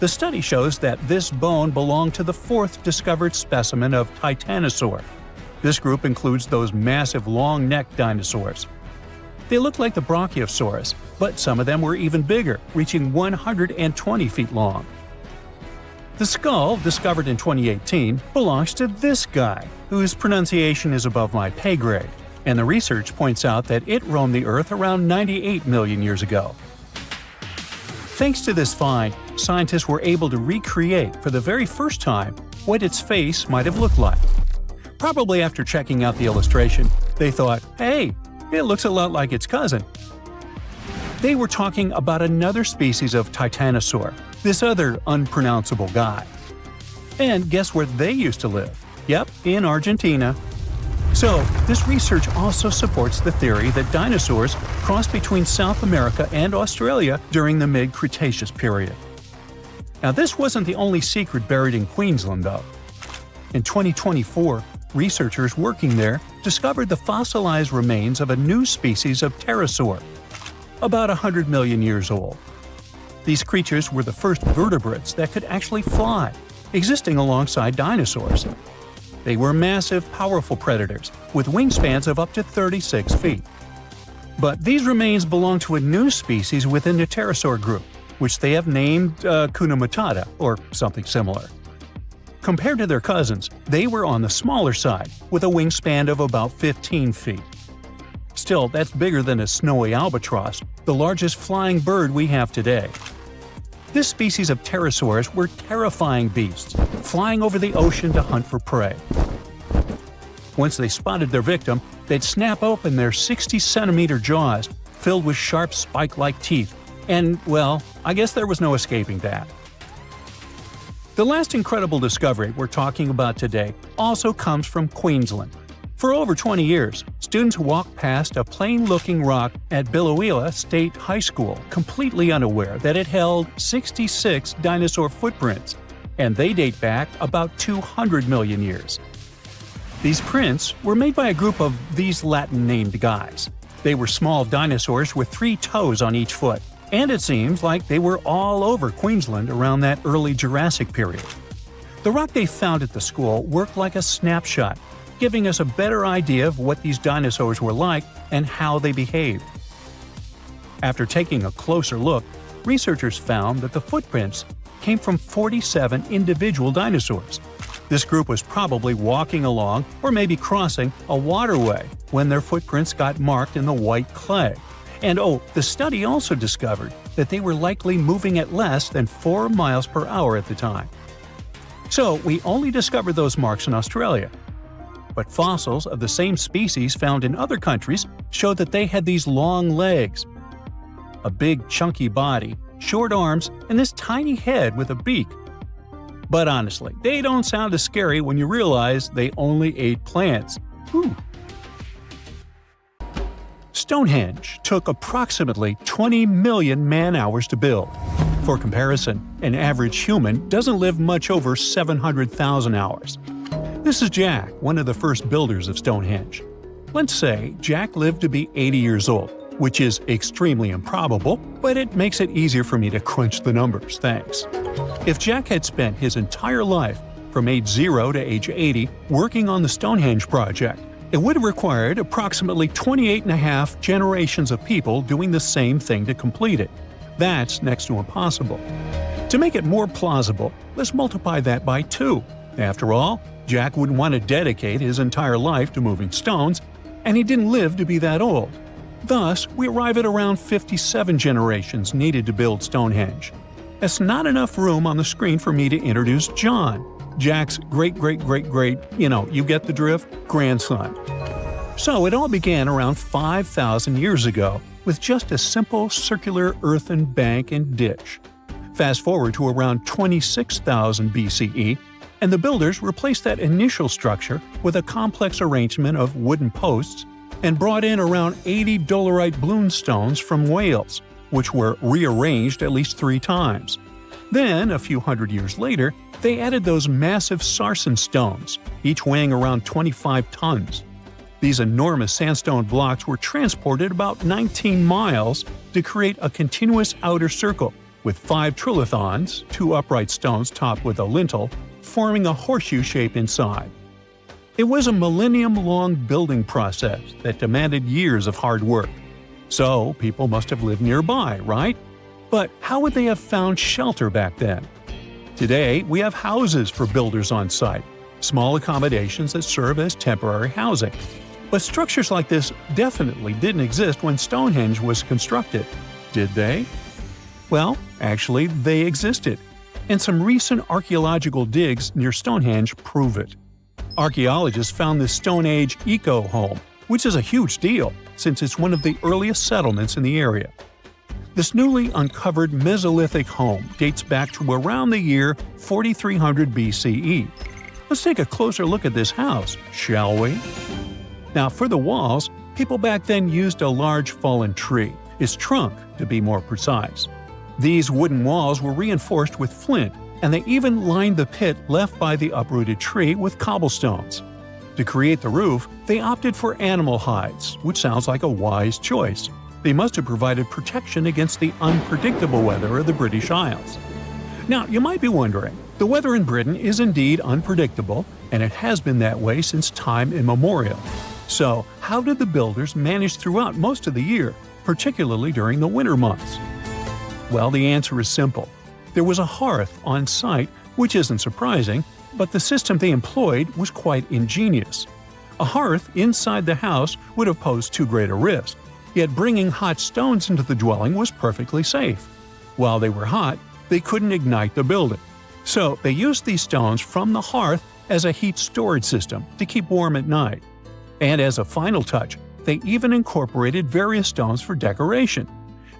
The study shows that this bone belonged to the fourth discovered specimen of Titanosaur. This group includes those massive long-necked dinosaurs. They look like the Brachiosaurus, but some of them were even bigger, reaching 120 feet long. The skull, discovered in 2018, belongs to this guy, whose pronunciation is above my pay grade, and the research points out that it roamed the Earth around 98 million years ago. Thanks to this find, scientists were able to recreate for the very first time what its face might have looked like. Probably after checking out the illustration, they thought, hey, it looks a lot like its cousin. They were talking about another species of Titanosaur, this other unpronounceable guy. And guess where they used to live? Yep, in Argentina. So, this research also supports the theory that dinosaurs crossed between South America and Australia during the mid-Cretaceous period. Now, this wasn't the only secret buried in Queensland, though. In 2024, researchers working there discovered the fossilized remains of a new species of pterosaur, about 100 million years old. These creatures were the first vertebrates that could actually fly, existing alongside dinosaurs. They were massive, powerful predators, with wingspans of up to 36 feet. But these remains belong to a new species within the pterosaur group, which they have named Hakuna Matata, or something similar. Compared to their cousins, they were on the smaller side, with a wingspan of about 15 feet. Still, that's bigger than a snowy albatross, the largest flying bird we have today. This species of pterosaurs were terrifying beasts, flying over the ocean to hunt for prey. Once they spotted their victim, they'd snap open their 60-centimeter jaws, filled with sharp spike-like teeth, and, well, I guess there was no escaping that. The last incredible discovery we're talking about today also comes from Queensland. For over 20 years, students walked past a plain-looking rock at Biloela State High School completely unaware that it held 66 dinosaur footprints, and they date back about 200 million years. These prints were made by a group of these Latin-named guys. They were small dinosaurs with 3 toes on each foot, and it seems like they were all over Queensland around that early Jurassic period. The rock they found at the school worked like a snapshot, giving us a better idea of what these dinosaurs were like and how they behaved. After taking a closer look, researchers found that the footprints came from 47 individual dinosaurs. This group was probably walking along or maybe crossing a waterway when their footprints got marked in the white clay. And the study also discovered that they were likely moving at less than 4 miles per hour at the time. So we only discovered those marks in Australia. But fossils of the same species found in other countries show that they had these long legs, a big chunky body, short arms, and this tiny head with a beak. But honestly, they don't sound as scary when you realize they only ate plants. Whew. Stonehenge took approximately 20 million man-hours to build. For comparison, an average human doesn't live much over 700,000 hours. This is Jack, one of the first builders of Stonehenge. Let's say Jack lived to be 80 years old, which is extremely improbable, but it makes it easier for me to crunch the numbers, thanks. If Jack had spent his entire life, from age 0 to age 80, working on the Stonehenge project, it would have required approximately 28.5 generations of people doing the same thing to complete it. That's next to impossible. To make it more plausible, let's multiply that by 2. After all, Jack wouldn't want to dedicate his entire life to moving stones, and he didn't live to be that old. Thus, we arrive at around 57 generations needed to build Stonehenge. That's not enough room on the screen for me to introduce John, Jack's great-great-great-great, you get the drift, grandson. So it all began around 5,000 years ago with just a simple circular earthen bank and ditch. Fast forward to around 26,000 BCE, and the builders replaced that initial structure with a complex arrangement of wooden posts, and brought in around 80 dolerite bloom stones from Wales, which were rearranged at least 3 times. Then, a few hundred years later, they added those massive sarsen stones, each weighing around 25 tons. These enormous sandstone blocks were transported about 19 miles to create a continuous outer circle, with 5 trilithons, 2 upright stones topped with a lintel, forming a horseshoe shape inside. It was a millennium-long building process that demanded years of hard work. So, people must have lived nearby, right? But how would they have found shelter back then? Today, we have houses for builders on site, small accommodations that serve as temporary housing. But structures like this definitely didn't exist when Stonehenge was constructed, did they? Well, actually, they existed, and some recent archaeological digs near Stonehenge prove it. Archaeologists found this Stone Age eco-home, which is a huge deal since it's one of the earliest settlements in the area. This newly uncovered Mesolithic home dates back to around the year 4300 BCE. Let's take a closer look at this house, shall we? Now, for the walls, people back then used a large fallen tree, its trunk to be more precise. These wooden walls were reinforced with flint, and they even lined the pit left by the uprooted tree with cobblestones. To create the roof, they opted for animal hides, which sounds like a wise choice. They must have provided protection against the unpredictable weather of the British Isles. Now, you might be wondering, the weather in Britain is indeed unpredictable, and it has been that way since time immemorial. So, how did the builders manage throughout most of the year, particularly during the winter months? Well, the answer is simple. There was a hearth on site, which isn't surprising, but the system they employed was quite ingenious. A hearth inside the house would have posed too great a risk, yet bringing hot stones into the dwelling was perfectly safe. While they were hot, they couldn't ignite the building. So they used these stones from the hearth as a heat storage system to keep warm at night. And as a final touch, they even incorporated various stones for decoration.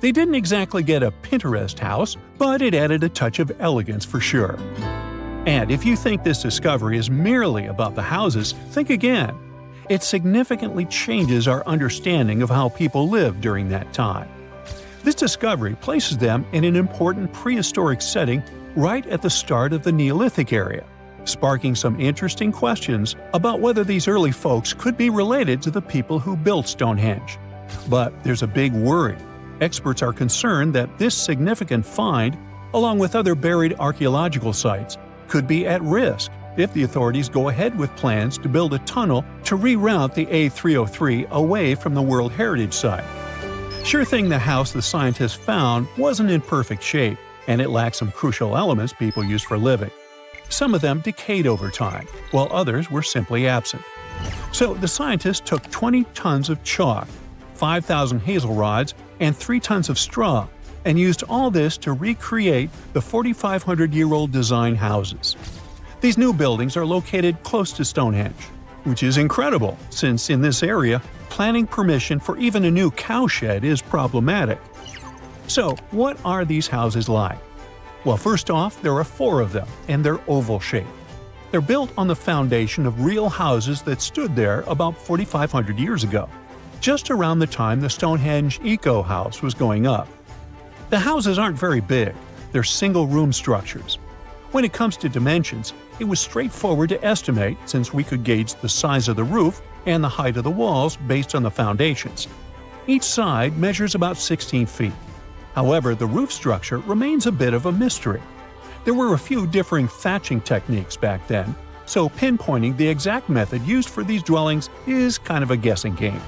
They didn't exactly get a Pinterest house, but it added a touch of elegance for sure. And if you think this discovery is merely about the houses, think again. It significantly changes our understanding of how people lived during that time. This discovery places them in an important prehistoric setting right at the start of the Neolithic area, sparking some interesting questions about whether these early folks could be related to the people who built Stonehenge. But there's a big worry. Experts are concerned that this significant find, along with other buried archaeological sites, could be at risk if the authorities go ahead with plans to build a tunnel to reroute the A303 away from the World Heritage Site. Sure thing, the house the scientists found wasn't in perfect shape, and it lacked some crucial elements people use for living. Some of them decayed over time, while others were simply absent. So the scientists took 20 tons of chalk, 5,000 hazel rods, and 3 tons of straw, and used all this to recreate the 4,500-year-old design houses. These new buildings are located close to Stonehenge, which is incredible since in this area, planning permission for even a new cowshed is problematic. So, what are these houses like? Well, first off, there are 4 of them, and they're oval-shaped. They're built on the foundation of real houses that stood there about 4,500 years ago, just around the time the Stonehenge Eco House was going up. The houses aren't very big, they're single-room structures. When it comes to dimensions, it was straightforward to estimate since we could gauge the size of the roof and the height of the walls based on the foundations. Each side measures about 16 feet. However, the roof structure remains a bit of a mystery. There were a few differing thatching techniques back then, so pinpointing the exact method used for these dwellings is kind of a guessing game.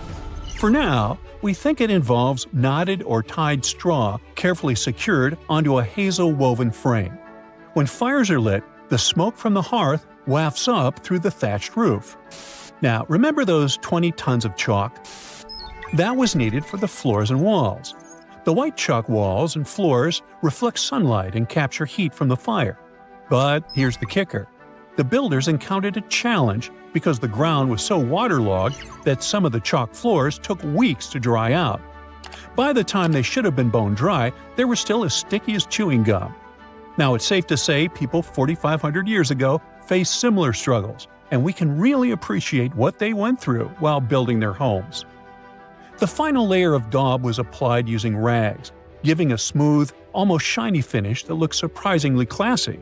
For now, we think it involves knotted or tied straw carefully secured onto a hazel-woven frame. When fires are lit, the smoke from the hearth wafts up through the thatched roof. Now, remember those 20 tons of chalk? That was needed for the floors and walls. The white chalk walls and floors reflect sunlight and capture heat from the fire. But here's the kicker. The builders encountered a challenge because the ground was so waterlogged that some of the chalk floors took weeks to dry out. By the time they should have been bone dry, they were still as sticky as chewing gum. Now, it's safe to say people 4,500 years ago faced similar struggles, and we can really appreciate what they went through while building their homes. The final layer of daub was applied using rags, giving a smooth, almost shiny finish that looks surprisingly classy.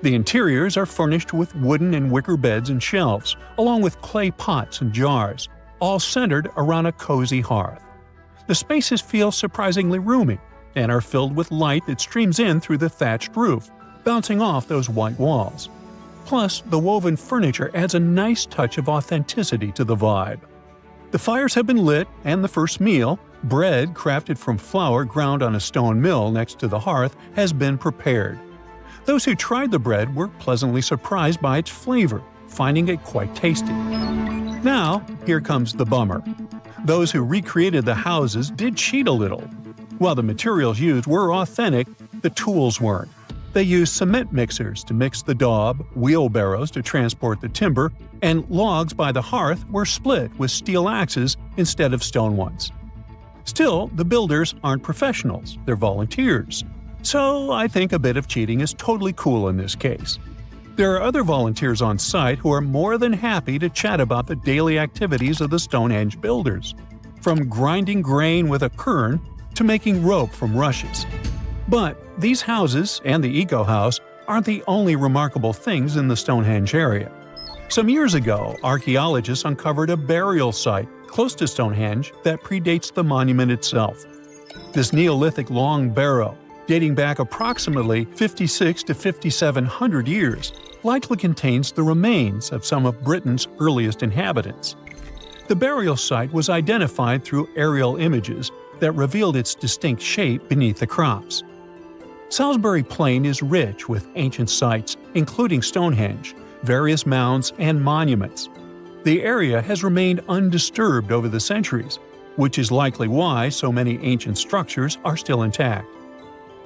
The interiors are furnished with wooden and wicker beds and shelves, along with clay pots and jars, all centered around a cozy hearth. The spaces feel surprisingly roomy and are filled with light that streams in through the thatched roof, bouncing off those white walls. Plus, the woven furniture adds a nice touch of authenticity to the vibe. The fires have been lit, and the first meal, bread crafted from flour ground on a stone mill next to the hearth, has been prepared. Those who tried the bread were pleasantly surprised by its flavor, finding it quite tasty. Now, here comes the bummer. Those who recreated the houses did cheat a little. While the materials used were authentic, the tools weren't. They used cement mixers to mix the daub, wheelbarrows to transport the timber, and logs by the hearth were split with steel axes instead of stone ones. Still, the builders aren't professionals, they're volunteers. So I think a bit of cheating is totally cool in this case. There are other volunteers on site who are more than happy to chat about the daily activities of the Stonehenge builders, from grinding grain with a quern to making rope from rushes. But these houses and the Eco House aren't the only remarkable things in the Stonehenge area. Some years ago, archaeologists uncovered a burial site close to Stonehenge that predates the monument itself. This Neolithic long barrow, dating back approximately 56 to 5,700 years, likely contains the remains of some of Britain's earliest inhabitants. The burial site was identified through aerial images that revealed its distinct shape beneath the crops. Salisbury Plain is rich with ancient sites, including Stonehenge, various mounds, and monuments. The area has remained undisturbed over the centuries, which is likely why so many ancient structures are still intact.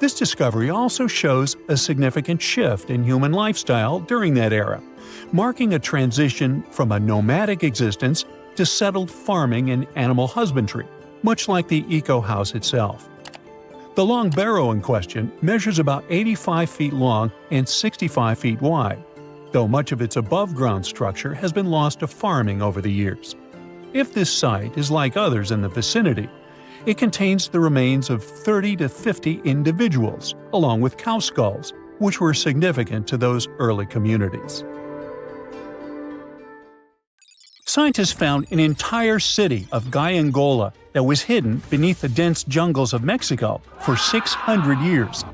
This discovery also shows a significant shift in human lifestyle during that era, marking a transition from a nomadic existence to settled farming and animal husbandry, much like the Eco House itself. The long barrow in question measures about 85 feet long and 65 feet wide, though much of its above-ground structure has been lost to farming over the years. If this site is like others in the vicinity, it contains the remains of 30 to 50 individuals, along with cow skulls, which were significant to those early communities. Scientists found an entire city of Gaiangola that was hidden beneath the dense jungles of Mexico for 600 years.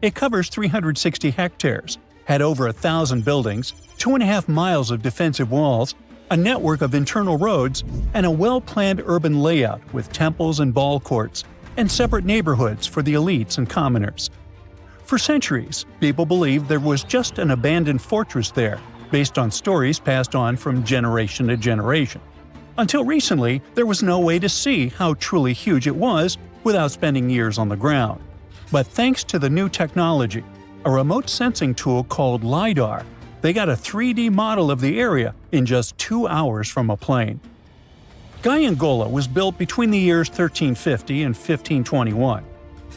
It covers 360 hectares, had over 1,000 buildings, 2.5 miles of defensive walls, a network of internal roads, and a well-planned urban layout with temples and ball courts, and separate neighborhoods for the elites and commoners. For centuries, people believed there was just an abandoned fortress there, based on stories passed on from generation to generation. Until recently, there was no way to see how truly huge it was without spending years on the ground. But thanks to the new technology, a remote sensing tool called LiDAR, they got a 3D model of the area in just 2 hours from a plane. Gaiangola was built between the years 1350 and 1521.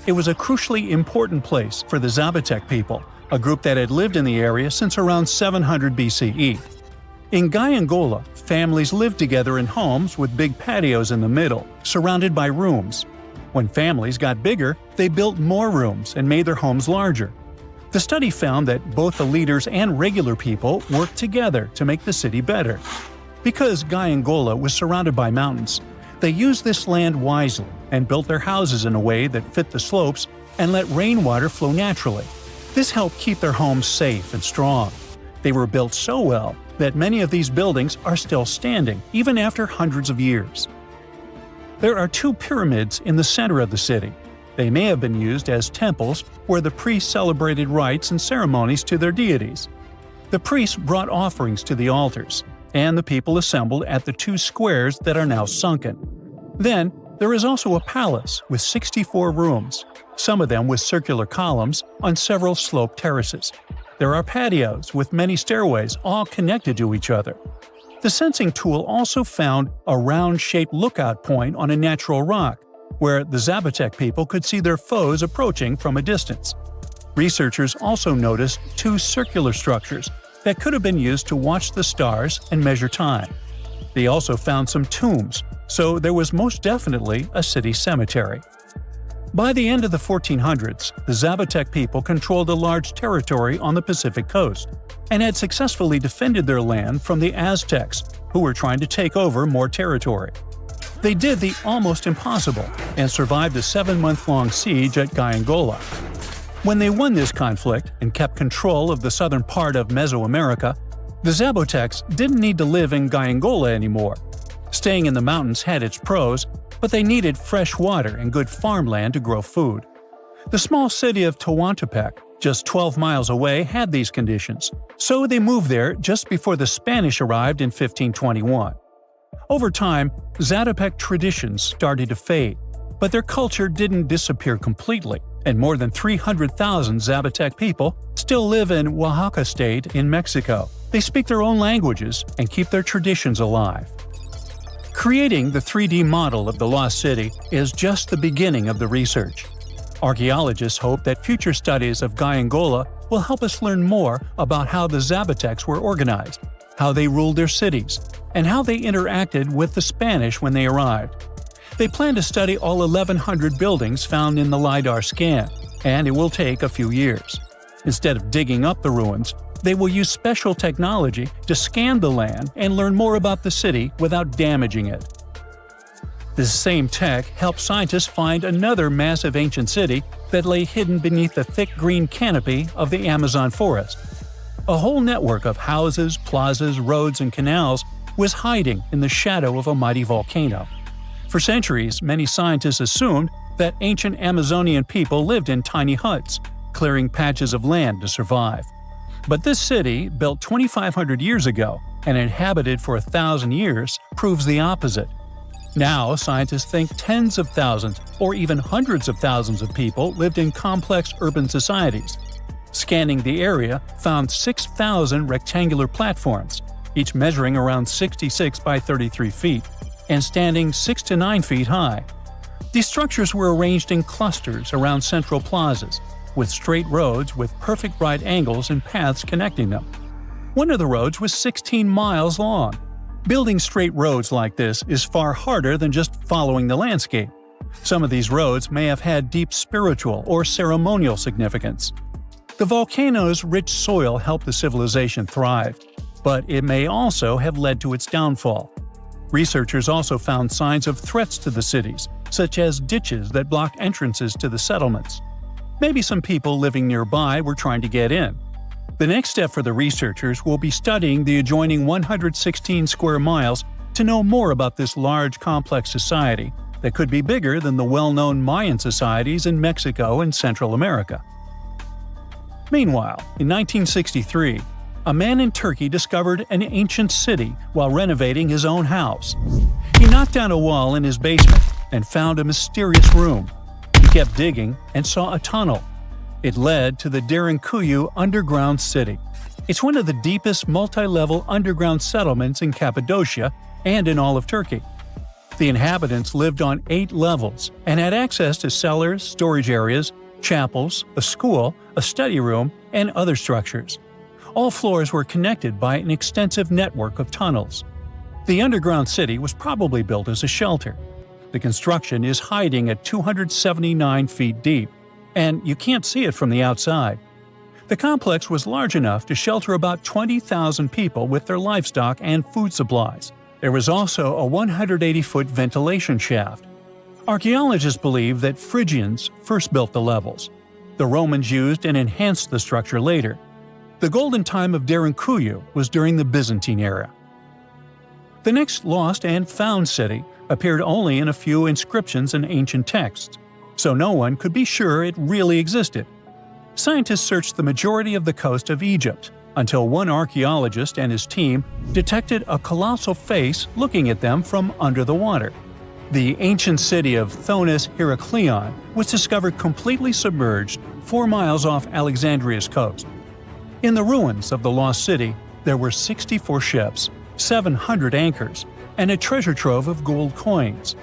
It was a crucially important place for the Zapotec people, a group that had lived in the area since around 700 BCE. In Gaiangola, families lived together in homes with big patios in the middle, surrounded by rooms. When families got bigger, they built more rooms and made their homes larger. The study found that both the leaders and regular people worked together to make the city better. Because Gaiangola was surrounded by mountains, they used this land wisely and built their houses in a way that fit the slopes and let rainwater flow naturally. This helped keep their homes safe and strong. They were built so well that many of these buildings are still standing, even after hundreds of years. There are 2 pyramids in the center of the city. They may have been used as temples where the priests celebrated rites and ceremonies to their deities. The priests brought offerings to the altars, and the people assembled at the 2 squares that are now sunken. Then, there is also a palace with 64 rooms, some of them with circular columns on several sloped terraces. There are patios with many stairways all connected to each other. The sensing tool also found a round-shaped lookout point on a natural rock, where the Zapotec people could see their foes approaching from a distance. Researchers also noticed 2 circular structures that could have been used to watch the stars and measure time. They also found some tombs, so there was most definitely a city cemetery. By the end of the 1400s, the Zapotec people controlled a large territory on the Pacific coast and had successfully defended their land from the Aztecs, who were trying to take over more territory. They did the almost impossible and survived a 7-month-long siege at Gyangola. When they won this conflict and kept control of the southern part of Mesoamerica, the Zapotecs didn't need to live in Gyangola anymore. Staying in the mountains had its pros, but they needed fresh water and good farmland to grow food. The small city of Tehuantepec, just 12 miles away, had these conditions, so they moved there just before the Spanish arrived in 1521. Over time, Zapotec traditions started to fade, but their culture didn't disappear completely, and more than 300,000 Zapotec people still live in Oaxaca state in Mexico. They speak their own languages and keep their traditions alive. Creating the 3D model of the lost city is just the beginning of the research. Archaeologists hope that future studies of Gyangola will help us learn more about how the Zapotecs were organized, how they ruled their cities, and how they interacted with the Spanish when they arrived. They plan to study all 1,100 buildings found in the LiDAR scan, and it will take a few years. Instead of digging up the ruins, they will use special technology to scan the land and learn more about the city without damaging it. This same tech helped scientists find another massive ancient city that lay hidden beneath the thick green canopy of the Amazon forest. A whole network of houses, plazas, roads, and canals was hiding in the shadow of a mighty volcano. For centuries, many scientists assumed that ancient Amazonian people lived in tiny huts, clearing patches of land to survive. But this city, built 2,500 years ago and inhabited for 1,000 years, proves the opposite. Now, scientists think tens of thousands or even hundreds of thousands of people lived in complex urban societies. Scanning the area found 6,000 rectangular platforms, each measuring around 66 by 33 feet, and standing 6 to 9 feet high. These structures were arranged in clusters around central plazas, with straight roads with perfect right angles and paths connecting them. One of the roads was 16 miles long. Building straight roads like this is far harder than just following the landscape. Some of these roads may have had deep spiritual or ceremonial significance. The volcano's rich soil helped the civilization thrive, but it may also have led to its downfall. Researchers also found signs of threats to the cities, such as ditches that blocked entrances to the settlements. Maybe some people living nearby were trying to get in. The next step for the researchers will be studying the adjoining 116 square miles to know more about this large, complex society that could be bigger than the well-known Mayan societies in Mexico and Central America. Meanwhile, in 1963, a man in Turkey discovered an ancient city while renovating his own house. He knocked down a wall in his basement and found a mysterious room. He kept digging and saw a tunnel. It led to the Derinkuyu underground city. It's one of the deepest multi-level underground settlements in Cappadocia and in all of Turkey. The inhabitants lived on 8 levels and had access to cellars, storage areas, chapels, a school, a study room, and other structures. All floors were connected by an extensive network of tunnels. The underground city was probably built as a shelter. The construction is hiding at 279 feet deep, and you can't see it from the outside. The complex was large enough to shelter about 20,000 people with their livestock and food supplies. There was also a 180-foot ventilation shaft. Archaeologists believe that Phrygians first built the levels. The Romans used and enhanced the structure later. The golden time of Derinkuyu was during the Byzantine era. The next lost and found city appeared only in a few inscriptions and ancient texts, so no one could be sure it really existed. Scientists searched the majority of the coast of Egypt, until one archaeologist and his team detected a colossal face looking at them from under the water. The ancient city of Thonis Heraklion was discovered completely submerged 4 miles off Alexandria's coast. In the ruins of the lost city, there were 64 ships, 700 anchors, and a treasure trove of gold coins.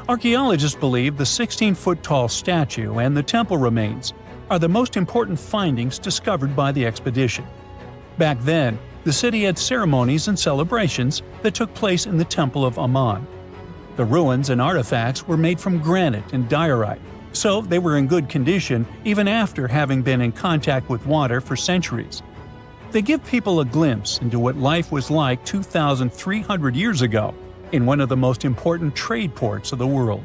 Archaeologists believe the 16-foot-tall statue and the temple remains are the most important findings discovered by the expedition. Back then, the city had ceremonies and celebrations that took place in the Temple of Ammon. The ruins and artifacts were made from granite and diorite, so they were in good condition even after having been in contact with water for centuries. They give people a glimpse into what life was like 2,300 years ago in one of the most important trade ports of the world.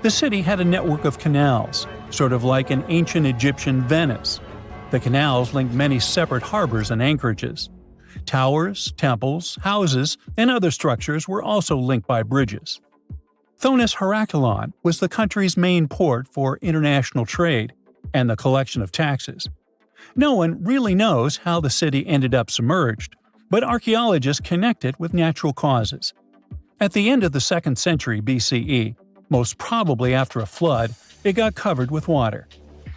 The city had a network of canals, sort of like an ancient Egyptian Venice. The canals linked many separate harbors and anchorages. Towers, temples, houses, and other structures were also linked by bridges. Thonis Heracleon was the country's main port for international trade and the collection of taxes. No one really knows how the city ended up submerged, but archaeologists connect it with natural causes. At the end of the 2nd century BCE, most probably after a flood, it got covered with water.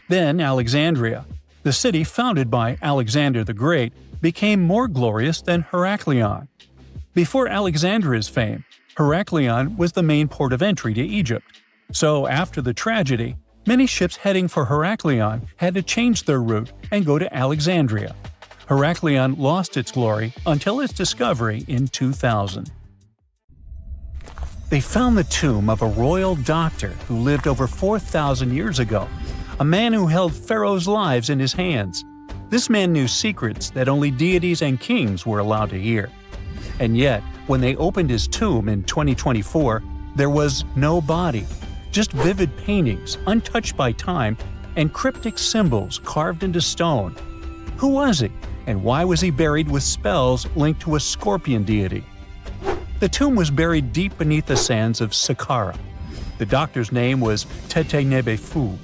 Then Alexandria, the city founded by Alexander the Great, became more glorious than Heracleon. Before Alexandria's fame, Heracleon was the main port of entry to Egypt. So after the tragedy, many ships heading for Heracleon had to change their route and go to Alexandria. Heracleon lost its glory until its discovery in 2000. They found the tomb of a royal doctor who lived over 4,000 years ago, a man who held pharaohs' lives in his hands. This man knew secrets that only deities and kings were allowed to hear. And yet, when they opened his tomb in 2024, there was no body, just vivid paintings, untouched by time, and cryptic symbols carved into stone. Who was he, and why was he buried with spells linked to a scorpion deity? The tomb was buried deep beneath the sands of Saqqara. The doctor's name was Tete-Nebe-Fu.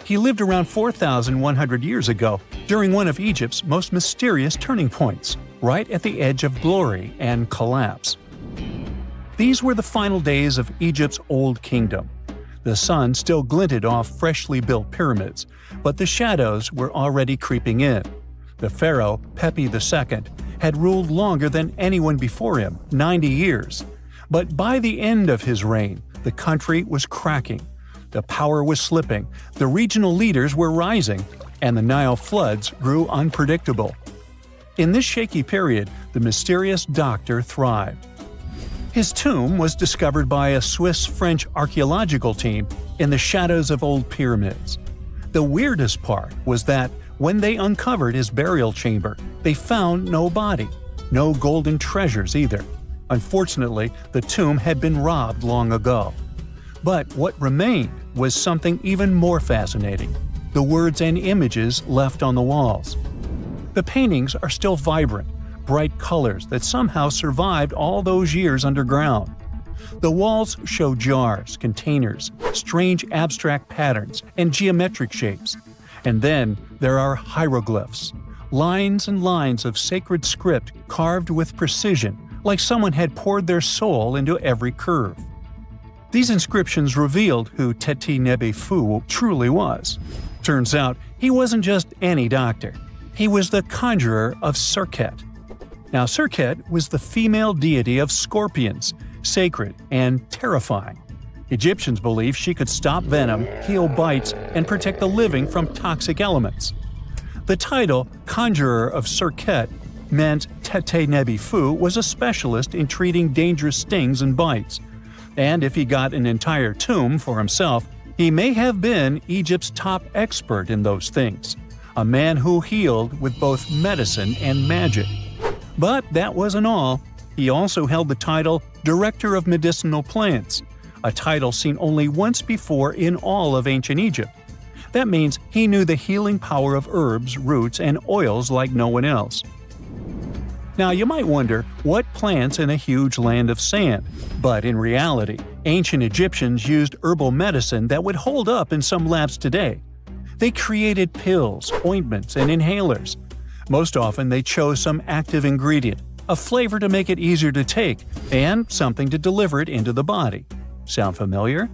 He lived around 4,100 years ago during one of Egypt's most mysterious turning points, right at the edge of glory and collapse. These were the final days of Egypt's Old Kingdom. The sun still glinted off freshly built pyramids, but the shadows were already creeping in. The pharaoh, Pepi II, had ruled longer than anyone before him, 90 years. But by the end of his reign, the country was cracking. The power was slipping, the regional leaders were rising, and the Nile floods grew unpredictable. In this shaky period, the mysterious doctor thrived. His tomb was discovered by a Swiss-French archaeological team in the shadows of old pyramids. The weirdest part was that when they uncovered his burial chamber, they found no body, no golden treasures either. Unfortunately, the tomb had been robbed long ago. But what remained was something even more fascinating: the words and images left on the walls. The paintings are still vibrant, bright colors that somehow survived all those years underground. The walls show jars, containers, strange abstract patterns, and geometric shapes. And then there are hieroglyphs, lines and lines of sacred script carved with precision, like someone had poured their soul into every curve. These inscriptions revealed who Tete-Nebe-Fu truly was. Turns out, he wasn't just any doctor. He was the conjurer of Serket. Now, Serket was the female deity of scorpions, sacred and terrifying. Egyptians believed she could stop venom, heal bites, and protect the living from toxic elements. The title, Conjurer of Serket, meant Tete-Nebe-Fu was a specialist in treating dangerous stings and bites. And if he got an entire tomb for himself, he may have been Egypt's top expert in those things, a man who healed with both medicine and magic. But that wasn't all. He also held the title Director of Medicinal Plants, a title seen only once before in all of ancient Egypt. That means he knew the healing power of herbs, roots, and oils like no one else. Now, you might wonder, what plants in a huge land of sand? But in reality, ancient Egyptians used herbal medicine that would hold up in some labs today. They created pills, ointments, and inhalers. Most often, they chose some active ingredient, a flavor to make it easier to take, and something to deliver it into the body. Sound familiar?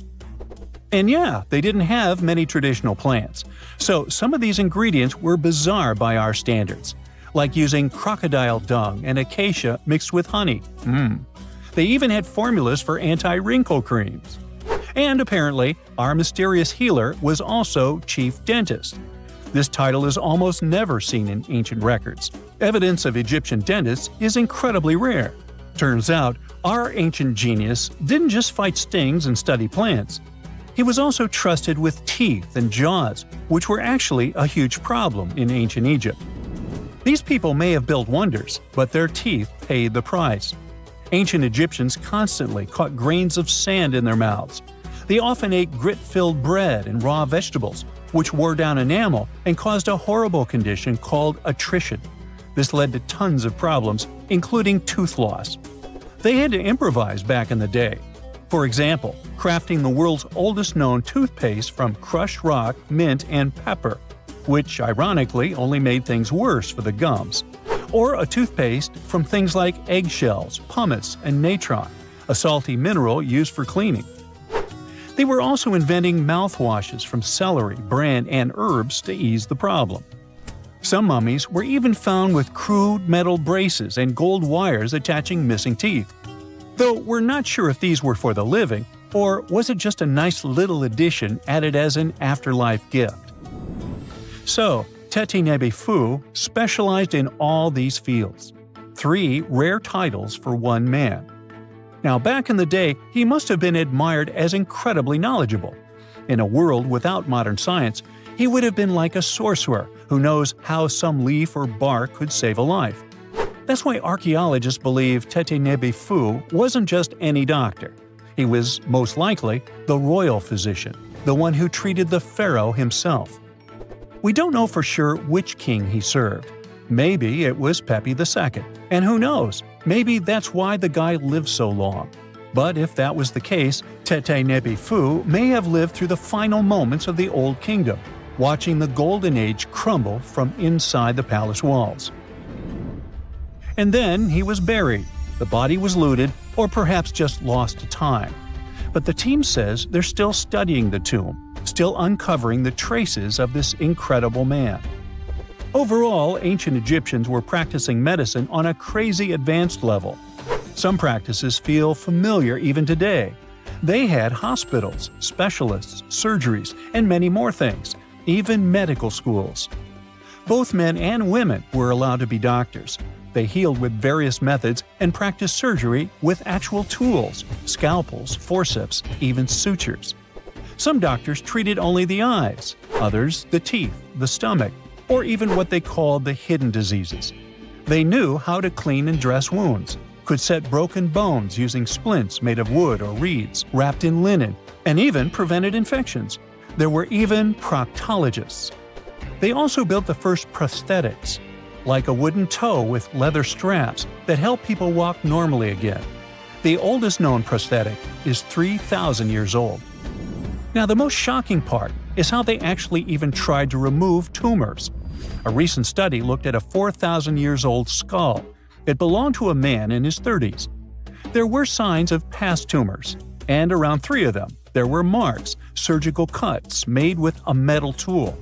And yeah, they didn't have many traditional plants, so some of these ingredients were bizarre by our standards, like using crocodile dung and acacia mixed with honey. They even had formulas for anti-wrinkle creams. And apparently, our mysterious healer was also chief dentist. This title is almost never seen in ancient records. Evidence of Egyptian dentists is incredibly rare. Turns out, Our ancient genius didn't just fight stings and study plants. He was also trusted with teeth and jaws, which were actually a huge problem in ancient Egypt. These people may have built wonders, but their teeth paid the price. Ancient Egyptians constantly caught grains of sand in their mouths. They often ate grit-filled bread and raw vegetables, which wore down enamel and caused a horrible condition called attrition. This led to tons of problems, including tooth loss. They had to improvise back in the day. For example, crafting the world's oldest known toothpaste from crushed rock, mint, and pepper, which ironically only made things worse for the gums. Or a toothpaste from things like eggshells, pumice, and natron, a salty mineral used for cleaning. They were also inventing mouthwashes from celery, bran, and herbs to ease the problem. Some mummies were even found with crude metal braces and gold wires attaching missing teeth. Though we're not sure if these were for the living, or was it just a nice little addition added as an afterlife gift. So, Teti Nebefu specialized in all these fields. 3 rare titles for one man. Now back in the day, he must have been admired as incredibly knowledgeable. In a world without modern science, he would have been like a sorcerer who knows how some leaf or bark could save a life. That's why archaeologists believe Teti Nebefu wasn't just any doctor. He was, most likely, the royal physician, the one who treated the pharaoh himself. We don't know for sure which king he served. Maybe it was Pepi II, and who knows, maybe that's why the guy lived so long. But if that was the case, Teti Nebefu may have lived through the final moments of the Old Kingdom, watching the Golden Age crumble from inside the palace walls. And then he was buried. The body was looted, or perhaps just lost to time. But the team says they're still studying the tomb, still uncovering the traces of this incredible man. Overall, ancient Egyptians were practicing medicine on a crazy advanced level. Some practices feel familiar even today. They had hospitals, specialists, surgeries, and many more things, even medical schools. Both men and women were allowed to be doctors. They healed with various methods and practiced surgery with actual tools, scalpels, forceps, even sutures. Some doctors treated only the eyes, others the teeth, the stomach, or even what they called the hidden diseases. They knew how to clean and dress wounds, could set broken bones using splints made of wood or reeds wrapped in linen, and even prevented infections. There were even proctologists. They also built the first prosthetics, like a wooden toe with leather straps that help people walk normally again. The oldest known prosthetic is 3,000 years old. Now, the most shocking part is how they actually even tried to remove tumors. A recent study looked at a 4,000 years old skull. It belonged to a man in his 30s. There were signs of past tumors, and around 3 of them, there were marks, surgical cuts made with a metal tool.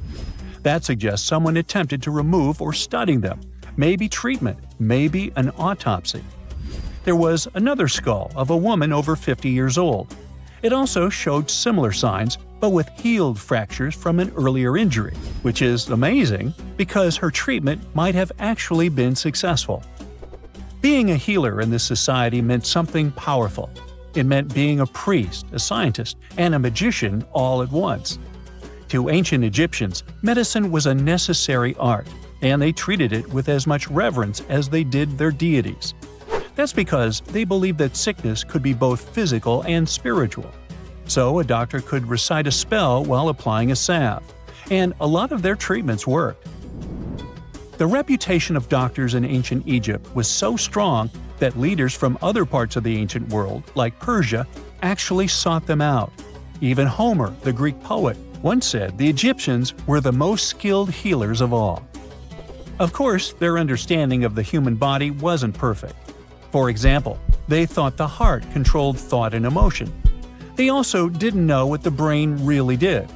That suggests someone attempted to remove or study them, maybe treatment, maybe an autopsy. There was another skull of a woman over 50 years old. It also showed similar signs, but with healed fractures from an earlier injury, which is amazing because her treatment might have actually been successful. Being a healer in this society meant something powerful. It meant being a priest, a scientist, and a magician all at once. To ancient Egyptians, medicine was a necessary art, and they treated it with as much reverence as they did their deities. That's because they believed that sickness could be both physical and spiritual. So a doctor could recite a spell while applying a salve, and a lot of their treatments worked. The reputation of doctors in ancient Egypt was so strong that leaders from other parts of the ancient world, like Persia, actually sought them out. Even Homer, the Greek poet, once said the Egyptians were the most skilled healers of all. Of course, their understanding of the human body wasn't perfect. For example, they thought the heart controlled thought and emotion. They also didn't know what the brain really did.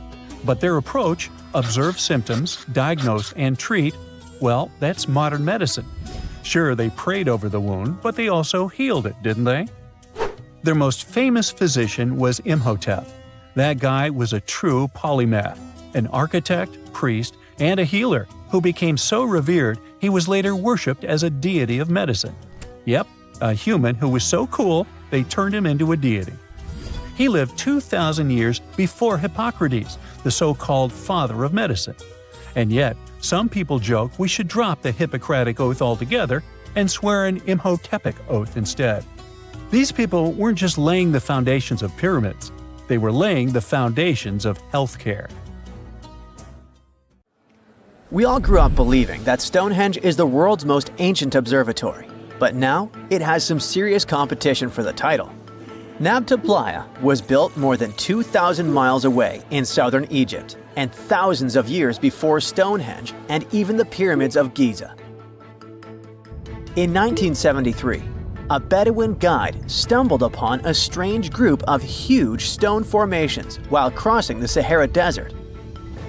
But their approach, observe symptoms, diagnose, and treat, well, that's modern medicine. Sure, they prayed over the wound, but they also healed it, didn't they? Their most famous physician was Imhotep. That guy was a true polymath, an architect, priest, and a healer who became so revered he was later worshipped as a deity of medicine. Yep, a human who was so cool they turned him into a deity. He lived 2,000 years before Hippocrates, the so-called father of medicine. And yet, some people joke we should drop the Hippocratic Oath altogether and swear an Imhotepic Oath instead. These people weren't just laying the foundations of pyramids, they were laying the foundations of healthcare. We all grew up believing that Stonehenge is the world's most ancient observatory, but now it has some serious competition for the title. Nabta Playa was built more than 2,000 miles away in southern Egypt and thousands of years before Stonehenge and even the pyramids of Giza. In 1973, a Bedouin guide stumbled upon a strange group of huge stone formations while crossing the Sahara Desert.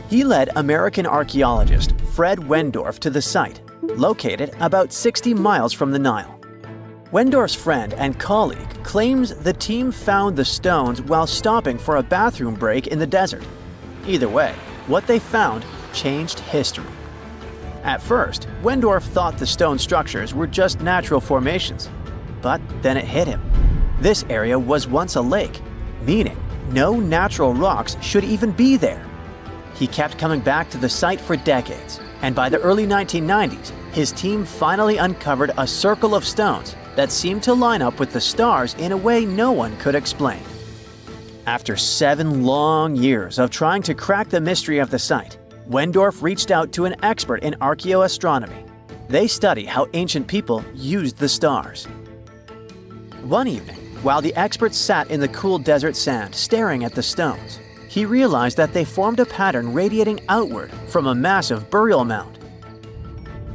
He led American archaeologist Fred Wendorf to the site, located about 60 miles from the Nile. Wendorf's friend and colleague claims the team found the stones while stopping for a bathroom break in the desert. Either way, what they found changed history. At first, Wendorf thought the stone structures were just natural formations. But then it hit him. This area was once a lake, meaning no natural rocks should even be there. He kept coming back to the site for decades, and by the early 1990s, his team finally uncovered a circle of stones that seemed to line up with the stars in a way no one could explain. After 7 long years of trying to crack the mystery of the site, Wendorf reached out to an expert in archaeoastronomy. They study how ancient people used the stars. One evening, while the expert sat in the cool desert sand staring at the stones, he realized that they formed a pattern radiating outward from a massive burial mound.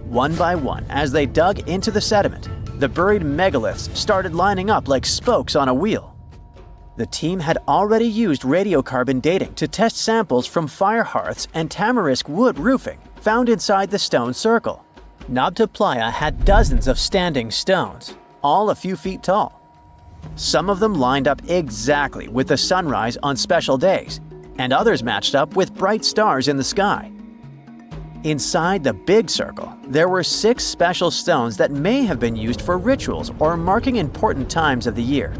One by one, as they dug into the sediment, the buried megaliths started lining up like spokes on a wheel. The team had already used radiocarbon dating to test samples from fire hearths and tamarisk wood roofing found inside the stone circle. Nabta Playa had dozens of standing stones, all a few feet tall. Some of them lined up exactly with the sunrise on special days, and others matched up with bright stars in the sky. Inside the big circle, there were 6 special stones that may have been used for rituals or marking important times of the year.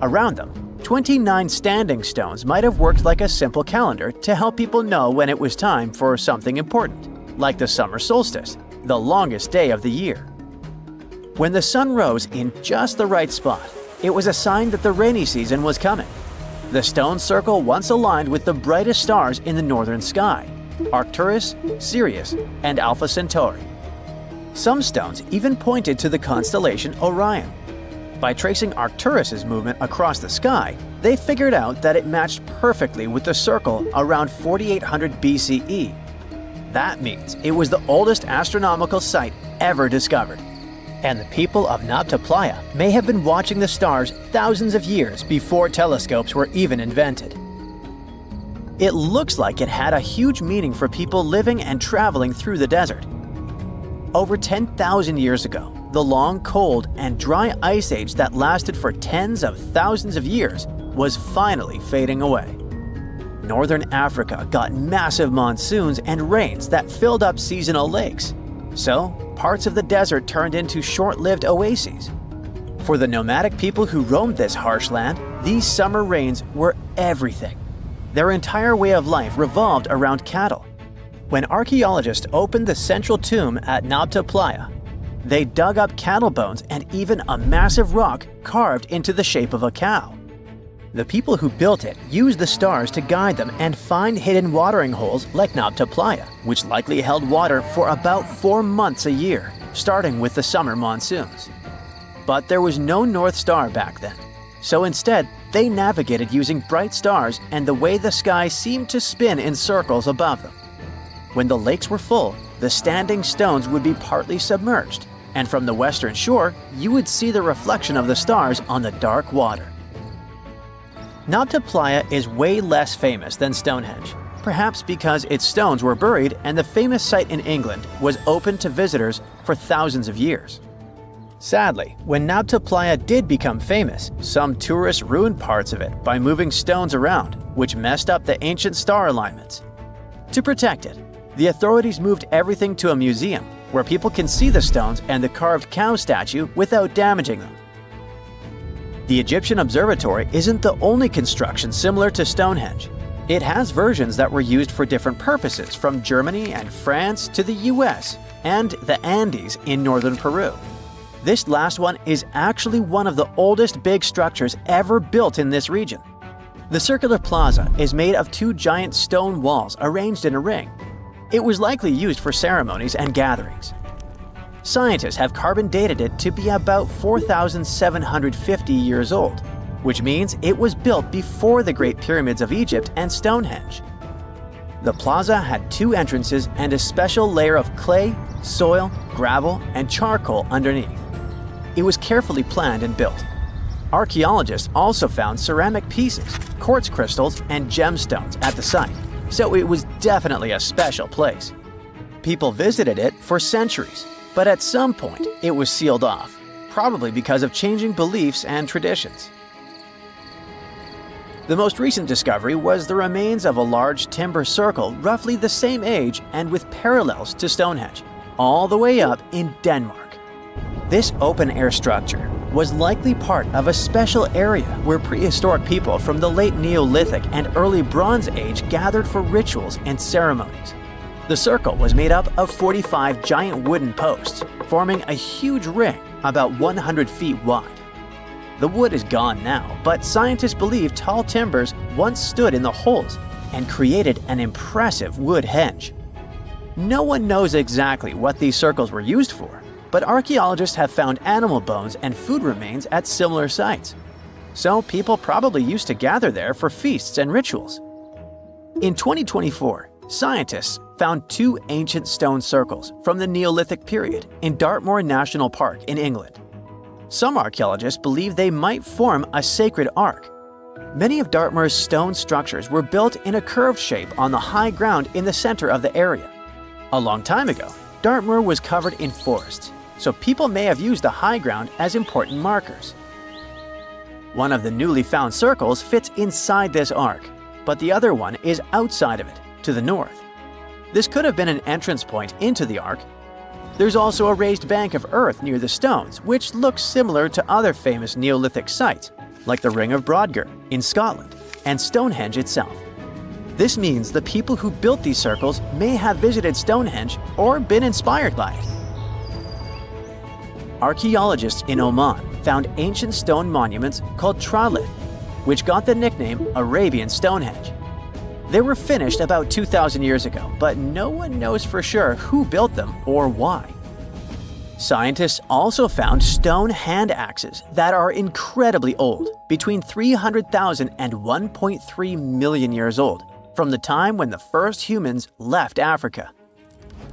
Around them, 29 standing stones might have worked like a simple calendar to help people know when it was time for something important, like the summer solstice, the longest day of the year. When the sun rose in just the right spot, it was a sign that the rainy season was coming. The stone circle once aligned with the brightest stars in the northern sky: Arcturus, Sirius, and Alpha Centauri. Some stones even pointed to the constellation Orion. By tracing Arcturus's movement across the sky, they figured out that it matched perfectly with the circle around 4800 BCE. That means it was the oldest astronomical site ever discovered. And the people of Nabta Playa may have been watching the stars thousands of years before telescopes were even invented. It looks like it had a huge meaning for people living and traveling through the desert. Over 10,000 years ago, the long, cold, and dry ice age that lasted for tens of thousands of years was finally fading away. Northern Africa got massive monsoons and rains that filled up seasonal lakes. So, parts of the desert turned into short-lived oases. For the nomadic people who roamed this harsh land, these summer rains were everything. Their entire way of life revolved around cattle. When archaeologists opened the central tomb at Nabta Playa, they dug up cattle bones and even a massive rock carved into the shape of a cow. The people who built it used the stars to guide them and find hidden watering holes like Nabta Playa, which likely held water for about 4 months a year, starting with the summer monsoons. But there was no North Star back then, so instead they navigated using bright stars and the way the sky seemed to spin in circles above them. When the lakes were full, the standing stones would be partly submerged, and from the western shore, you would see the reflection of the stars on the dark water. Nabta Playa is way less famous than Stonehenge, perhaps because its stones were buried and the famous site in England was open to visitors for thousands of years. Sadly, when Nabta Playa did become famous, some tourists ruined parts of it by moving stones around, which messed up the ancient star alignments. To protect it, the authorities moved everything to a museum where people can see the stones and the carved cow statue without damaging them. The Egyptian Observatory isn't the only construction similar to Stonehenge. It has versions that were used for different purposes, from Germany and France to the US and the Andes in northern Peru. This last one is actually one of the oldest big structures ever built in this region. The circular plaza is made of two giant stone walls arranged in a ring. It was likely used for ceremonies and gatherings. Scientists have carbon dated it to be about 4,750 years old, which means it was built before the Great Pyramids of Egypt and Stonehenge. The plaza had two entrances and a special layer of clay, soil, gravel, and charcoal underneath. It was carefully planned and built. Archaeologists also found ceramic pieces, quartz crystals, and gemstones at the site, so it was definitely a special place. People visited it for centuries, but at some point it was sealed off, probably because of changing beliefs and traditions. The most recent discovery was the remains of a large timber circle roughly the same age and with parallels to Stonehenge, all the way up in Denmark. This open-air structure was likely part of a special area where prehistoric people from the late Neolithic and early Bronze Age gathered for rituals and ceremonies. The circle was made up of 45 giant wooden posts, forming a huge ring about 100 feet wide. The wood is gone now, but scientists believe tall timbers once stood in the holes and created an impressive wood henge. No one knows exactly what these circles were used for, but archaeologists have found animal bones and food remains at similar sites. So people probably used to gather there for feasts and rituals. In 2024, scientists found two ancient stone circles from the Neolithic period in Dartmoor National Park in England. Some archaeologists believe they might form a sacred ark. Many of Dartmoor's stone structures were built in a curved shape on the high ground in the center of the area. A long time ago, Dartmoor was covered in forests, so people may have used the high ground as important markers. One of the newly found circles fits inside this ark, but the other one is outside of it, to the north. This could have been an entrance point into the ark. There's also a raised bank of earth near the stones, which looks similar to other famous Neolithic sites, like the Ring of Brodgar in Scotland and Stonehenge itself. This means the people who built these circles may have visited Stonehenge or been inspired by it. Archaeologists in Oman found ancient stone monuments called tralith, which got the nickname Arabian Stonehenge. They were finished about 2,000 years ago, but no one knows for sure who built them or why. Scientists also found stone hand axes that are incredibly old, between 300,000 and 1.3 million years old, from the time when the first humans left Africa.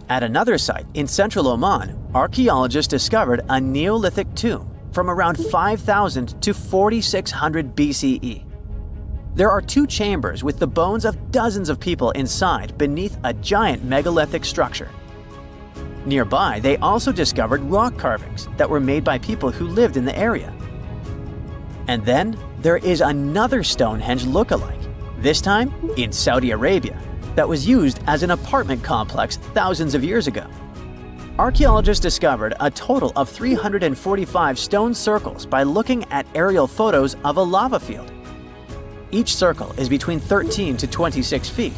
At another site in central Oman, archaeologists discovered a Neolithic tomb from around 5,000 to 4,600 BCE. There are two chambers with the bones of dozens of people inside beneath a giant megalithic structure. Nearby, they also discovered rock carvings that were made by people who lived in the area. And then there is another Stonehenge look-alike, this time in Saudi Arabia, that was used as an apartment complex thousands of years ago. Archaeologists discovered a total of 345 stone circles by looking at aerial photos of a lava field. Each circle is between 13 to 26 feet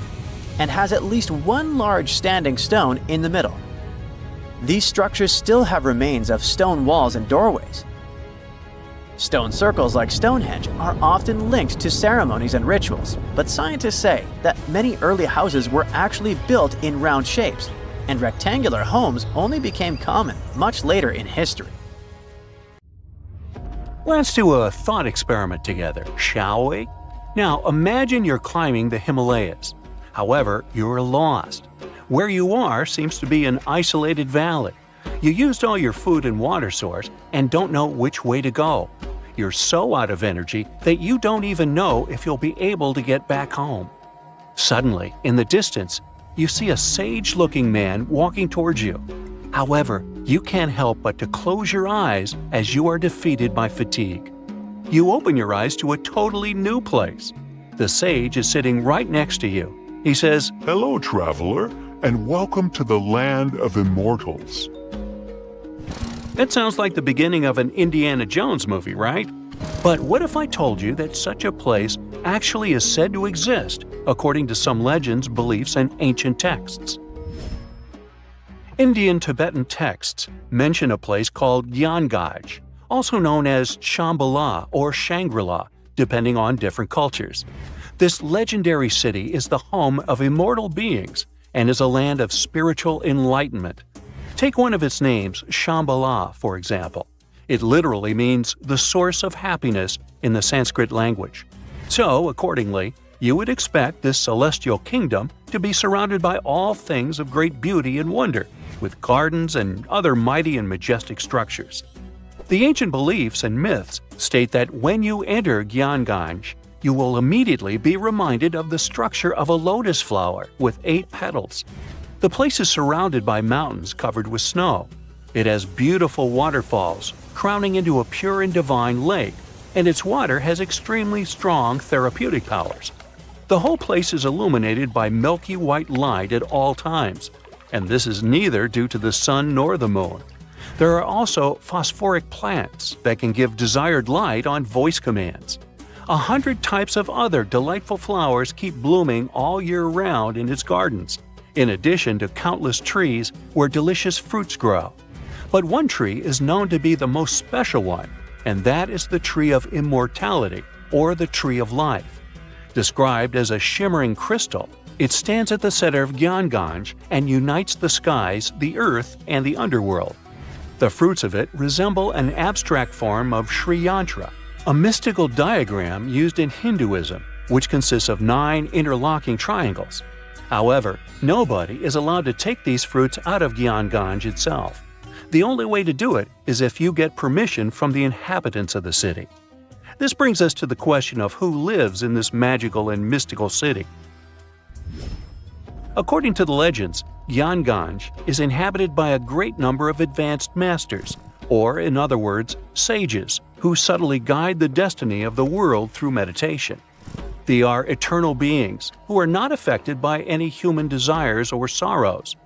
and has at least one large standing stone in the middle. These structures still have remains of stone walls and doorways. Stone circles like Stonehenge are often linked to ceremonies and rituals, but scientists say that many early houses were actually built in round shapes, and rectangular homes only became common much later in history. Let's do a thought experiment together, shall we? Now imagine you're climbing the Himalayas. However, you're lost. Where you are seems to be an isolated valley. You used all your food and water source and don't know which way to go. You're so out of energy that you don't even know if you'll be able to get back home. Suddenly, in the distance, you see a sage-looking man walking towards you. However, you can't help but to close your eyes as you are defeated by fatigue. You open your eyes to a totally new place. The sage is sitting right next to you. He says, "Hello, traveler. and welcome to the land of immortals. That sounds like the beginning of an Indiana Jones movie, right? But what if I told you that such a place actually is said to exist, according to some legends, beliefs, and ancient texts? Indian Tibetan texts mention a place called Gyanggaj, also known as Shambhala or Shangri-La, depending on different cultures. This legendary city is the home of immortal beings and is a land of spiritual enlightenment. Take one of its names, Shambhala, for example. It literally means the source of happiness in the Sanskrit language. So, accordingly, you would expect this celestial kingdom to be surrounded by all things of great beauty and wonder, with gardens and other mighty and majestic structures. The ancient beliefs and myths state that when you enter Gyanggaj, you will immediately be reminded of the structure of a lotus flower with 8 petals. The place is surrounded by mountains covered with snow. It has beautiful waterfalls, crowning into a pure and divine lake, and its water has extremely strong therapeutic powers. The whole place is illuminated by milky white light at all times, and this is neither due to the sun nor the moon. There are also phosphoric plants that can give desired light on voice commands. 100 types of other delightful flowers keep blooming all year round in its gardens, in addition to countless trees where delicious fruits grow. But one tree is known to be the most special one, and that is the tree of immortality, or the tree of life. Described as a shimmering crystal, it stands at the center of Gyanggaj and unites the skies, the earth, and the underworld. The fruits of it resemble an abstract form of Sri Yantra, a mystical diagram used in Hinduism, which consists of 9 interlocking triangles. However, nobody is allowed to take these fruits out of Gyanggaj itself. The only way to do it is if you get permission from the inhabitants of the city. This brings us to the question of who lives in this magical and mystical city. According to the legends, Gyanggaj is inhabited by a great number of advanced masters, or in other words, sages, who subtly guide the destiny of the world through meditation. They are eternal beings who are not affected by any human desires or sorrows.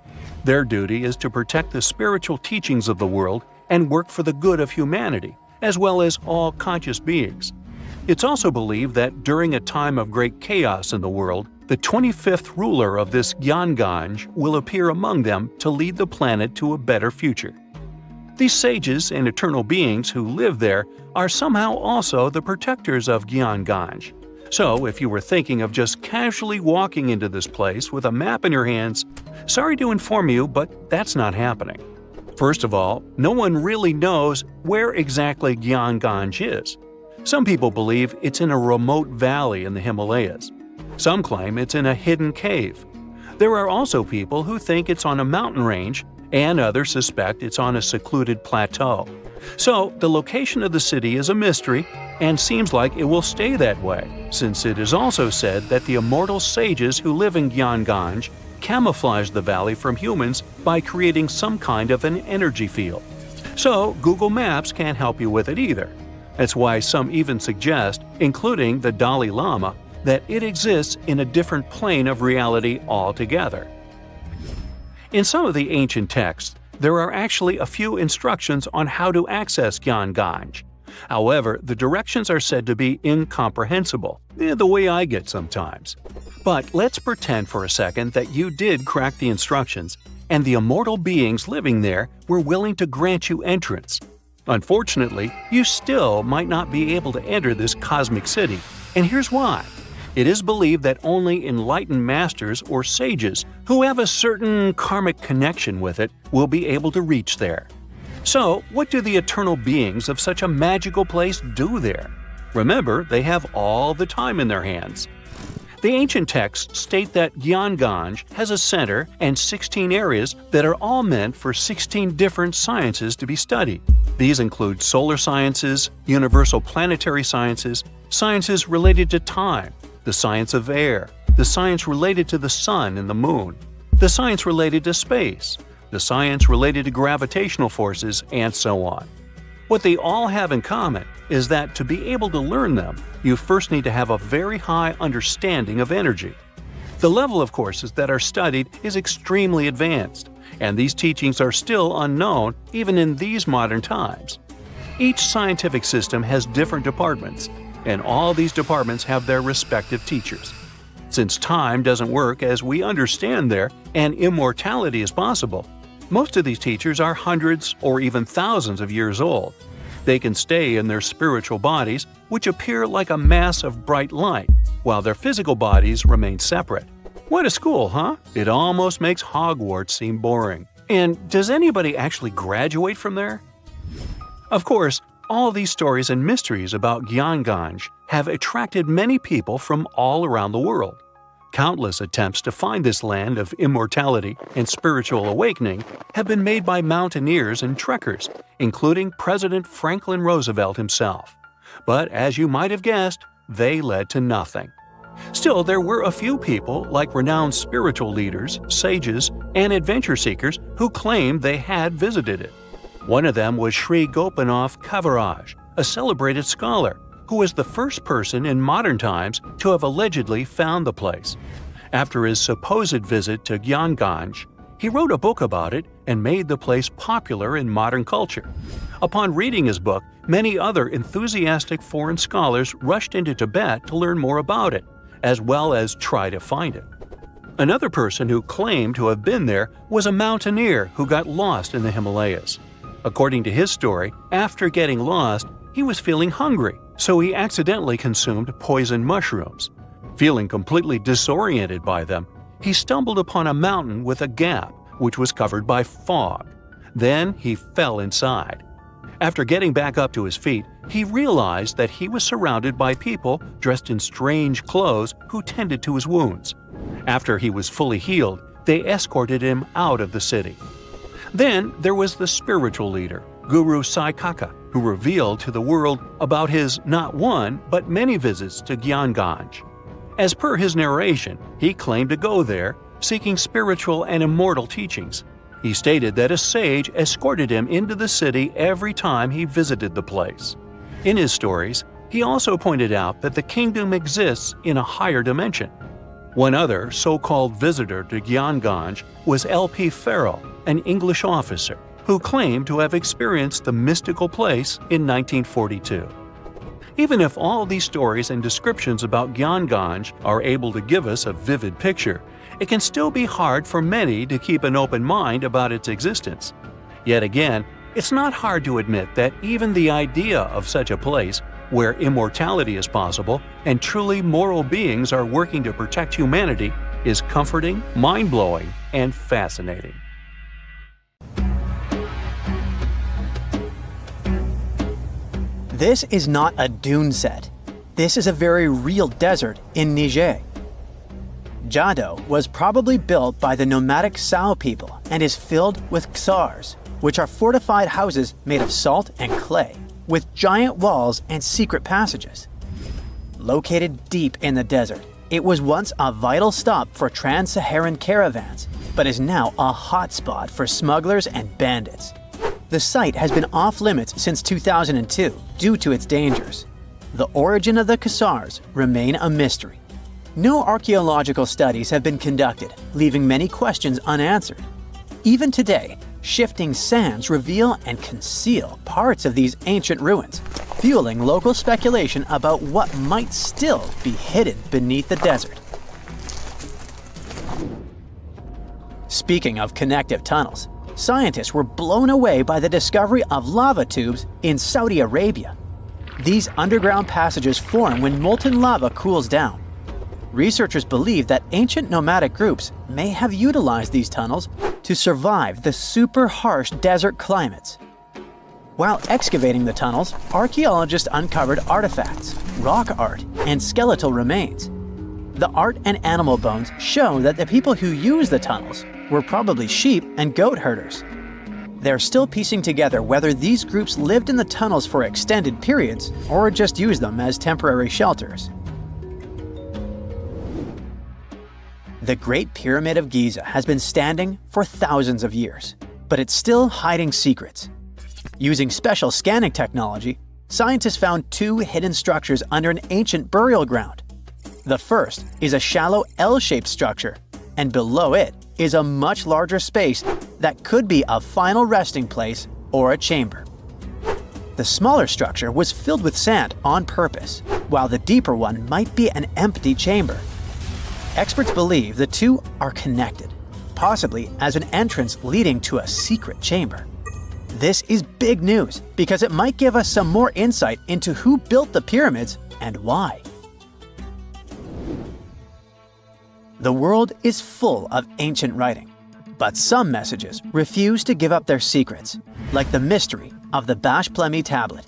Their duty is to protect the spiritual teachings of the world and work for the good of humanity, as well as all conscious beings. It's also believed that during a time of great chaos in the world, the 25th ruler of this Gyanggaj will appear among them to lead the planet to a better future. These sages and eternal beings who live there are somehow also the protectors of Gyanggaj. So, if you were thinking of just casually walking into this place with a map in your hands, sorry to inform you, but that's not happening. First of all, no one really knows where exactly Gyanggaj is. Some people believe it's in a remote valley in the Himalayas. Some claim it's in a hidden cave. There are also people who think it's on a mountain range, and others suspect it's on a secluded plateau. So, the location of the city is a mystery and seems like it will stay that way, since it is also said that the immortal sages who live in Gyanggaj camouflage the valley from humans by creating some kind of an energy field. So, Google Maps can't help you with it either. That's why some even suggest, including the Dalai Lama, that it exists in a different plane of reality altogether. In some of the ancient texts, there are actually a few instructions on how to access Gyanggaj. However, the directions are said to be incomprehensible, the way I get sometimes. But let's pretend for a second that you did crack the instructions, and the immortal beings living there were willing to grant you entrance. Unfortunately, you still might not be able to enter this cosmic city, and here's why. It is believed that only enlightened masters or sages who have a certain karmic connection with it will be able to reach there. So, what do the eternal beings of such a magical place do there? Remember, they have all the time in their hands. The ancient texts state that Gyanggaj has a center and 16 areas that are all meant for 16 different sciences to be studied. These include solar sciences, universal planetary sciences, sciences related to time, the science of air, the science related to the sun and the moon, the science related to space, the science related to gravitational forces, and so on. What they all have in common is that to be able to learn them, you first need to have a very high understanding of energy. The level of courses that are studied is extremely advanced, and these teachings are still unknown even in these modern times. Each scientific system has different departments, and all these departments have their respective teachers. Since time doesn't work as we understand there, and immortality is possible, most of these teachers are hundreds or even thousands of years old. They can stay in their spiritual bodies, which appear like a mass of bright light, while their physical bodies remain separate. What a school, huh? It almost makes Hogwarts seem boring. And does anybody actually graduate from there? Of course, all these stories and mysteries about Gyanganj have attracted many people from all around the world. Countless attempts to find this land of immortality and spiritual awakening have been made by mountaineers and trekkers, including President Franklin Roosevelt himself. But as you might have guessed, they led to nothing. Still, there were a few people, like renowned spiritual leaders, sages, and adventure seekers, who claimed they had visited it. One of them was Sri Gopinath Kaviraj, a celebrated scholar, who was the first person in modern times to have allegedly found the place. After his supposed visit to Gyanganj, he wrote a book about it and made the place popular in modern culture. Upon reading his book, many other enthusiastic foreign scholars rushed into Tibet to learn more about it, as well as try to find it. Another person who claimed to have been there was a mountaineer who got lost in the Himalayas. According to his story, after getting lost, he was feeling hungry, so he accidentally consumed poisoned mushrooms. Feeling completely disoriented by them, he stumbled upon a mountain with a gap, which was covered by fog. Then he fell inside. After getting back up to his feet, he realized that he was surrounded by people dressed in strange clothes who tended to his wounds. After he was fully healed, they escorted him out of the city. Then there was the spiritual leader, Guru Saikaka, who revealed to the world about his not one, but many visits to Gyanganj. As per his narration, he claimed to go there, seeking spiritual and immortal teachings. He stated that a sage escorted him into the city every time he visited the place. In his stories, he also pointed out that the kingdom exists in a higher dimension. One other so-called visitor to Gyanganj was L.P. Farrell, an English officer, who claimed to have experienced the mystical place in 1942. Even if all these stories and descriptions about Gyanganj are able to give us a vivid picture, it can still be hard for many to keep an open mind about its existence. Yet again, it's not hard to admit that even the idea of such a place, where immortality is possible and truly moral beings are working to protect humanity, is comforting, mind-blowing, and fascinating. This is not a dune set. This is a very real desert in Niger. Jado was probably built by the nomadic Sao people and is filled with ksars, which are fortified houses made of salt and clay, with giant walls and secret passages. Located deep in the desert, it was once a vital stop for trans-Saharan caravans, but is now a hotspot for smugglers and bandits. The site has been off-limits since 2002 due to its dangers. The origin of the ksars remain a mystery. No archaeological studies have been conducted, leaving many questions unanswered. Even today, shifting sands reveal and conceal parts of these ancient ruins, fueling local speculation about what might still be hidden beneath the desert. Speaking of connective tunnels, scientists were blown away by the discovery of lava tubes in Saudi Arabia. These underground passages form when molten lava cools down. Researchers believe that ancient nomadic groups may have utilized these tunnels to survive the super harsh desert climates. While excavating the tunnels, archaeologists uncovered artifacts, rock art, and skeletal remains. The art and animal bones show that the people who used the tunnels were probably sheep and goat herders. They're still piecing together whether these groups lived in the tunnels for extended periods or just used them as temporary shelters. The Great Pyramid of Giza has been standing for thousands of years, but it's still hiding secrets. Using special scanning technology, scientists found two hidden structures under an ancient burial ground. The first is a shallow L-shaped structure, and below it is a much larger space that could be a final resting place or a chamber. The smaller structure was filled with sand on purpose, while the deeper one might be an empty chamber. Experts believe the two are connected, possibly as an entrance leading to a secret chamber. This is big news because it might give us some more insight into who built the pyramids and why. The world is full of ancient writing, but some messages refuse to give up their secrets, like the mystery of the Bashplemi tablet.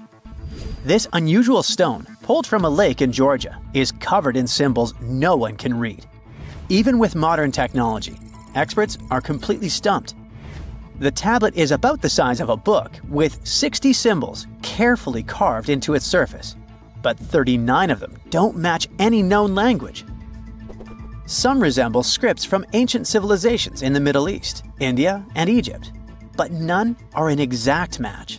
This unusual stone, pulled from a lake in Georgia, is covered in symbols no one can read. Even with modern technology, experts are completely stumped. The tablet is about the size of a book, with 60 symbols carefully carved into its surface, but 39 of them don't match any known language. Some resemble scripts from ancient civilizations in the Middle East, India, and Egypt, but none are an exact match.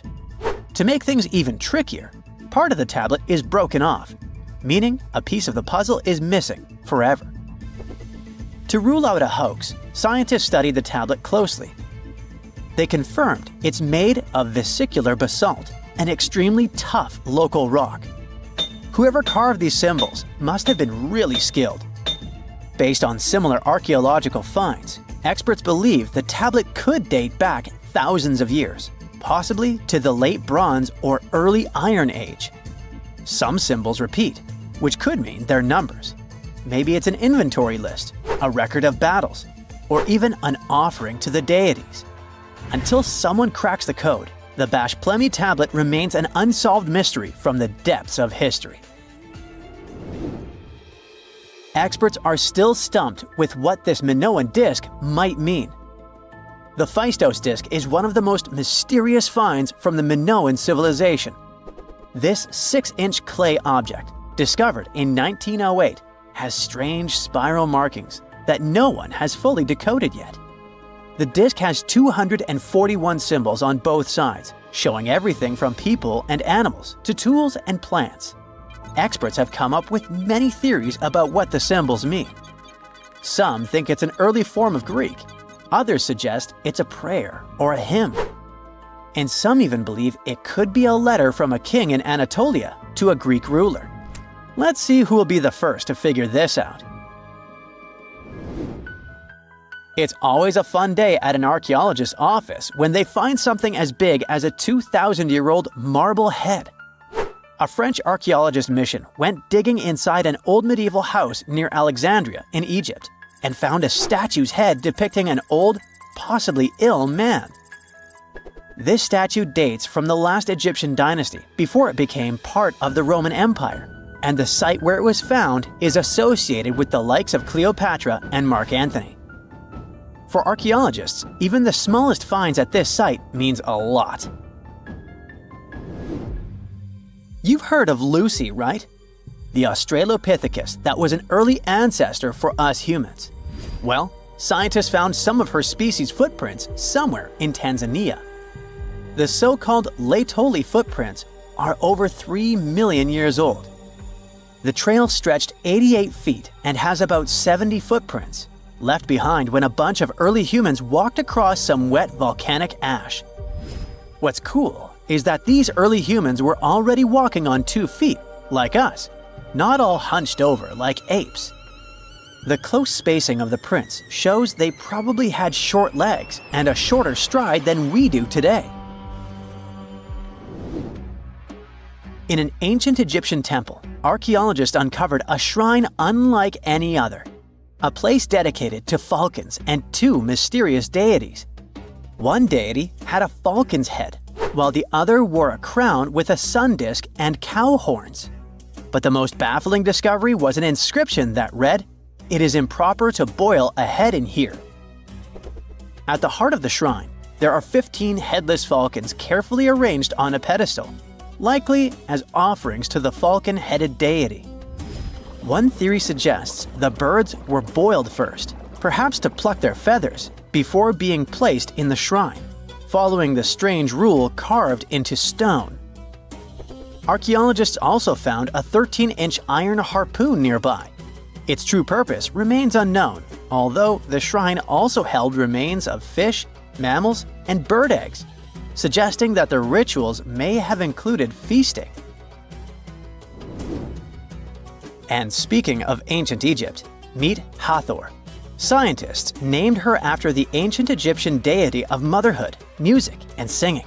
To make things even trickier, part of the tablet is broken off, meaning a piece of the puzzle is missing forever. To rule out a hoax, scientists studied the tablet closely. They confirmed it's made of vesicular basalt, an extremely tough local rock. Whoever carved these symbols must have been really skilled. Based on similar archaeological finds, experts believe the tablet could date back thousands of years, possibly to the late Bronze or early Iron Age. Some symbols repeat, which could mean they're numbers. Maybe it's an inventory list, a record of battles, or even an offering to the deities. Until someone cracks the code, the Bashplemi tablet remains an unsolved mystery from the depths of history. Experts are still stumped with what this Minoan disc might mean. The Phaistos disc is one of the most mysterious finds from the Minoan civilization. This 6-inch clay object, discovered in 1908, has strange spiral markings that no one has fully decoded yet. The disc has 241 symbols on both sides, showing everything from people and animals to tools and plants. Experts have come up with many theories about what the symbols mean. Some think it's an early form of Greek. Others suggest it's a prayer or a hymn. And some even believe it could be a letter from a king in Anatolia to a Greek ruler. Let's see who will be the first to figure this out. It's always a fun day at an archaeologist's office when they find something as big as a 2,000-year-old marble head. A French archaeologist mission went digging inside an old medieval house near Alexandria in Egypt and found a statue's head depicting an old, possibly ill man. This statue dates from the last Egyptian dynasty before it became part of the Roman Empire, and the site where it was found is associated with the likes of Cleopatra and Mark Antony. For archaeologists, even the smallest finds at this site means a lot. You've heard of Lucy, right? The Australopithecus that was an early ancestor for us humans. Well, scientists found some of her species' footprints somewhere in Tanzania. The so-called Laetoli footprints are over 3 million years old. The trail stretched 88 feet and has about 70 footprints, left behind when a bunch of early humans walked across some wet volcanic ash. What's cool is that these early humans were already walking on 2 feet, like us, not all hunched over like apes. The close spacing of the prints shows they probably had short legs and a shorter stride than we do today. In an ancient Egyptian temple, archaeologists uncovered a shrine unlike any other, a place dedicated to falcons and 2 mysterious deities. One deity had a falcon's head, while the other wore a crown with a sun disk and cow horns. But the most baffling discovery was an inscription that read, "It is improper to boil a head in here." At the heart of the shrine, there are 15 headless falcons carefully arranged on a pedestal, likely as offerings to the falcon-headed deity. One theory suggests the birds were boiled first, perhaps to pluck their feathers, before being placed in the shrine, following the strange rule carved into stone. Archaeologists also found a 13-inch iron harpoon nearby, Its true purpose remains unknown, although the shrine also held remains of fish, mammals, and bird eggs, suggesting that the rituals may have included feasting. And speaking of ancient Egypt, meet Hathor. Scientists named her after the ancient Egyptian deity of motherhood, music, and singing.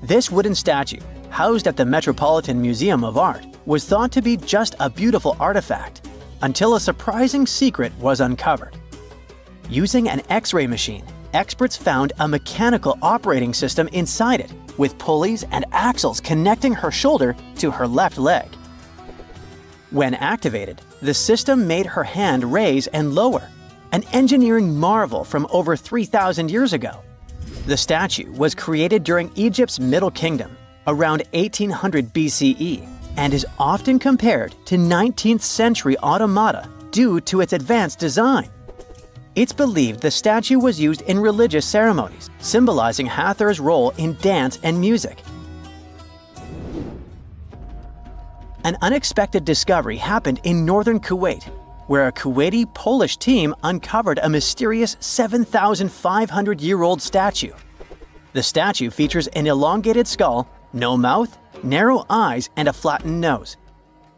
This wooden statue, housed at the Metropolitan Museum of Art, was thought to be just a beautiful artifact, until a surprising secret was uncovered. Using an X-ray machine, experts found a mechanical operating system inside it, with pulleys and axles connecting her shoulder to her left leg. When activated, the system made her hand raise and lower, an engineering marvel from over 3,000 years ago. The statue was created during Egypt's Middle Kingdom, around 1800 BCE, and is often compared to 19th century automata due to its advanced design. It's believed the statue was used in religious ceremonies, symbolizing Hathor's role in dance and music. An unexpected discovery happened in northern Kuwait, where a Kuwaiti-Polish team uncovered a mysterious 7,500-year-old statue. The statue features an elongated skull, no mouth, narrow eyes, and a flattened nose.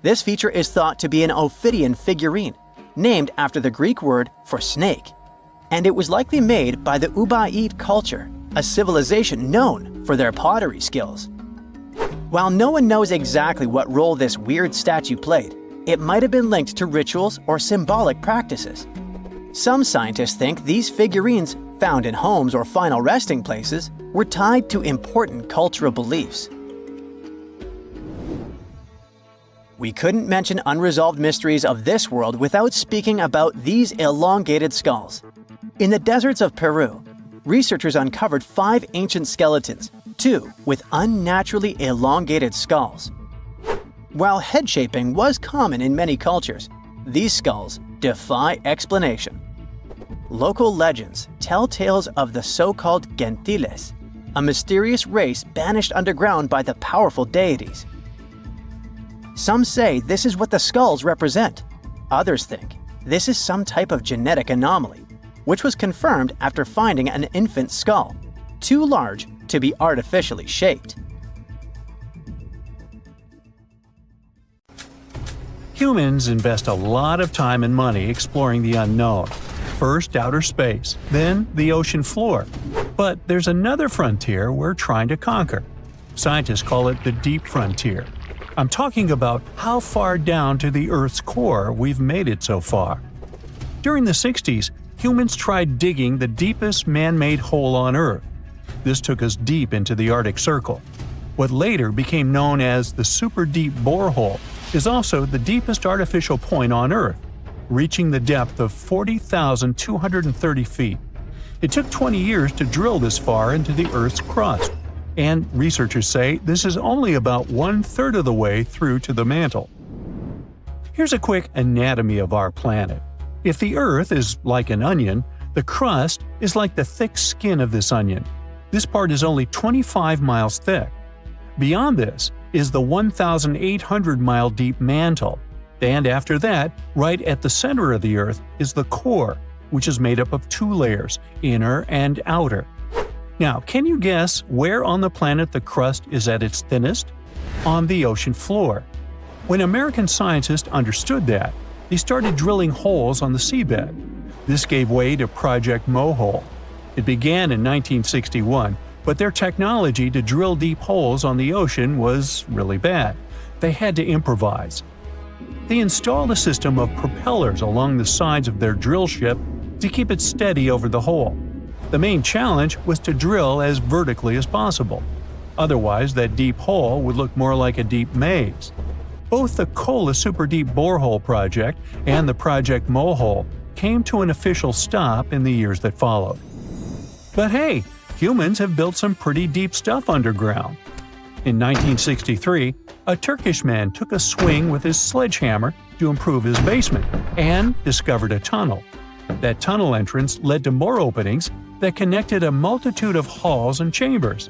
This feature is thought to be an Ophidian figurine, named after the Greek word for snake, and it was likely made by the Ubaid culture, a civilization known for their pottery skills. While no one knows exactly what role this weird statue played, it might have been linked to rituals or symbolic practices. Some scientists think these figurines, found in homes or final resting places, were tied to important cultural beliefs. We couldn't mention unresolved mysteries of this world without speaking about these elongated skulls. In the deserts of Peru, researchers uncovered 5 ancient skeletons, 2 with unnaturally elongated skulls. While head shaping was common in many cultures, these skulls defy explanation. Local legends tell tales of the so-called gentiles, a mysterious race banished underground by the powerful deities. Some say this is what the skulls represent. Others think this is some type of genetic anomaly, which was confirmed after finding an infant skull, too large to be artificially shaped. Humans invest a lot of time and money exploring the unknown. First outer space, then the ocean floor. But there's another frontier we're trying to conquer. Scientists call it the deep frontier. I'm talking about how far down to the Earth's core we've made it so far. During the 60s, humans tried digging the deepest man-made hole on Earth. This took us deep into the Arctic Circle. What later became known as the super deep borehole is also the deepest artificial point on Earth, reaching the depth of 40,230 feet. It took 20 years to drill this far into the Earth's crust, and researchers say this is only about 1/3 of the way through to the mantle. Here's a quick anatomy of our planet. If the Earth is like an onion, the crust is like the thick skin of this onion. This part is only 25 miles thick. Beyond this is the 1,800-mile deep mantle. And after that, right at the center of the Earth is the core, which is made up of 2 layers, inner and outer. Now, can you guess where on the planet the crust is at its thinnest? On the ocean floor. When American scientists understood that, they started drilling holes on the seabed. This gave way to Project Mohole. It began in 1961, but their technology to drill deep holes on the ocean was really bad. They had to improvise. They installed a system of propellers along the sides of their drill ship to keep it steady over the hole. The main challenge was to drill as vertically as possible. Otherwise, that deep hole would look more like a deep maze. Both the Kola Super Deep Borehole project and the Project Mohole came to an official stop in the years that followed. But hey, humans have built some pretty deep stuff underground. In 1963, a Turkish man took a swing with his sledgehammer to improve his basement and discovered a tunnel. That tunnel entrance led to more openings that connected a multitude of halls and chambers.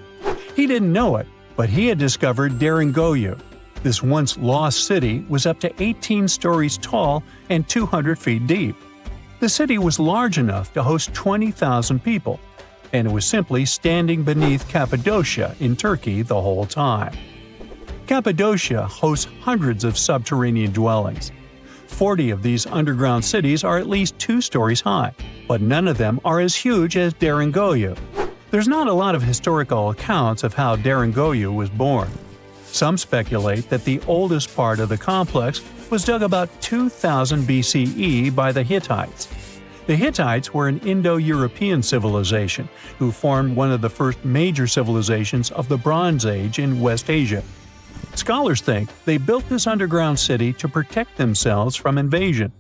He didn't know it, but he had discovered Deringoyu, This once lost city was up to 18 stories tall and 200 feet deep. The city was large enough to host 20,000 people, and it was simply standing beneath Cappadocia in Turkey the whole time. Cappadocia hosts hundreds of subterranean dwellings. 40 of these underground cities are at least 2 stories high, but none of them are as huge as Deringoyu. There's not a lot of historical accounts of how Deringoyu was born. Some speculate that the oldest part of the complex was dug about 2000 BCE by the Hittites. The Hittites were an Indo-European civilization who formed one of the first major civilizations of the Bronze Age in West Asia. Scholars think they built this underground city to protect themselves from invasion.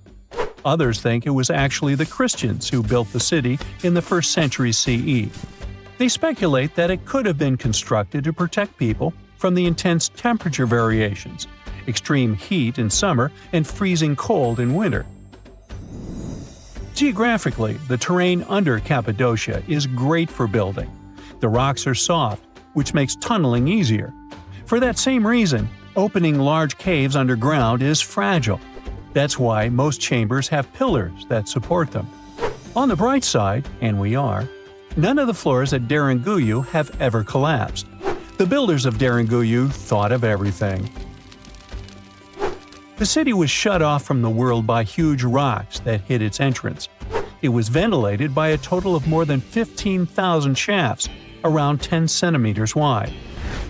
Others think it was actually the Christians who built the city in the 1st century CE. They speculate that it could have been constructed to protect people from the intense temperature variations, extreme heat in summer and freezing cold in winter. Geographically, the terrain under Cappadocia is great for building. The rocks are soft, which makes tunneling easier. For that same reason, opening large caves underground is fragile. That's why most chambers have pillars that support them. On the bright side, and we are, none of the floors at Deringoyu have ever collapsed. The builders of Deringoyu thought of everything. The city was shut off from the world by huge rocks that hid its entrance. It was ventilated by a total of more than 15,000 shafts, around 10 centimeters wide.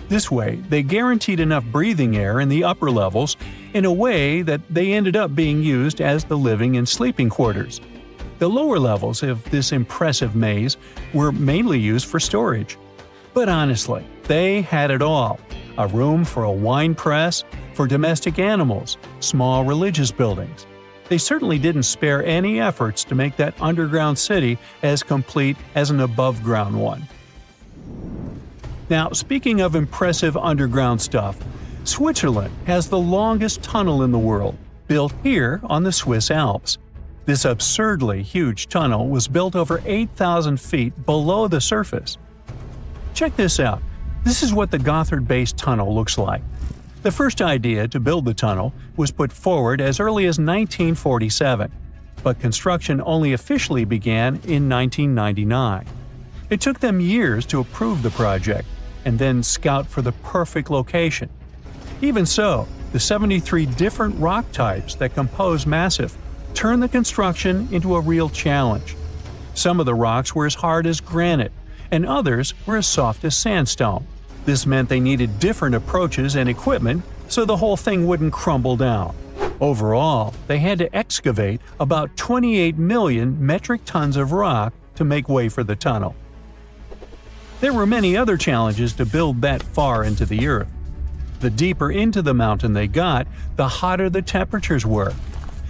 This way, they guaranteed enough breathing air in the upper levels in a way that they ended up being used as the living and sleeping quarters. The lower levels of this impressive maze were mainly used for storage. But honestly, they had it all: a room for a wine press, for domestic animals, small religious buildings. They certainly didn't spare any efforts to make that underground city as complete as an above-ground one. Now, speaking of impressive underground stuff, Switzerland has the longest tunnel in the world, built here on the Swiss Alps. This absurdly huge tunnel was built over 8,000 feet below the surface. Check this out. This is what the Gotthard-based tunnel looks like. The first idea to build the tunnel was put forward as early as 1947, but construction only officially began in 1999. It took them years to approve the project and then scout for the perfect location. Even so, the 73 different rock types that compose Massif turned the construction into a real challenge. Some of the rocks were as hard as granite, and others were as soft as sandstone. This meant they needed different approaches and equipment so the whole thing wouldn't crumble down. Overall, they had to excavate about 28 million metric tons of rock to make way for the tunnel. There were many other challenges to build that far into the earth. The deeper into the mountain they got, the hotter the temperatures were.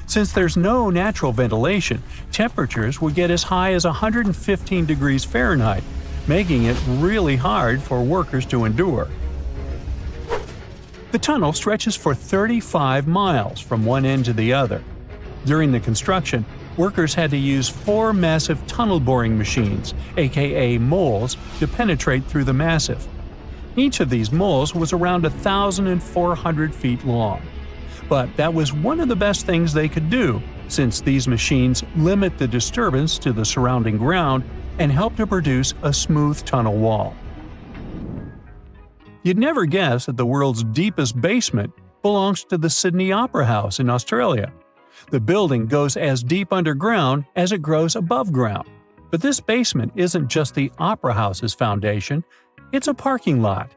Since there's no natural ventilation, temperatures would get as high as 115 degrees Fahrenheit, making it really hard for workers to endure. The tunnel stretches for 35 miles from one end to the other. During the construction, workers had to use 4 massive tunnel boring machines, aka moles, to penetrate through the massif. Each of these moles was around 1,400 feet long. But that was one of the best things they could do, since these machines limit the disturbance to the surrounding ground and help to produce a smooth tunnel wall. You'd never guess that the world's deepest basement belongs to the Sydney Opera House in Australia. The building goes as deep underground as it grows above ground. But this basement isn't just the Opera House's foundation, it's a parking lot.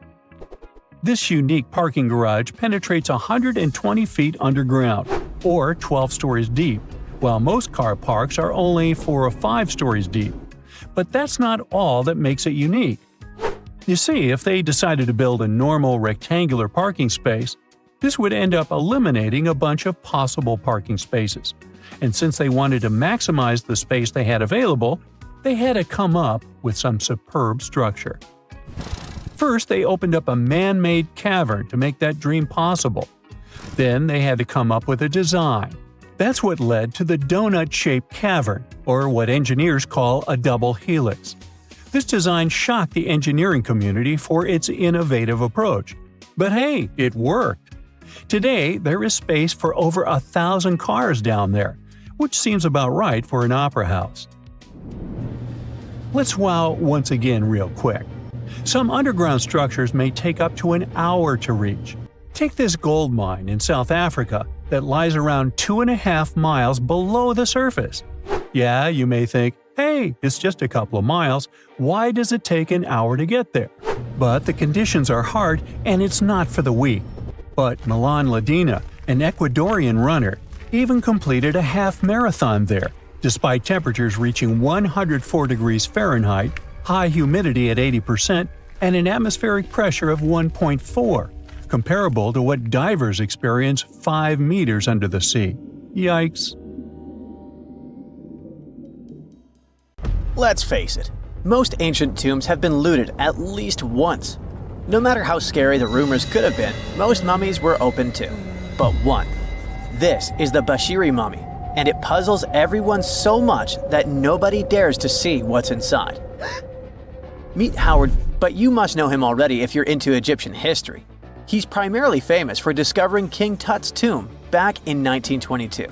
This unique parking garage penetrates 120 feet underground, or 12 stories deep, while most car parks are only 4 or 5 stories deep. But that's not all that makes it unique. You see, if they decided to build a normal rectangular parking space, this would end up eliminating a bunch of possible parking spaces. And since they wanted to maximize the space they had available, they had to come up with some superb structure. First, they opened up a man-made cavern to make that dream possible. Then they had to come up with a design. That's what led to the donut-shaped cavern, or what engineers call a double helix. This design shocked the engineering community for its innovative approach. But hey, it worked! Today, there is space for over 1,000 cars down there, which seems about right for an opera house. Let's wow once again real quick. Some underground structures may take up to an hour to reach. Take this gold mine in South Africa that lies around 2.5 miles below the surface. Yeah, you may think, hey, it's just a couple of miles, why does it take an hour to get there? But the conditions are hard and it's not for the weak. But Milan Ladina, an Ecuadorian runner, even completed a half marathon there, despite temperatures reaching 104 degrees Fahrenheit, high humidity at 80%, and an atmospheric pressure of 1.4, comparable to what divers experience 5 meters under the sea. Yikes. Let's face it, most ancient tombs have been looted at least once. No matter how scary the rumors could have been, most mummies were open to. But one. This is the Bashiri mummy, and it puzzles everyone so much that nobody dares to see what's inside. Meet Howard, but you must know him already if you're into Egyptian history. He's primarily famous for discovering King Tut's tomb back in 1922.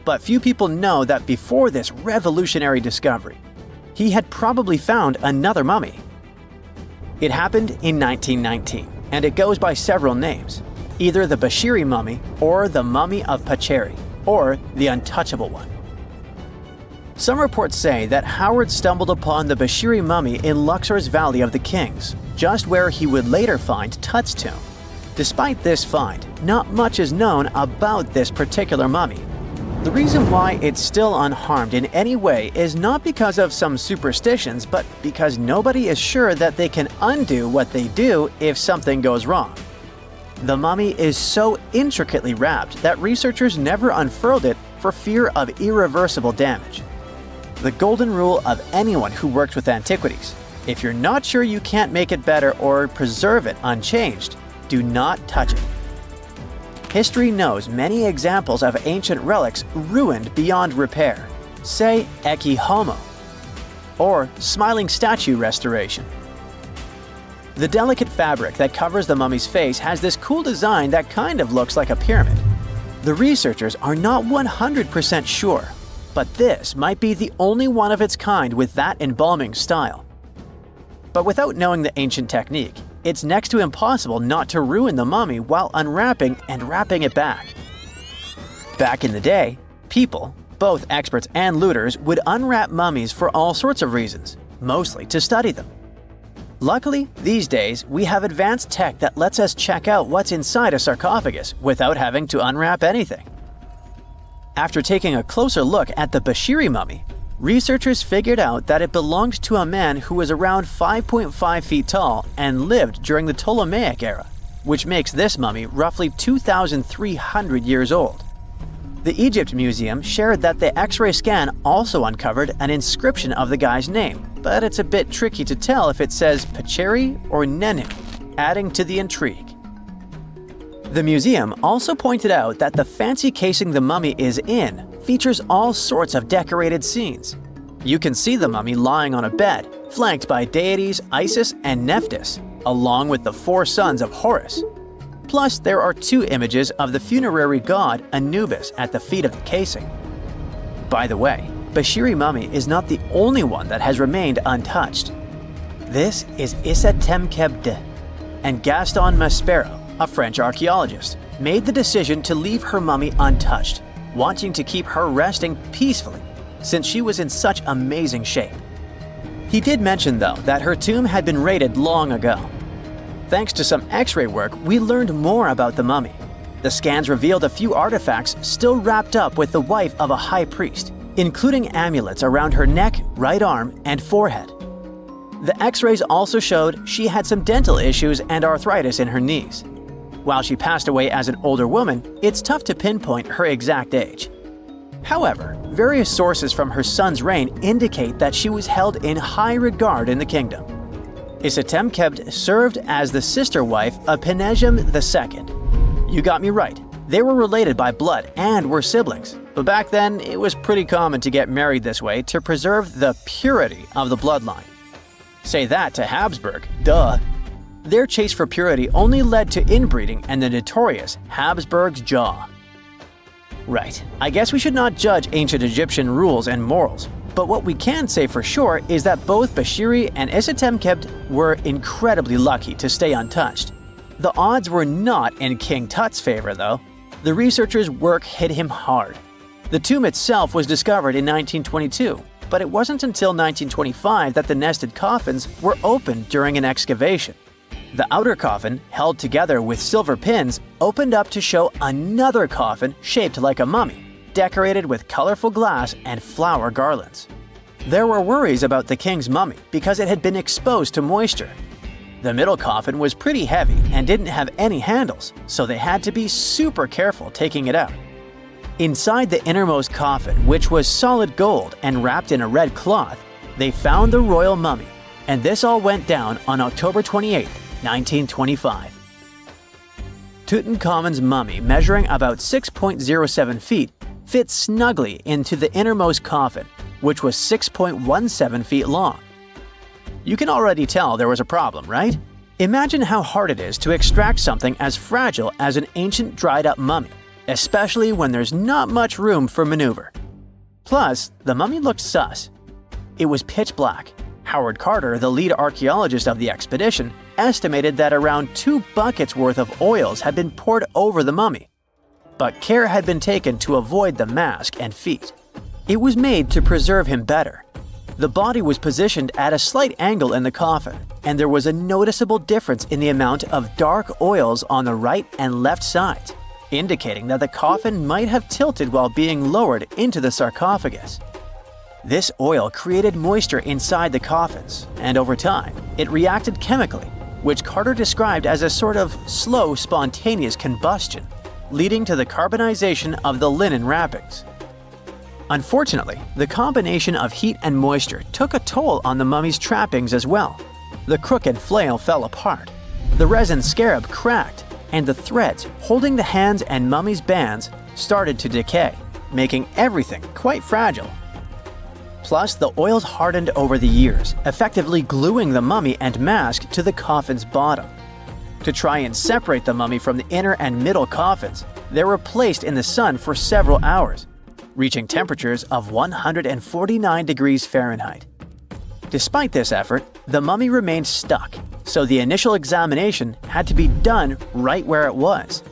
But few people know that before this revolutionary discovery, he had probably found another mummy. It happened in 1919, and it goes by several names, either the Bashiri mummy or the mummy of Pacheri, or the untouchable one. Some reports say that Howard stumbled upon the Bashiri mummy in Luxor's Valley of the Kings, just where he would later find Tut's tomb. Despite this find, not much is known about this particular mummy. The reason why it's still unharmed in any way is not because of some superstitions, but because nobody is sure that they can undo what they do if something goes wrong. The mummy is so intricately wrapped that researchers never unfurled it for fear of irreversible damage. The golden rule of anyone who works with antiquities: if you're not sure you can't make it better or preserve it unchanged, do not touch it. History knows many examples of ancient relics ruined beyond repair, say Ecce Homo, or smiling statue restoration. The delicate fabric that covers the mummy's face has this cool design that kind of looks like a pyramid. The researchers are not 100% sure, but this might be the only one of its kind with that embalming style. But without knowing the ancient technique, it's next to impossible not to ruin the mummy while unwrapping and wrapping it back. Back in the day, people, both experts and looters, would unwrap mummies for all sorts of reasons, mostly to study them. Luckily, these days, we have advanced tech that lets us check out what's inside a sarcophagus without having to unwrap anything. After taking a closer look at the Bashiri mummy, researchers figured out that it belonged to a man who was around 5.5 feet tall and lived during the Ptolemaic era, which makes this mummy roughly 2,300 years old. The Egypt Museum shared that the X-ray scan also uncovered an inscription of the guy's name, but it's a bit tricky to tell if it says Pacheri or Nenu, adding to the intrigue. The museum also pointed out that the fancy casing the mummy is in features all sorts of decorated scenes. You can see the mummy lying on a bed, flanked by deities Isis and Nephthys, along with the 4 sons of Horus. Plus, there are 2 images of the funerary god Anubis at the feet of the casing. By the way, Bashiri mummy is not the only one that has remained untouched. This is Issa Temkebde, and Gaston Maspero, a French archaeologist, made the decision to leave her mummy untouched, wanting to keep her resting peacefully since she was in such amazing shape. He did mention, though, that her tomb had been raided long ago. Thanks to some X-ray work, we learned more about the mummy. The scans revealed a few artifacts still wrapped up with the wife of a high priest, including amulets around her neck, right arm, and forehead. The X-rays also showed she had some dental issues and arthritis in her knees. While she passed away as an older woman, it's tough to pinpoint her exact age. However, various sources from her son's reign indicate that she was held in high regard in the kingdom. Isatemkebd served as the sister wife of Penejam II. You got me right, they were related by blood and were siblings, but back then it was pretty common to get married this way to preserve the purity of the bloodline. Say that to Habsburg, duh. Their chase for purity only led to inbreeding and the notorious Habsburg's jaw. Right, I guess we should not judge ancient Egyptian rules and morals, but what we can say for sure is that both Bashiri and Isitemkeb were incredibly lucky to stay untouched. The odds were not in King Tut's favor, though. The researchers' work hit him hard. The tomb itself was discovered in 1922, but it wasn't until 1925 that the nested coffins were opened during an excavation. The outer coffin, held together with silver pins, opened up to show another coffin shaped like a mummy, decorated with colorful glass and flower garlands. There were worries about the king's mummy because it had been exposed to moisture. The middle coffin was pretty heavy and didn't have any handles, so they had to be super careful taking it out. Inside the innermost coffin, which was solid gold and wrapped in a red cloth, they found the royal mummy, and this all went down on October 28, 1925. Tutankhamun's mummy, measuring about 6.07 feet, fit snugly into the innermost coffin, which was 6.17 feet long. You can already tell there was a problem, right? Imagine how hard it is to extract something as fragile as an ancient dried-up mummy, especially when there's not much room for maneuver. Plus, the mummy looked sus. It was pitch black. Howard Carter, the lead archaeologist of the expedition, estimated that around 2 buckets worth of oils had been poured over the mummy. But care had been taken to avoid the mask and feet. It was made to preserve him better. The body was positioned at a slight angle in the coffin, and there was a noticeable difference in the amount of dark oils on the right and left sides, indicating that the coffin might have tilted while being lowered into the sarcophagus. This oil created moisture inside the coffins, and over time, it reacted chemically, which Carter described as a sort of slow, spontaneous combustion, leading to the carbonization of the linen wrappings. Unfortunately, the combination of heat and moisture took a toll on the mummy's trappings as well. The crooked flail fell apart, the resin scarab cracked, and the threads holding the hands and mummy's bands started to decay, making everything quite fragile. Plus, the oils hardened over the years, effectively gluing the mummy and mask to the coffin's bottom. To try and separate the mummy from the inner and middle coffins, they were placed in the sun for several hours, reaching temperatures of 149 degrees Fahrenheit. Despite this effort, the mummy remained stuck, so the initial examination had to be done right where it was.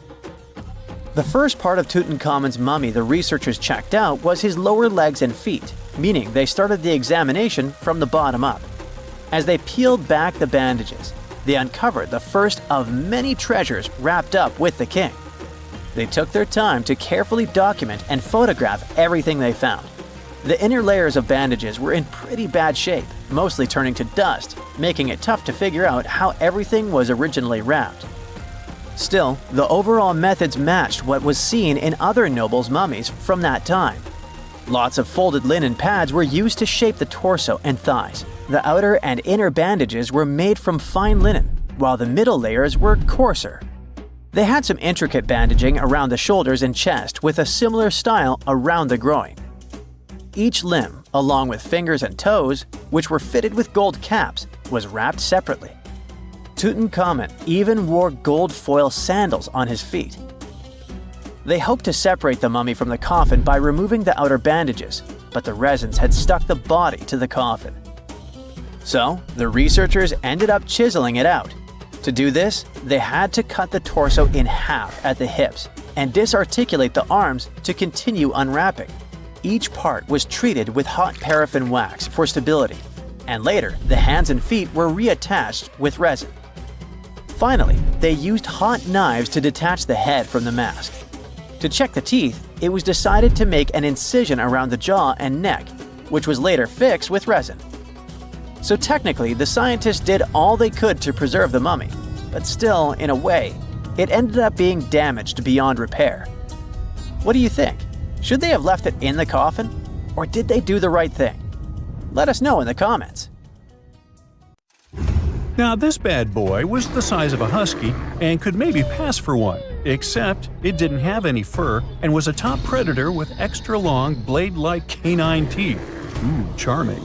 The first part of Tutankhamun's mummy the researchers checked out was his lower legs and feet, meaning they started the examination from the bottom up. As they peeled back the bandages, they uncovered the first of many treasures wrapped up with the king. They took their time to carefully document and photograph everything they found. The inner layers of bandages were in pretty bad shape, mostly turning to dust, making it tough to figure out how everything was originally wrapped. Still, the overall methods matched what was seen in other nobles' mummies from that time. Lots of folded linen pads were used to shape the torso and thighs. The outer and inner bandages were made from fine linen, while the middle layers were coarser. They had some intricate bandaging around the shoulders and chest with a similar style around the groin. Each limb, along with fingers and toes, which were fitted with gold caps, was wrapped separately. Tutankhamun even wore gold foil sandals on his feet. They hoped to separate the mummy from the coffin by removing the outer bandages, but the resins had stuck the body to the coffin. So, the researchers ended up chiseling it out. To do this, they had to cut the torso in half at the hips and disarticulate the arms to continue unwrapping. Each part was treated with hot paraffin wax for stability, and later the hands and feet were reattached with resin. Finally, they used hot knives to detach the head from the mask. To check the teeth, it was decided to make an incision around the jaw and neck, which was later fixed with resin. So technically, the scientists did all they could to preserve the mummy, but still, in a way, it ended up being damaged beyond repair. What do you think? Should they have left it in the coffin? Or did they do the right thing? Let us know in the comments. Now this bad boy was the size of a husky and could maybe pass for one, except it didn't have any fur and was a top predator with extra long blade-like canine teeth. Ooh, charming.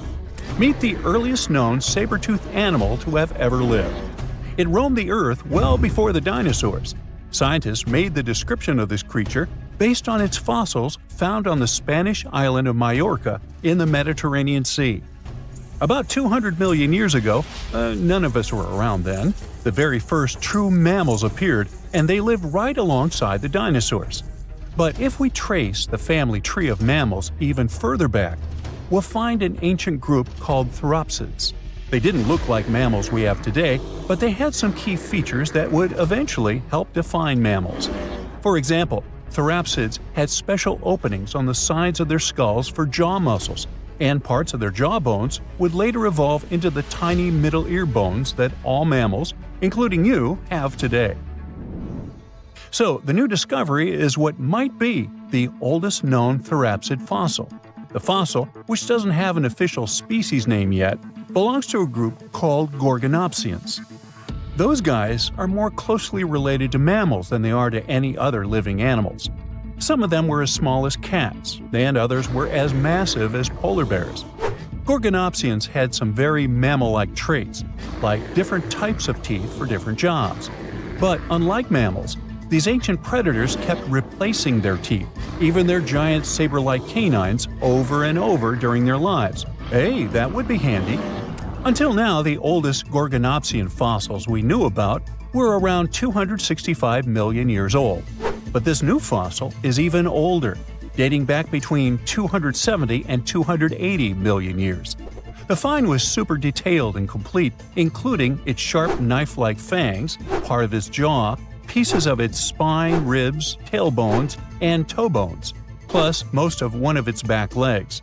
Meet the earliest known saber-toothed animal to have ever lived. It roamed the Earth well before the dinosaurs. Scientists made the description of this creature based on its fossils found on the Spanish island of Majorca in the Mediterranean Sea. About 200 million years ago, none of us were around then, the very first true mammals appeared, and they lived right alongside the dinosaurs. But if we trace the family tree of mammals even further back, we'll find an ancient group called theropsids. They didn't look like mammals we have today, but they had some key features that would eventually help define mammals. For example, theropsids had special openings on the sides of their skulls for jaw muscles, and parts of their jaw bones would later evolve into the tiny middle ear bones that all mammals, including you, have today. So, the new discovery is what might be the oldest known theropsid fossil. The fossil, which doesn't have an official species name yet, belongs to a group called Gorgonopsians. Those guys are more closely related to mammals than they are to any other living animals. Some of them were as small as cats, and others were as massive as polar bears. Gorgonopsians had some very mammal-like traits, like different types of teeth for different jobs. But unlike mammals, these ancient predators kept replacing their teeth, even their giant saber-like canines, over and over during their lives. Hey, that would be handy. Until now, the oldest Gorgonopsian fossils we knew about were around 265 million years old. But this new fossil is even older, dating back between 270 and 280 million years. The find was super detailed and complete, including its sharp knife-like fangs, part of its jaw, pieces of its spine, ribs, tailbones, and toe bones, plus most of one of its back legs.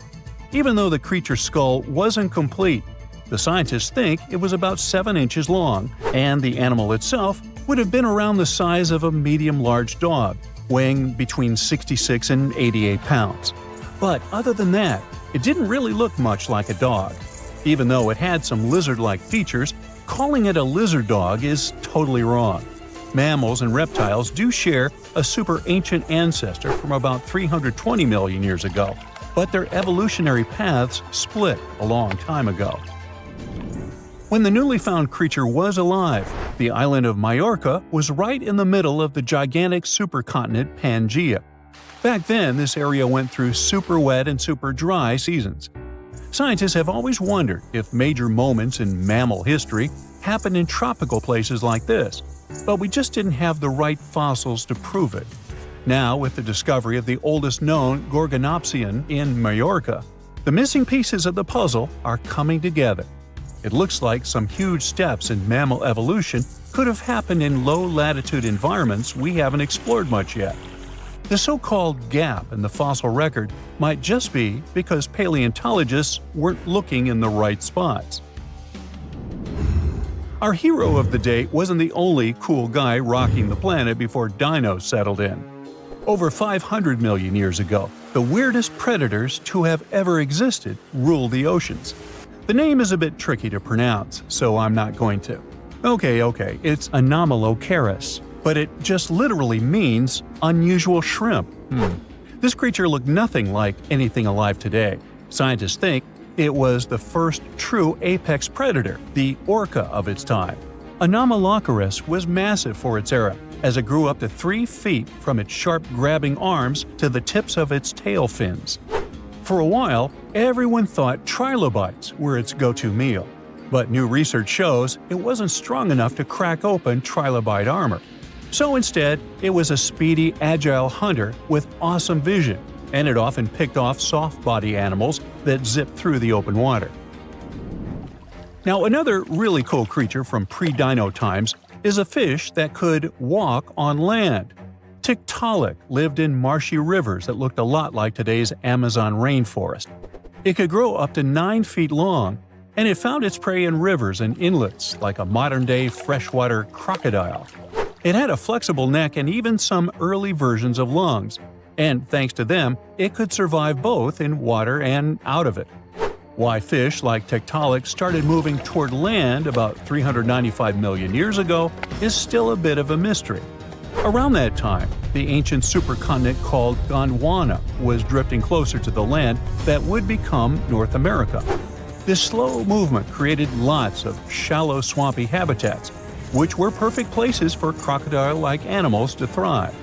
Even though the creature's skull wasn't complete, the scientists think it was about 7 inches long, and the animal itself would have been around the size of a medium-large dog, weighing between 66 and 88 pounds. But other than that, it didn't really look much like a dog. Even though it had some lizard-like features, calling it a lizard dog is totally wrong. Mammals and reptiles do share a super ancient ancestor from about 320 million years ago, but their evolutionary paths split a long time ago. When the newly found creature was alive, the island of Majorca was right in the middle of the gigantic supercontinent Pangaea. Back then, this area went through super wet and super dry seasons. Scientists have always wondered if major moments in mammal history happened in tropical places like this, but we just didn't have the right fossils to prove it. Now, with the discovery of the oldest known Gorgonopsian in Majorca, the missing pieces of the puzzle are coming together. It looks like some huge steps in mammal evolution could have happened in low-latitude environments we haven't explored much yet. The so-called gap in the fossil record might just be because paleontologists weren't looking in the right spots. Our hero of the day wasn't the only cool guy rocking the planet before dinos settled in. Over 500 million years ago, the weirdest predators to have ever existed ruled the oceans. The name is a bit tricky to pronounce, so I'm not going to. Okay, it's Anomalocaris, but it just literally means unusual shrimp. This creature looked nothing like anything alive today. Scientists think it was the first true apex predator, the orca of its time. Anomalocaris was massive for its era, as it grew up to 3 feet from its sharp grabbing arms to the tips of its tail fins. For a while, everyone thought trilobites were its go-to meal, but new research shows it wasn't strong enough to crack open trilobite armor. So instead, it was a speedy, agile hunter with awesome vision, and it often picked off soft-body animals that zipped through the open water. Now, another really cool creature from pre-dino times is a fish that could walk on land. Tiktaalik lived in marshy rivers that looked a lot like today's Amazon rainforest. It could grow up to 9 feet long, and it found its prey in rivers and inlets like a modern-day freshwater crocodile. It had a flexible neck and even some early versions of lungs, and thanks to them, it could survive both in water and out of it. Why fish like Tiktaalik started moving toward land about 395 million years ago is still a bit of a mystery. Around that time, the ancient supercontinent called Gondwana was drifting closer to the land that would become North America. This slow movement created lots of shallow, swampy habitats, which were perfect places for crocodile-like animals to thrive.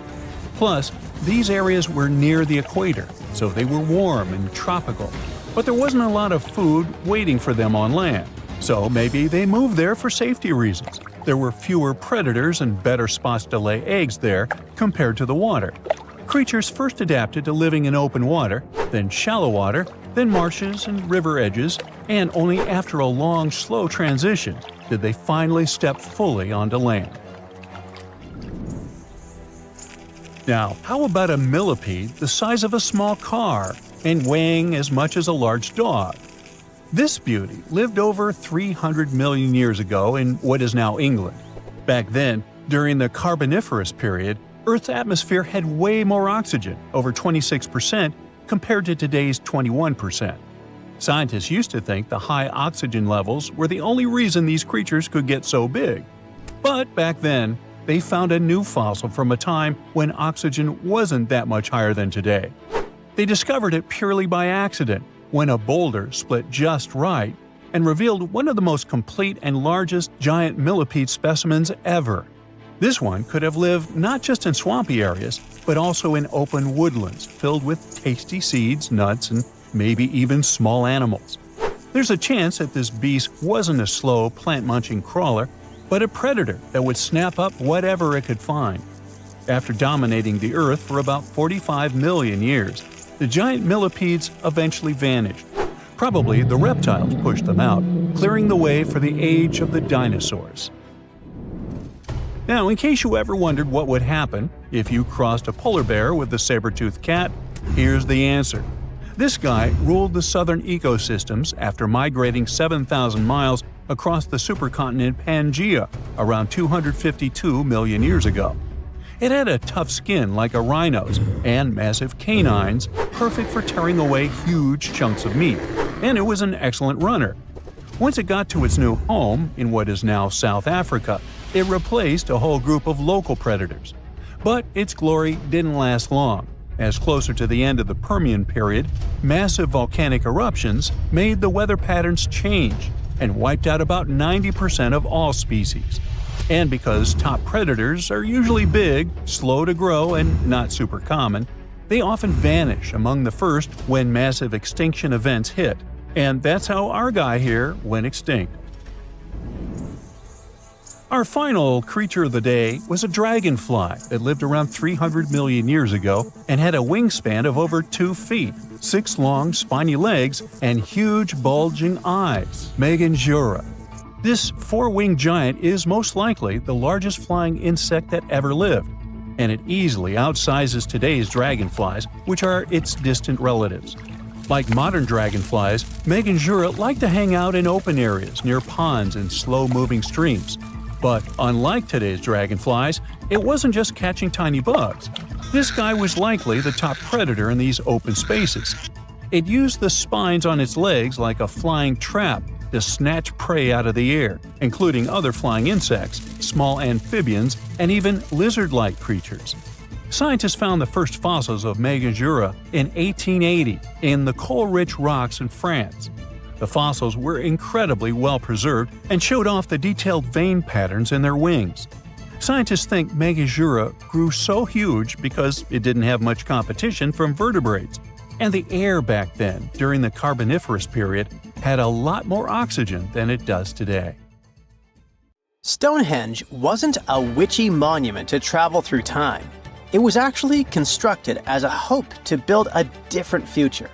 Plus, these areas were near the equator, so they were warm and tropical. But there wasn't a lot of food waiting for them on land, so maybe they moved there for safety reasons. There were fewer predators and better spots to lay eggs there compared to the water. Creatures first adapted to living in open water, then shallow water, then marshes and river edges, and only after a long, slow transition did they finally step fully onto land. Now, how about a millipede the size of a small car and weighing as much as a large dog? This beauty lived over 300 million years ago in what is now England. Back then, during the Carboniferous period, Earth's atmosphere had way more oxygen, over 26%, compared to today's 21%. Scientists used to think the high oxygen levels were the only reason these creatures could get so big. But back then, they found a new fossil from a time when oxygen wasn't that much higher than today. They discovered it purely by accident, when a boulder split just right and revealed one of the most complete and largest giant millipede specimens ever. This one could have lived not just in swampy areas, but also in open woodlands filled with tasty seeds, nuts, and maybe even small animals. There's a chance that this beast wasn't a slow, plant-munching crawler, but a predator that would snap up whatever it could find. After dominating the Earth for about 45 million years, the giant millipedes eventually vanished. Probably the reptiles pushed them out, clearing the way for the age of the dinosaurs. Now, in case you ever wondered what would happen if you crossed a polar bear with a saber-toothed cat, here's the answer. This guy ruled the southern ecosystems after migrating 7,000 miles across the supercontinent Pangaea around 252 million years ago. It had a tough skin like a rhino's and massive canines, perfect for tearing away huge chunks of meat, and it was an excellent runner. Once it got to its new home in what is now South Africa, it replaced a whole group of local predators. But its glory didn't last long, as closer to the end of the Permian period, massive volcanic eruptions made the weather patterns change and wiped out about 90% of all species. And because top predators are usually big, slow to grow, and not super common, they often vanish among the first when massive extinction events hit. And that's how our guy here went extinct. Our final creature of the day was a dragonfly that lived around 300 million years ago and had a wingspan of over 2 feet, 6 long, spiny legs, and huge, bulging eyes, Meganjura. This 4-winged giant is most likely the largest flying insect that ever lived, and it easily outsizes today's dragonflies, which are its distant relatives. Like modern dragonflies, Meganjura like to hang out in open areas near ponds and slow-moving streams. But unlike today's dragonflies, it wasn't just catching tiny bugs. This guy was likely the top predator in these open spaces. It used the spines on its legs like a flying trap to snatch prey out of the air, including other flying insects, small amphibians, and even lizard-like creatures. Scientists found the first fossils of Meganjura in 1880 in the coal-rich rocks in France. The fossils were incredibly well preserved and showed off the detailed vein patterns in their wings. Scientists think Meganjura grew so huge because it didn't have much competition from vertebrates, and the air back then, during the Carboniferous period, had a lot more oxygen than it does today. Stonehenge wasn't a witchy monument to travel through time. It was actually constructed as a hope to build a different future.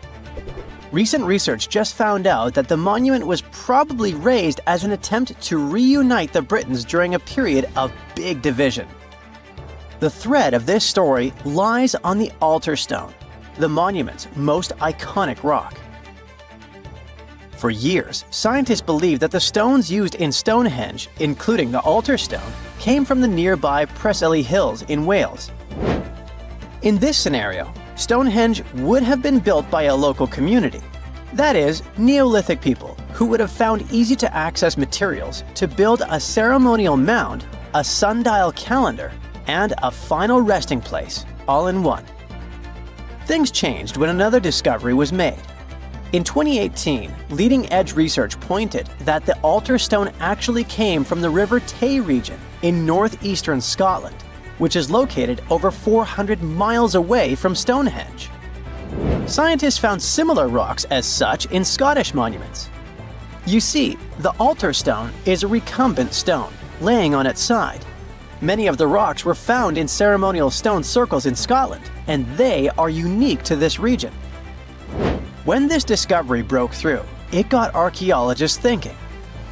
Recent research just found out that the monument was probably raised as an attempt to reunite the Britons during a period of big division. The thread of this story lies on the altar stone, the monument's most iconic rock. For years, scientists believed that the stones used in Stonehenge, including the altar stone, came from the nearby Preseli Hills in Wales. In this scenario, Stonehenge would have been built by a local community. That is, Neolithic people who would have found easy-to-access materials to build a ceremonial mound, a sundial calendar, and a final resting place, all in one. Things changed when another discovery was made. In 2018, leading-edge research pointed that the altar stone actually came from the River Tay region in northeastern Scotland, which is located over 400 miles away from Stonehenge. Scientists found similar rocks as such in Scottish monuments. You see, the altar stone is a recumbent stone, laying on its side. Many of the rocks were found in ceremonial stone circles in Scotland, and they are unique to this region. When this discovery broke through, it got archaeologists thinking.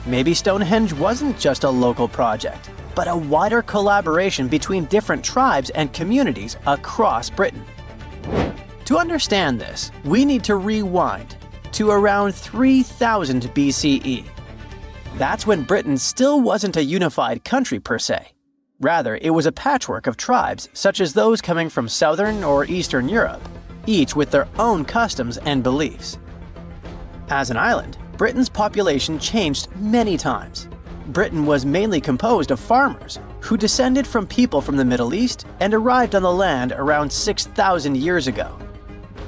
Maybe Stonehenge wasn't just a local project, but a wider collaboration between different tribes and communities across Britain. To understand this, we need to rewind to around 3000 BCE. That's when Britain still wasn't a unified country per se. Rather, it was a patchwork of tribes such as those coming from southern or eastern Europe, each with their own customs and beliefs. As an island, Britain's population changed many times. Britain was mainly composed of farmers who descended from people from the Middle East and arrived on the land around 6,000 years ago.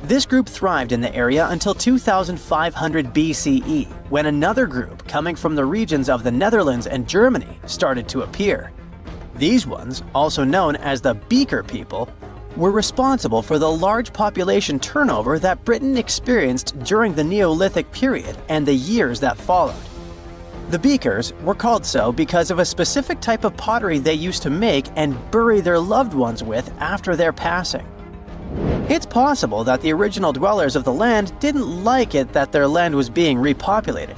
This group thrived in the area until 2500 BCE, when another group coming from the regions of the Netherlands and Germany started to appear. These ones, also known as the Beaker people, were responsible for the large population turnover that Britain experienced during the Neolithic period and the years that followed. The Beakers were called so because of a specific type of pottery they used to make and bury their loved ones with after their passing. It's possible that the original dwellers of the land didn't like it that their land was being repopulated.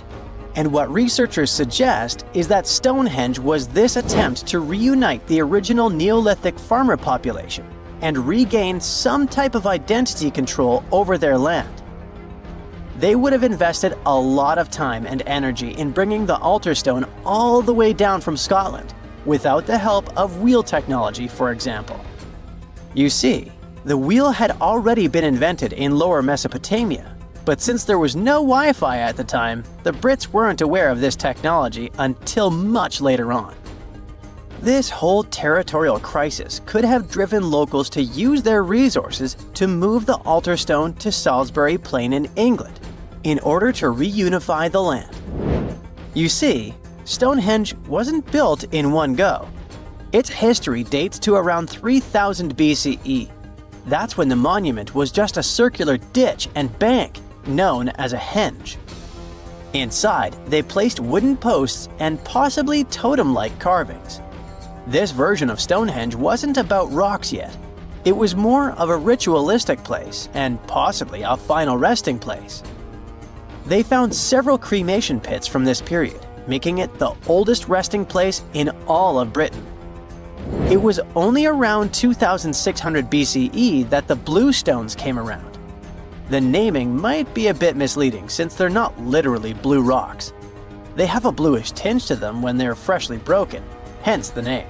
And what researchers suggest is that Stonehenge was this attempt to reunite the original Neolithic farmer population and regain some type of identity control over their land. They would have invested a lot of time and energy in bringing the altar stone all the way down from Scotland, without the help of wheel technology, for example. You see, the wheel had already been invented in Lower Mesopotamia, but since there was no Wi-Fi at the time, the Brits weren't aware of this technology until much later on. This whole territorial crisis could have driven locals to use their resources to move the altar stone to Salisbury Plain in England, in order to reunify the land. You see, Stonehenge wasn't built in one go. Its history dates to around 3000 BCE. That's when the monument was just a circular ditch and bank, known as a henge. Inside, they placed wooden posts and possibly totem-like carvings. This version of Stonehenge wasn't about rocks yet. It was more of a ritualistic place and possibly a final resting place. They found several cremation pits from this period, making it the oldest resting place in all of Britain. It was only around 2600 BCE that the blue stones came around. The naming might be a bit misleading since they're not literally blue rocks. They have a bluish tinge to them when they're freshly broken, hence the name.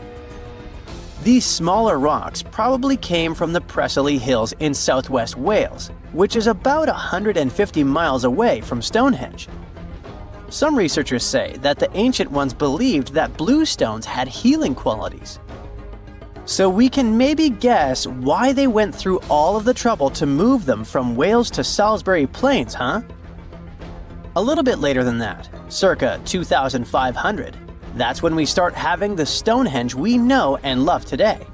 These smaller rocks probably came from the Preseli Hills in southwest Wales, which is about 150 miles away from Stonehenge. Some researchers say that the ancient ones believed that blue stones had healing qualities. So we can maybe guess why they went through all of the trouble to move them from Wales to Salisbury Plains, huh? A little bit later than that, circa 2500, that's when we start having the Stonehenge we know and love today.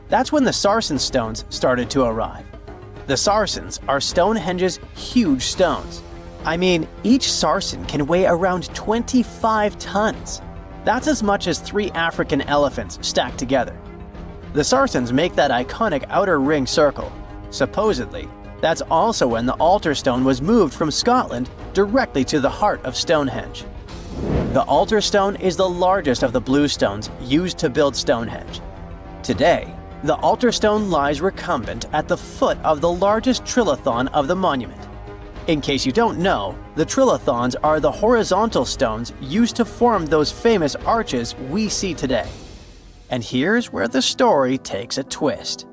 That's when the Sarsen stones started to arrive. The Sarsens are Stonehenge's huge stones. I mean, each Sarsen can weigh around 25 tons. That's as much as 3 African elephants stacked together. The Sarsens make that iconic outer ring circle. Supposedly, that's also when the altar stone was moved from Scotland directly to the heart of Stonehenge. The altar stone is the largest of the blue stones used to build Stonehenge. Today, the altar stone lies recumbent at the foot of the largest trilithon of the monument. In case you don't know, the trilithons are the horizontal stones used to form those famous arches we see today. And here's where the story takes a twist.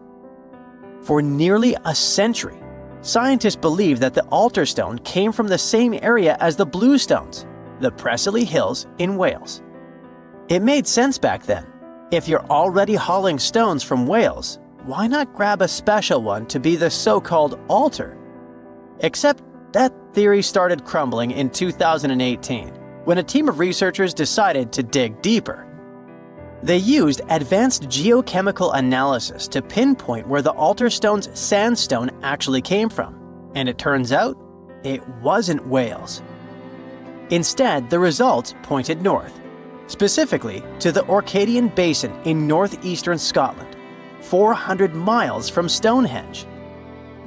For nearly a century, scientists believe that the altar stone came from the same area as the blue stones, the Preseli Hills in Wales. It made sense back then. If you're already hauling stones from Wales, why not grab a special one to be the so-called altar? Except that theory started crumbling in 2018 when a team of researchers decided to dig deeper. They used advanced geochemical analysis to pinpoint where the altar stone's sandstone actually came from, and it turns out it wasn't Wales. Instead, the results pointed north, specifically to the Orcadian Basin in northeastern Scotland, 400 miles from Stonehenge.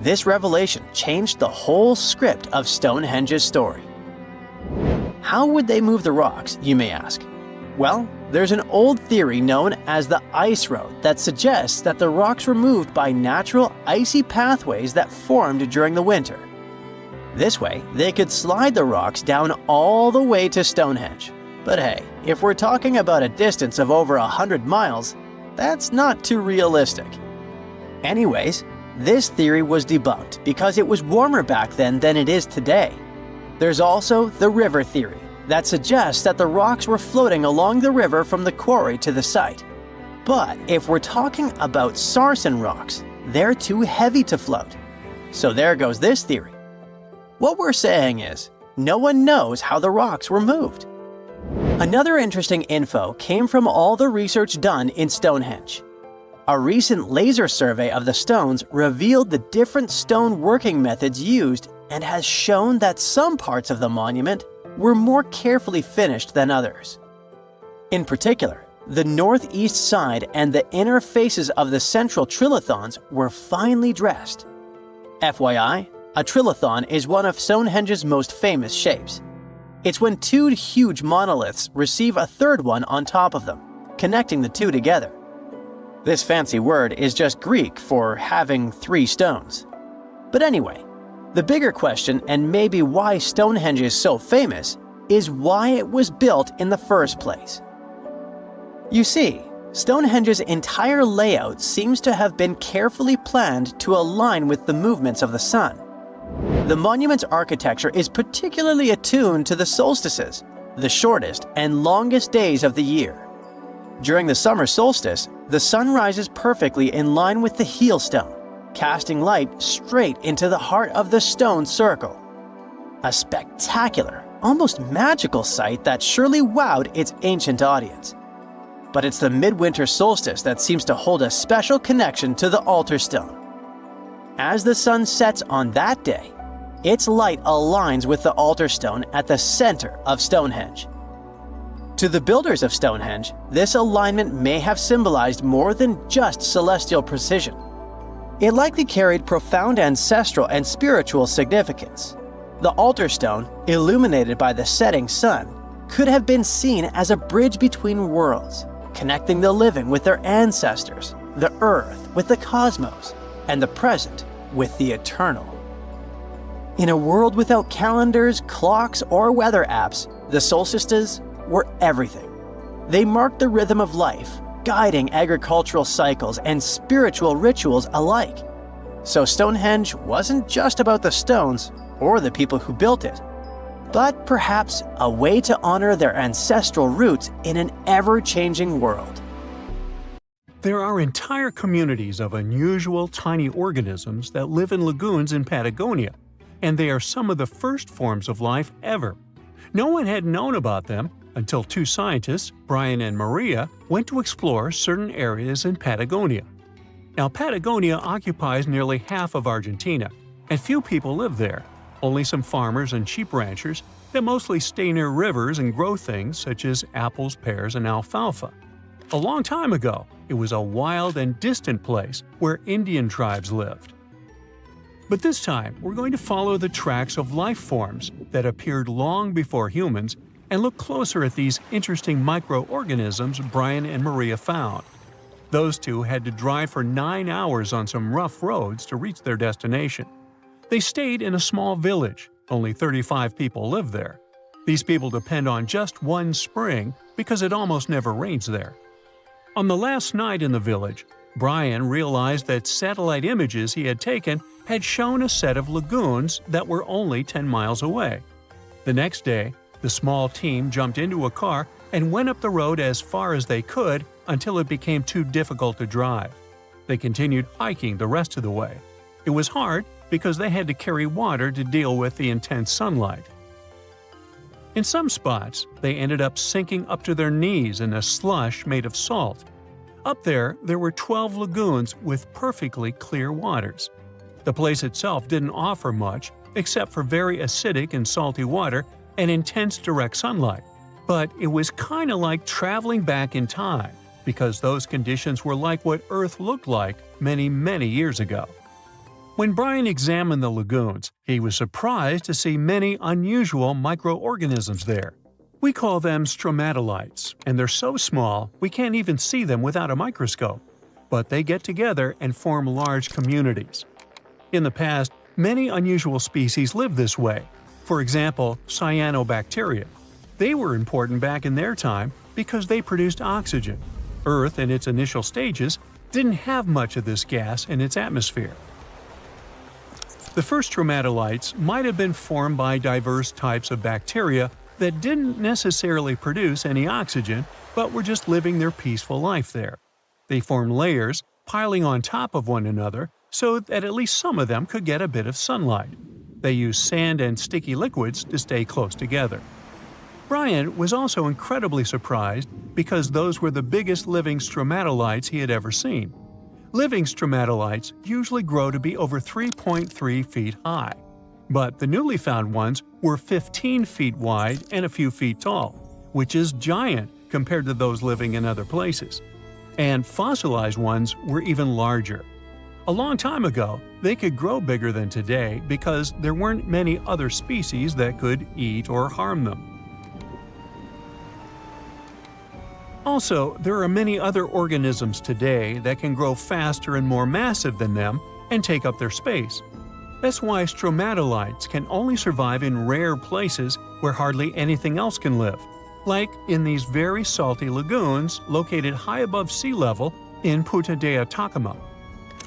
This revelation changed the whole script of Stonehenge's story. How would they move the rocks, you may ask? Well, there's an old theory known as the ice road that suggests that the rocks were moved by natural icy pathways that formed during the winter. This way, they could slide the rocks down all the way to Stonehenge. But hey, if we're talking about a distance of over 100 miles, that's not too realistic. Anyways, this theory was debunked because it was warmer back then than it is today. There's also the river theory that suggests that the rocks were floating along the river from the quarry to the site. But if we're talking about sarsen rocks, they're too heavy to float. So there goes this theory. What we're saying is, no one knows how the rocks were moved. Another interesting info came from all the research done in Stonehenge. A recent laser survey of the stones revealed the different stone working methods used and has shown that some parts of the monument were more carefully finished than others. In particular, the northeast side and the inner faces of the central trilithons were finely dressed. FYI, a trilithon is one of Stonehenge's most famous shapes. It's when two huge monoliths receive a third one on top of them, connecting the two together. This fancy word is just Greek for having three stones. But anyway, the bigger question, and maybe why Stonehenge is so famous, is why it was built in the first place. You see, Stonehenge's entire layout seems to have been carefully planned to align with the movements of the sun. The monument's architecture is particularly attuned to the solstices, the shortest and longest days of the year. During the summer solstice, the sun rises perfectly in line with the heel stone, casting light straight into the heart of the stone circle. A spectacular, almost magical sight that surely wowed its ancient audience. But it's the midwinter solstice that seems to hold a special connection to the altar stone. As the sun sets on that day, its light aligns with the altar stone at the center of Stonehenge. To the builders of Stonehenge, this alignment may have symbolized more than just celestial precision. It likely carried profound ancestral and spiritual significance. The altar stone, illuminated by the setting sun, could have been seen as a bridge between worlds, connecting the living with their ancestors, the earth with the cosmos, and the present with the eternal. In a world without calendars, clocks, or weather apps, the solstices were everything. They marked the rhythm of life, guiding agricultural cycles and spiritual rituals alike. So Stonehenge wasn't just about the stones or the people who built it, but perhaps a way to honor their ancestral roots in an ever-changing world. There are entire communities of unusual tiny organisms that live in lagoons in Patagonia, and they are some of the first forms of life ever. No one had known about them until two scientists, Brian and Maria, went to explore certain areas in Patagonia. Now, Patagonia occupies nearly half of Argentina, and few people live there, only some farmers and sheep ranchers that mostly stay near rivers and grow things such as apples, pears, and alfalfa. A long time ago, it was a wild and distant place where Indian tribes lived. But this time, we're going to follow the tracks of life forms that appeared long before humans and look closer at these interesting microorganisms Brian and Maria found. Those two had to drive for 9 hours on some rough roads to reach their destination. They stayed in a small village. Only 35 people live there. These people depend on just one spring because it almost never rains there. On the last night in the village, Brian realized that satellite images he had taken had shown a set of lagoons that were only 10 miles away. The next day, the small team jumped into a car and went up the road as far as they could until it became too difficult to drive. They continued hiking the rest of the way. It was hard, because they had to carry water to deal with the intense sunlight. In some spots, they ended up sinking up to their knees in a slush made of salt. Up there were 12 lagoons with perfectly clear waters. The place itself didn't offer much, except for very acidic and salty water and intense direct sunlight. But it was kinda like traveling back in time, because those conditions were like what Earth looked like many, many years ago. When Brian examined the lagoons, he was surprised to see many unusual microorganisms there. We call them stromatolites, and they're so small we can't even see them without a microscope. But they get together and form large communities. In the past, many unusual species lived this way. For example, cyanobacteria. They were important back in their time because they produced oxygen. Earth, in its initial stages, didn't have much of this gas in its atmosphere. The first stromatolites might have been formed by diverse types of bacteria that didn't necessarily produce any oxygen, but were just living their peaceful life there. They formed layers, piling on top of one another, so that at least some of them could get a bit of sunlight. They used sand and sticky liquids to stay close together. Brian was also incredibly surprised because those were the biggest living stromatolites he had ever seen. Living stromatolites usually grow to be over 3.3 feet high, but the newly found ones were 15 feet wide and a few feet tall, which is giant compared to those living in other places. And fossilized ones were even larger. A long time ago, they could grow bigger than today because there weren't many other species that could eat or harm them. Also, there are many other organisms today that can grow faster and more massive than them and take up their space. That's why stromatolites can only survive in rare places where hardly anything else can live, like in these very salty lagoons located high above sea level in Punta de Atacama.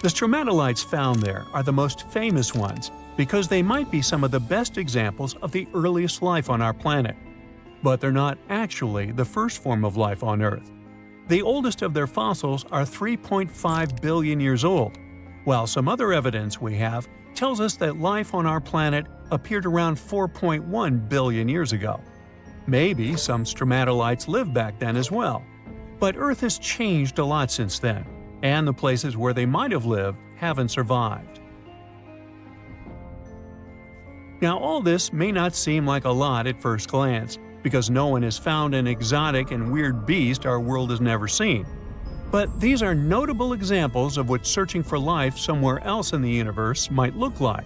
The stromatolites found there are the most famous ones because they might be some of the best examples of the earliest life on our planet. But they're not actually the first form of life on Earth. The oldest of their fossils are 3.5 billion years old, while some other evidence we have tells us that life on our planet appeared around 4.1 billion years ago. Maybe some stromatolites lived back then as well. But Earth has changed a lot since then, and the places where they might have lived haven't survived. Now, all this may not seem like a lot at first glance, because no one has found an exotic and weird beast our world has never seen. But these are notable examples of what searching for life somewhere else in the universe might look like.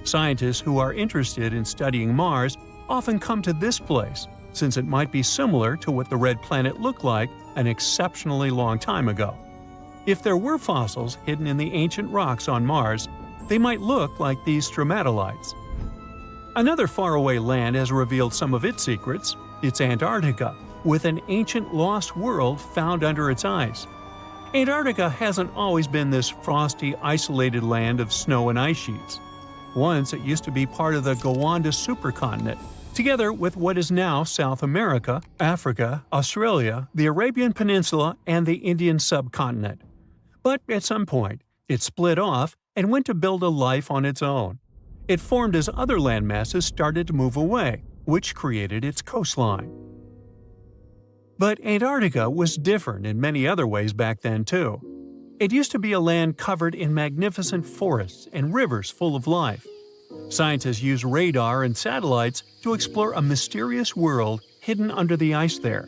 Scientists who are interested in studying Mars often come to this place, since it might be similar to what the red planet looked like an exceptionally long time ago. If there were fossils hidden in the ancient rocks on Mars, they might look like these stromatolites. Another faraway land has revealed some of its secrets. It's Antarctica, with an ancient lost world found under its ice. Antarctica hasn't always been this frosty, isolated land of snow and ice sheets. Once it used to be part of the Gondwana supercontinent, together with what is now South America, Africa, Australia, the Arabian Peninsula, and the Indian subcontinent. But at some point, it split off and went to build a life on its own. It formed as other landmasses started to move away, which created its coastline. But Antarctica was different in many other ways back then too. It used to be a land covered in magnificent forests and rivers full of life. Scientists use radar and satellites to explore a mysterious world hidden under the ice there.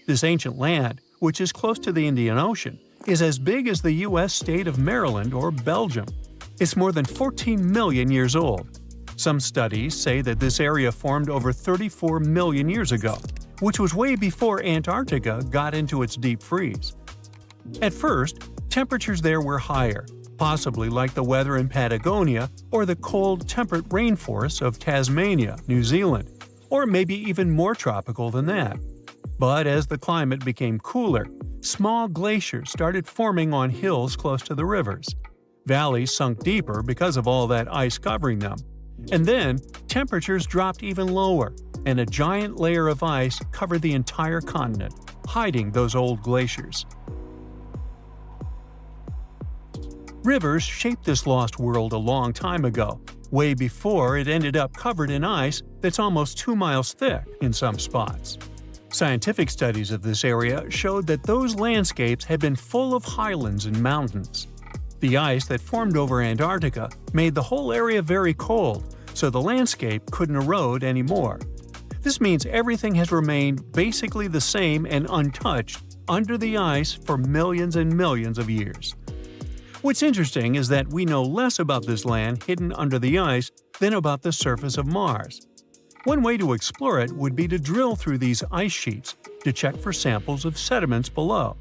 This ancient land, which is close to the Indian Ocean, is as big as the U.S. state of Maryland or Belgium. It's more than 14 million years old. Some studies say that this area formed over 34 million years ago, which was way before Antarctica got into its deep freeze. At first, temperatures there were higher, possibly like the weather in Patagonia or the cold, temperate rainforests of Tasmania, New Zealand, or maybe even more tropical than that. But as the climate became cooler, small glaciers started forming on hills close to the rivers. Valleys sunk deeper because of all that ice covering them. And then, temperatures dropped even lower, and a giant layer of ice covered the entire continent, hiding those old glaciers. Rivers shaped this lost world a long time ago, way before it ended up covered in ice that's almost 2 miles thick in some spots. Scientific studies of this area showed that those landscapes had been full of highlands and mountains. The ice that formed over Antarctica made the whole area very cold, so the landscape couldn't erode anymore. This means everything has remained basically the same and untouched under the ice for millions and millions of years. What's interesting is that we know less about this land hidden under the ice than about the surface of Mars. One way to explore it would be to drill through these ice sheets to check for samples of sediments below.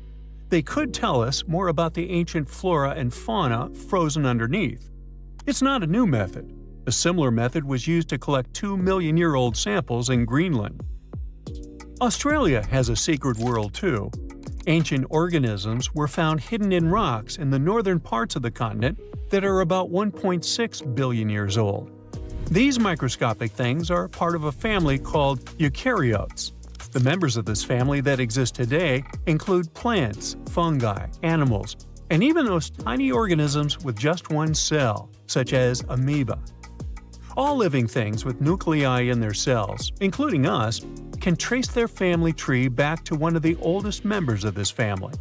They could tell us more about the ancient flora and fauna frozen underneath. It's not a new method. A similar method was used to collect 2-million-year-old samples in Greenland. Australia has a secret world too. Ancient organisms were found hidden in rocks in the northern parts of the continent that are about 1.6 billion years old. These microscopic things are part of a family called eukaryotes. The members of this family that exist today include plants, fungi, animals, and even those tiny organisms with just one cell, such as amoeba. All living things with nuclei in their cells, including us, can trace their family tree back to one of the oldest members of this family.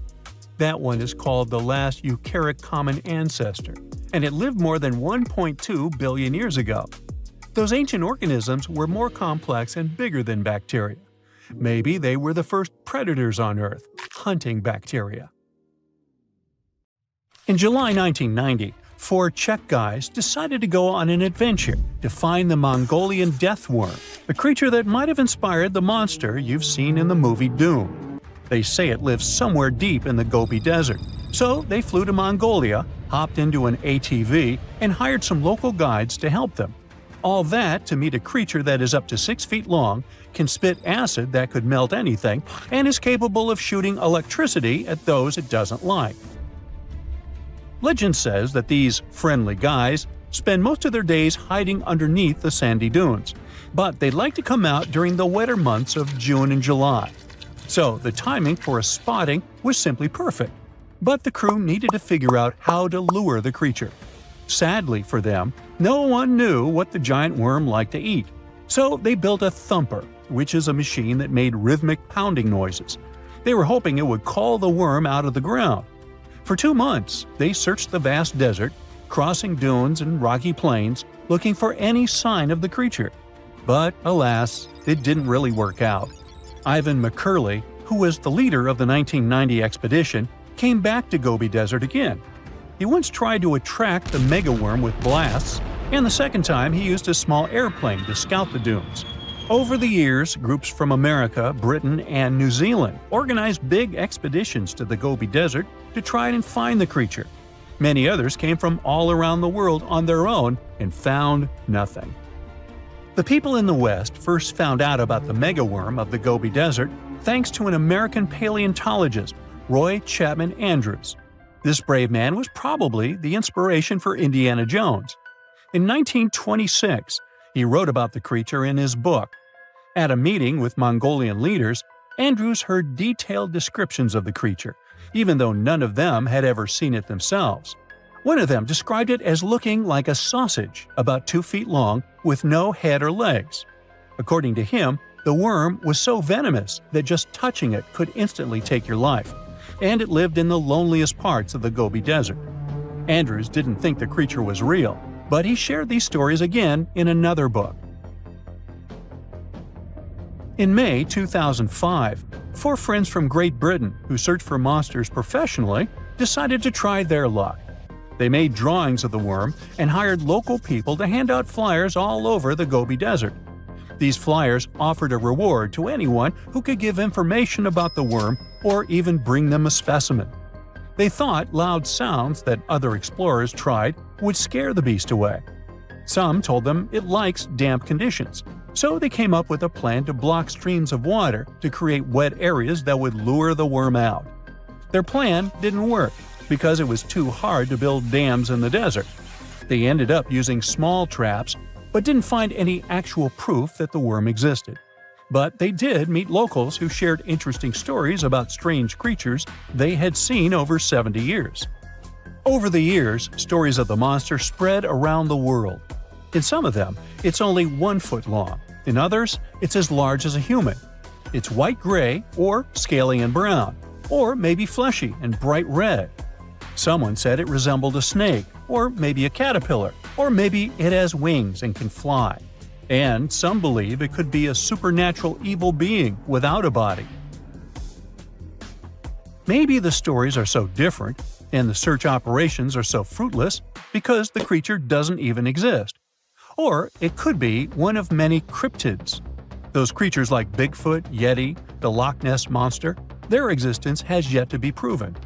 That one is called the last eukaryotic common ancestor, and it lived more than 1.2 billion years ago. Those ancient organisms were more complex and bigger than bacteria. Maybe they were the first predators on Earth, hunting bacteria. In July 1990, 4 Czech guys decided to go on an adventure to find the Mongolian death worm, a creature that might have inspired the monster you've seen in the movie Doom. They say it lives somewhere deep in the Gobi Desert, so they flew to Mongolia, hopped into an ATV, and hired some local guides to help them. All that to meet a creature that is up to 6 feet long, can spit acid that could melt anything, and is capable of shooting electricity at those it doesn't like. Legend says that these friendly guys spend most of their days hiding underneath the sandy dunes, but they'd like to come out during the wetter months of June and July. So the timing for a spotting was simply perfect. But the crew needed to figure out how to lure the creature. Sadly for them, no one knew what the giant worm liked to eat. So they built a thumper, which is a machine that made rhythmic pounding noises. They were hoping it would call the worm out of the ground. For 2 months, they searched the vast desert, crossing dunes and rocky plains, looking for any sign of the creature. But alas, it didn't really work out. Ivan McCurley, who was the leader of the 1990 expedition, came back to Gobi Desert again. He once tried to attract the megaworm with blasts, and the second time he used a small airplane to scout the dunes. Over the years, groups from America, Britain, and New Zealand organized big expeditions to the Gobi Desert to try and find the creature. Many others came from all around the world on their own and found nothing. The people in the West first found out about the megaworm of the Gobi Desert thanks to an American paleontologist, Roy Chapman Andrews. This brave man was probably the inspiration for Indiana Jones. In 1926, he wrote about the creature in his book. At a meeting with Mongolian leaders, Andrews heard detailed descriptions of the creature, even though none of them had ever seen it themselves. One of them described it as looking like a sausage, about 2 feet long, with no head or legs. According to him, the worm was so venomous that just touching it could instantly take your life, and it lived in the loneliest parts of the Gobi Desert. Andrews didn't think the creature was real, but he shared these stories again in another book. In May 2005, 4 friends from Great Britain who search for monsters professionally decided to try their luck. They made drawings of the worm and hired local people to hand out flyers all over the Gobi Desert. These flyers offered a reward to anyone who could give information about the worm or even bring them a specimen. They thought loud sounds that other explorers tried would scare the beast away. Some told them it likes damp conditions, so they came up with a plan to block streams of water to create wet areas that would lure the worm out. Their plan didn't work because it was too hard to build dams in the desert. They ended up using small traps, but didn't find any actual proof that the worm existed. But they did meet locals who shared interesting stories about strange creatures they had seen over 70 years. Over the years, stories of the monster spread around the world. In some of them, it's only 1 foot long. In others, it's as large as a human. It's white-gray, or scaly and brown, or maybe fleshy and bright red. Someone said it resembled a snake, or maybe a caterpillar, or maybe it has wings and can fly. And some believe it could be a supernatural evil being without a body. Maybe the stories are so different, and the search operations are so fruitless, because the creature doesn't even exist. Or it could be one of many cryptids. Those creatures like Bigfoot, Yeti, the Loch Ness Monster, their existence has yet to be proven.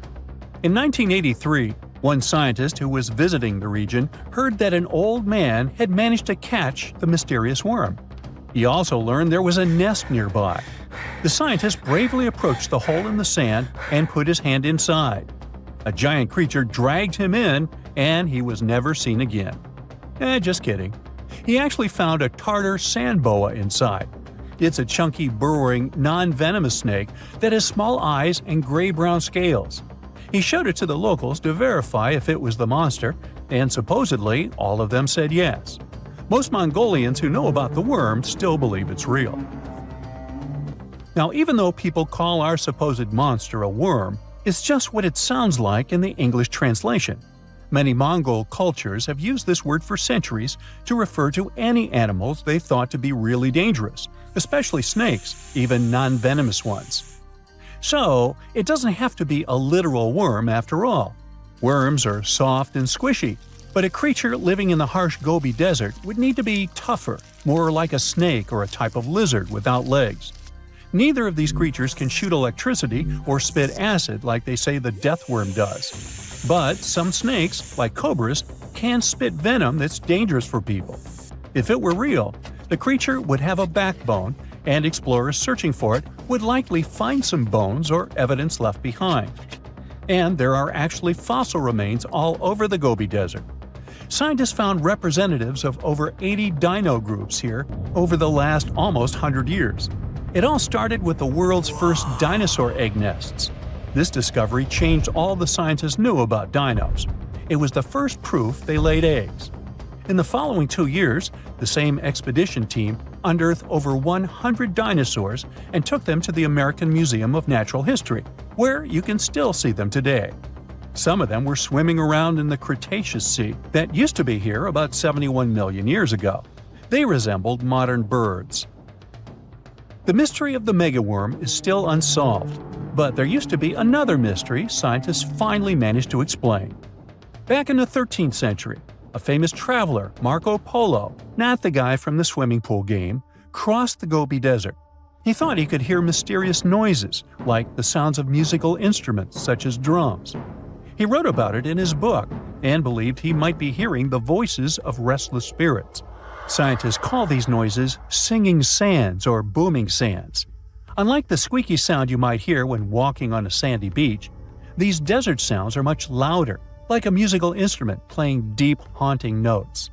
In 1983, one scientist who was visiting the region heard that an old man had managed to catch the mysterious worm. He also learned there was a nest nearby. The scientist bravely approached the hole in the sand and put his hand inside. A giant creature dragged him in, and he was never seen again. Just kidding. He actually found a Tartar sand boa inside. It's a chunky, burrowing, non-venomous snake that has small eyes and gray-brown scales. He showed it to the locals to verify if it was the monster, and supposedly all of them said yes. Most Mongolians who know about the worm still believe it's real. Now, even though people call our supposed monster a worm, it's just what it sounds like in the English translation. Many Mongol cultures have used this word for centuries to refer to any animals they thought to be really dangerous, especially snakes, even non-venomous ones. So, it doesn't have to be a literal worm after all. Worms are soft and squishy, but a creature living in the harsh Gobi Desert would need to be tougher, more like a snake or a type of lizard without legs. Neither of these creatures can shoot electricity or spit acid like they say the death worm does. But some snakes, like cobras, can spit venom that's dangerous for people. If it were real, the creature would have a backbone, and explorers searching for it would likely find some bones or evidence left behind. And there are actually fossil remains all over the Gobi Desert. Scientists found representatives of over 80 dino groups here over the last almost 100 years. It all started with the world's first dinosaur egg nests. This discovery changed all the scientists knew about dinos. It was the first proof they laid eggs. In the following 2 years, the same expedition team unearthed over 100 dinosaurs and took them to the American Museum of Natural History, where you can still see them today. Some of them were swimming around in the Cretaceous Sea that used to be here about 71 million years ago. They resembled modern birds. The mystery of the megaworm is still unsolved, but there used to be another mystery scientists finally managed to explain. Back in the 13th century, a famous traveler, Marco Polo, not the guy from the swimming pool game, crossed the Gobi Desert. He thought he could hear mysterious noises, like the sounds of musical instruments such as drums. He wrote about it in his book and believed he might be hearing the voices of restless spirits. Scientists call these noises singing sands or booming sands. Unlike the squeaky sound you might hear when walking on a sandy beach, these desert sounds are much louder, like a musical instrument playing deep, haunting notes.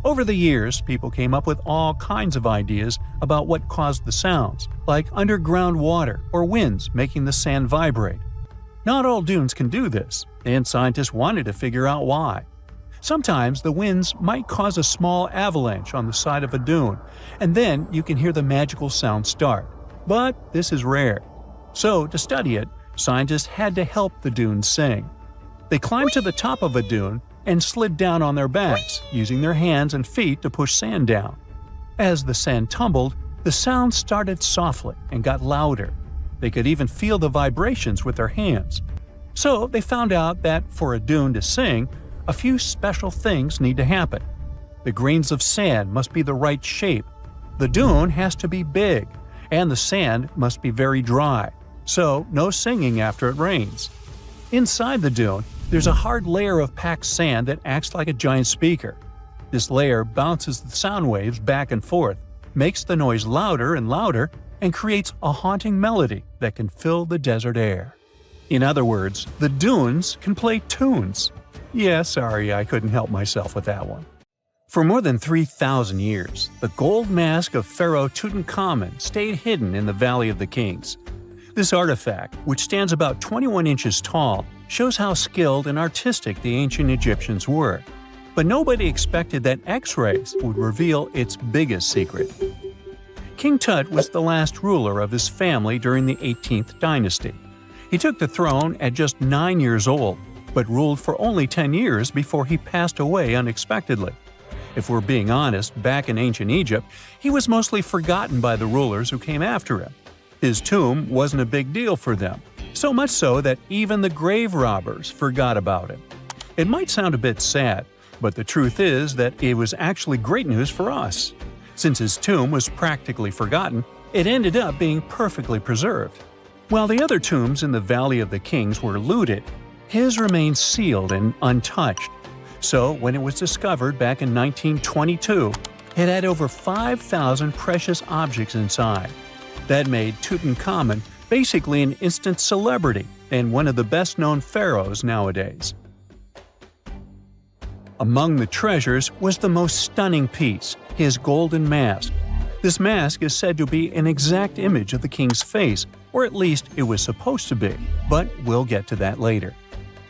Over the years, people came up with all kinds of ideas about what caused the sounds, like underground water or winds making the sand vibrate. Not all dunes can do this, and scientists wanted to figure out why. Sometimes the winds might cause a small avalanche on the side of a dune, and then you can hear the magical sound start. But this is rare. So, to study it, scientists had to help the dunes sing. They climbed to the top of a dune and slid down on their backs, using their hands and feet to push sand down. As the sand tumbled, the sound started softly and got louder. They could even feel the vibrations with their hands. So they found out that for a dune to sing, a few special things need to happen. The grains of sand must be the right shape. The dune has to be big, and the sand must be very dry, so no singing after it rains. Inside the dune, there's a hard layer of packed sand that acts like a giant speaker. This layer bounces the sound waves back and forth, makes the noise louder and louder, and creates a haunting melody that can fill the desert air. In other words, the dunes can play tunes. Yeah, sorry, I couldn't help myself with that one. For more than 3,000 years, the gold mask of Pharaoh Tutankhamun stayed hidden in the Valley of the Kings. This artifact, which stands about 21 inches tall, shows how skilled and artistic the ancient Egyptians were. But nobody expected that X-rays would reveal its biggest secret. King Tut was the last ruler of his family during the 18th dynasty. He took the throne at just 9 years old, but ruled for only 10 years before he passed away unexpectedly. If we're being honest, back in ancient Egypt, he was mostly forgotten by the rulers who came after him. His tomb wasn't a big deal for them, so much so that even the grave robbers forgot about him. It might sound a bit sad, but the truth is that it was actually great news for us. Since his tomb was practically forgotten, it ended up being perfectly preserved. While the other tombs in the Valley of the Kings were looted, his remained sealed and untouched. So when it was discovered back in 1922, it had over 5,000 precious objects inside. That made Tutankhamun basically an instant celebrity and one of the best-known pharaohs nowadays. Among the treasures was the most stunning piece, his golden mask. This mask is said to be an exact image of the king's face, or at least it was supposed to be, but we'll get to that later.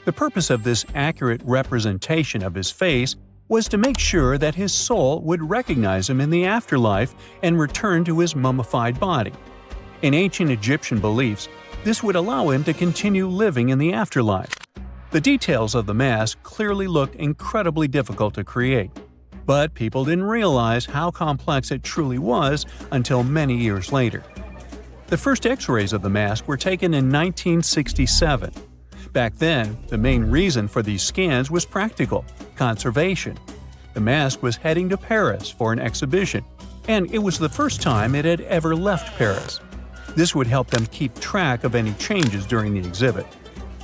The purpose of this accurate representation of his face was to make sure that his soul would recognize him in the afterlife and return to his mummified body. In ancient Egyptian beliefs, this would allow him to continue living in the afterlife. The details of the mask clearly looked incredibly difficult to create, but people didn't realize how complex it truly was until many years later. The first X-rays of the mask were taken in 1967. Back then, the main reason for these scans was practical – conservation. The mask was heading to Paris for an exhibition, and it was the first time it had ever left Paris. This would help them keep track of any changes during the exhibit.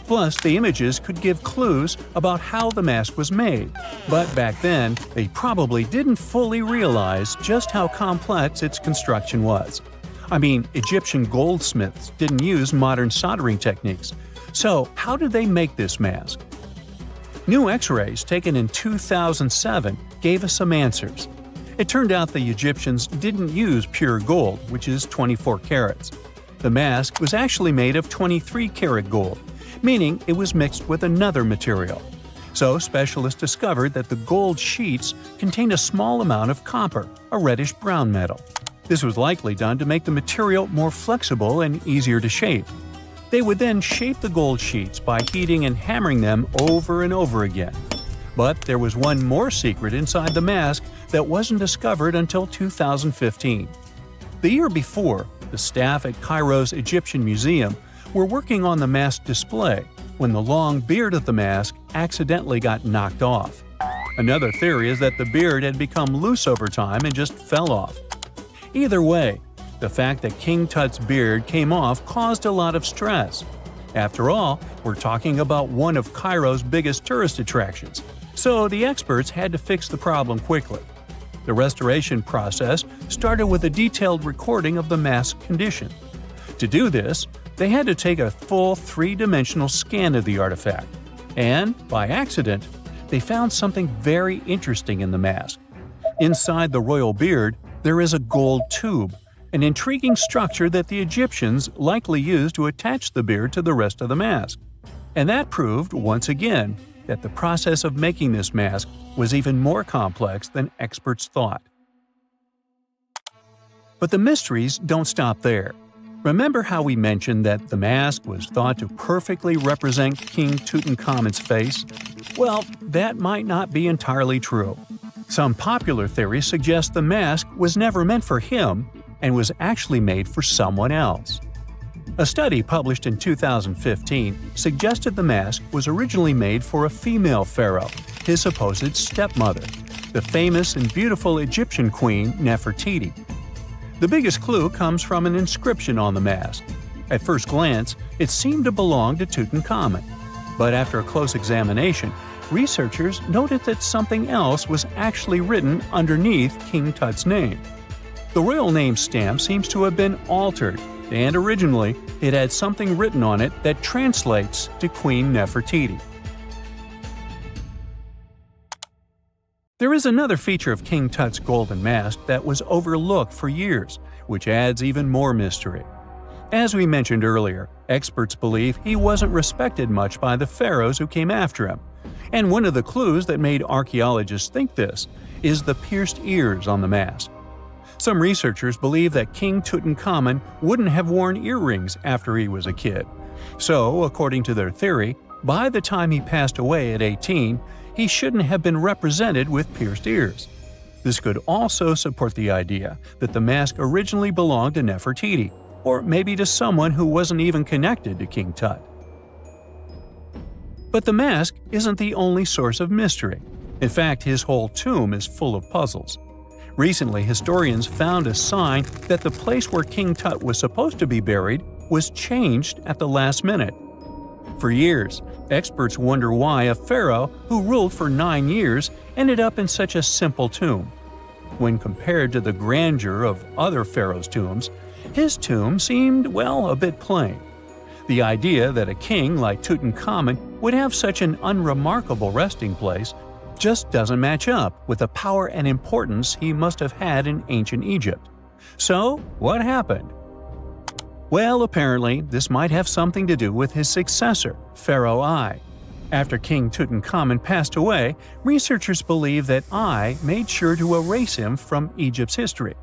Plus, the images could give clues about how the mask was made. But back then, they probably didn't fully realize just how complex its construction was. I mean, Egyptian goldsmiths didn't use modern soldering techniques. So, how did they make this mask? New X-rays taken in 2007 gave us some answers. It turned out the Egyptians didn't use pure gold, which is 24 carats. The mask was actually made of 23-karat gold, meaning it was mixed with another material. So specialists discovered that the gold sheets contained a small amount of copper, a reddish-brown metal. This was likely done to make the material more flexible and easier to shape. They would then shape the gold sheets by heating and hammering them over and over again. But there was one more secret inside the mask that wasn't discovered until 2015. The year before, the staff at Cairo's Egyptian Museum were working on the mask display when the long beard of the mask accidentally got knocked off. Another theory is that the beard had become loose over time and just fell off. Either way, the fact that King Tut's beard came off caused a lot of stress. After all, we're talking about one of Cairo's biggest tourist attractions, so the experts had to fix the problem quickly. The restoration process started with a detailed recording of the mask's condition. To do this, they had to take a full three-dimensional scan of the artifact. And, by accident, they found something very interesting in the mask. Inside the royal beard, there is a gold tube, an intriguing structure that the Egyptians likely used to attach the beard to the rest of the mask. And that proved, once again, that the process of making this mask was even more complex than experts thought. But the mysteries don't stop there. Remember how we mentioned that the mask was thought to perfectly represent King Tutankhamun's face? Well, that might not be entirely true. Some popular theories suggest the mask was never meant for him and was actually made for someone else. A study published in 2015 suggested the mask was originally made for a female pharaoh, his supposed stepmother, the famous and beautiful Egyptian queen Nefertiti. The biggest clue comes from an inscription on the mask. At first glance, it seemed to belong to Tutankhamun. But after a close examination, researchers noted that something else was actually written underneath King Tut's name. The royal name stamp seems to have been altered, and originally it had something written on it that translates to Queen Nefertiti. There is another feature of King Tut's golden mask that was overlooked for years, which adds even more mystery. As we mentioned earlier, experts believe he wasn't respected much by the pharaohs who came after him. And one of the clues that made archaeologists think this is the pierced ears on the mask. Some researchers believe that King Tutankhamun wouldn't have worn earrings after he was a kid. So, according to their theory, by the time he passed away at 18, he shouldn't have been represented with pierced ears. This could also support the idea that the mask originally belonged to Nefertiti, or maybe to someone who wasn't even connected to King Tut. But the mask isn't the only source of mystery. In fact, his whole tomb is full of puzzles. Recently, historians found a sign that the place where King Tut was supposed to be buried was changed at the last minute. For years, experts wonder why a pharaoh who ruled for 9 years ended up in such a simple tomb. When compared to the grandeur of other pharaohs' tombs, his tomb seemed, well, a bit plain. The idea that a king like Tutankhamun would have such an unremarkable resting place just doesn't match up with the power and importance he must have had in ancient Egypt. So, what happened? Well, apparently, this might have something to do with his successor, Pharaoh I. After King Tutankhamun passed away, researchers believe that I made sure to erase him from Egypt's history.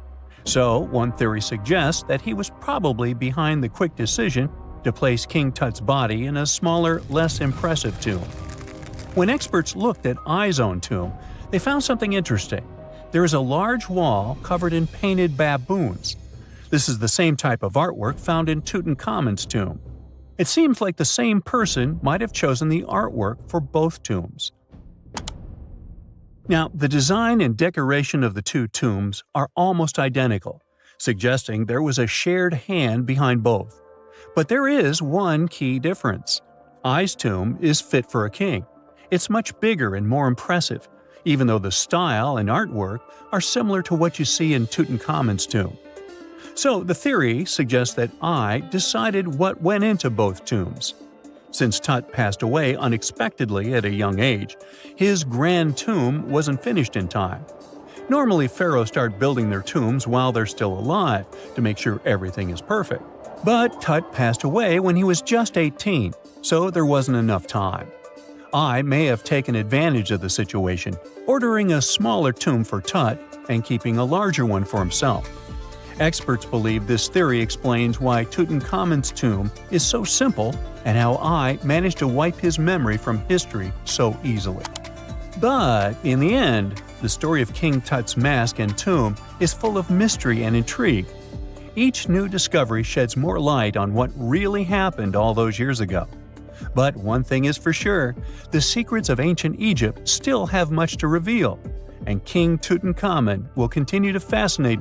So, one theory suggests that he was probably behind the quick decision to place King Tut's body in a smaller, less impressive tomb. When experts looked at I's own tomb, they found something interesting. There is a large wall covered in painted baboons. This is the same type of artwork found in Tutankhamun's tomb. It seems like the same person might have chosen the artwork for both tombs. Now, the design and decoration of the two tombs are almost identical, suggesting there was a shared hand behind both. But there is one key difference. I's tomb is fit for a king. It's much bigger and more impressive, even though the style and artwork are similar to what you see in Tutankhamun's tomb. So the theory suggests that I decided what went into both tombs. Since Tut passed away unexpectedly at a young age, his grand tomb wasn't finished in time. Normally, pharaohs start building their tombs while they're still alive to make sure everything is perfect. But Tut passed away when he was just 18, so there wasn't enough time. I may have taken advantage of the situation, ordering a smaller tomb for Tut and keeping a larger one for himself. Experts believe this theory explains why Tutankhamun's tomb is so simple and how I managed to wipe his memory from history so easily. But in the end, the story of King Tut's mask and tomb is full of mystery and intrigue. Each new discovery sheds more light on what really happened all those years ago. But one thing is for sure, the secrets of ancient Egypt still have much to reveal, and King Tutankhamun will continue to fascinate people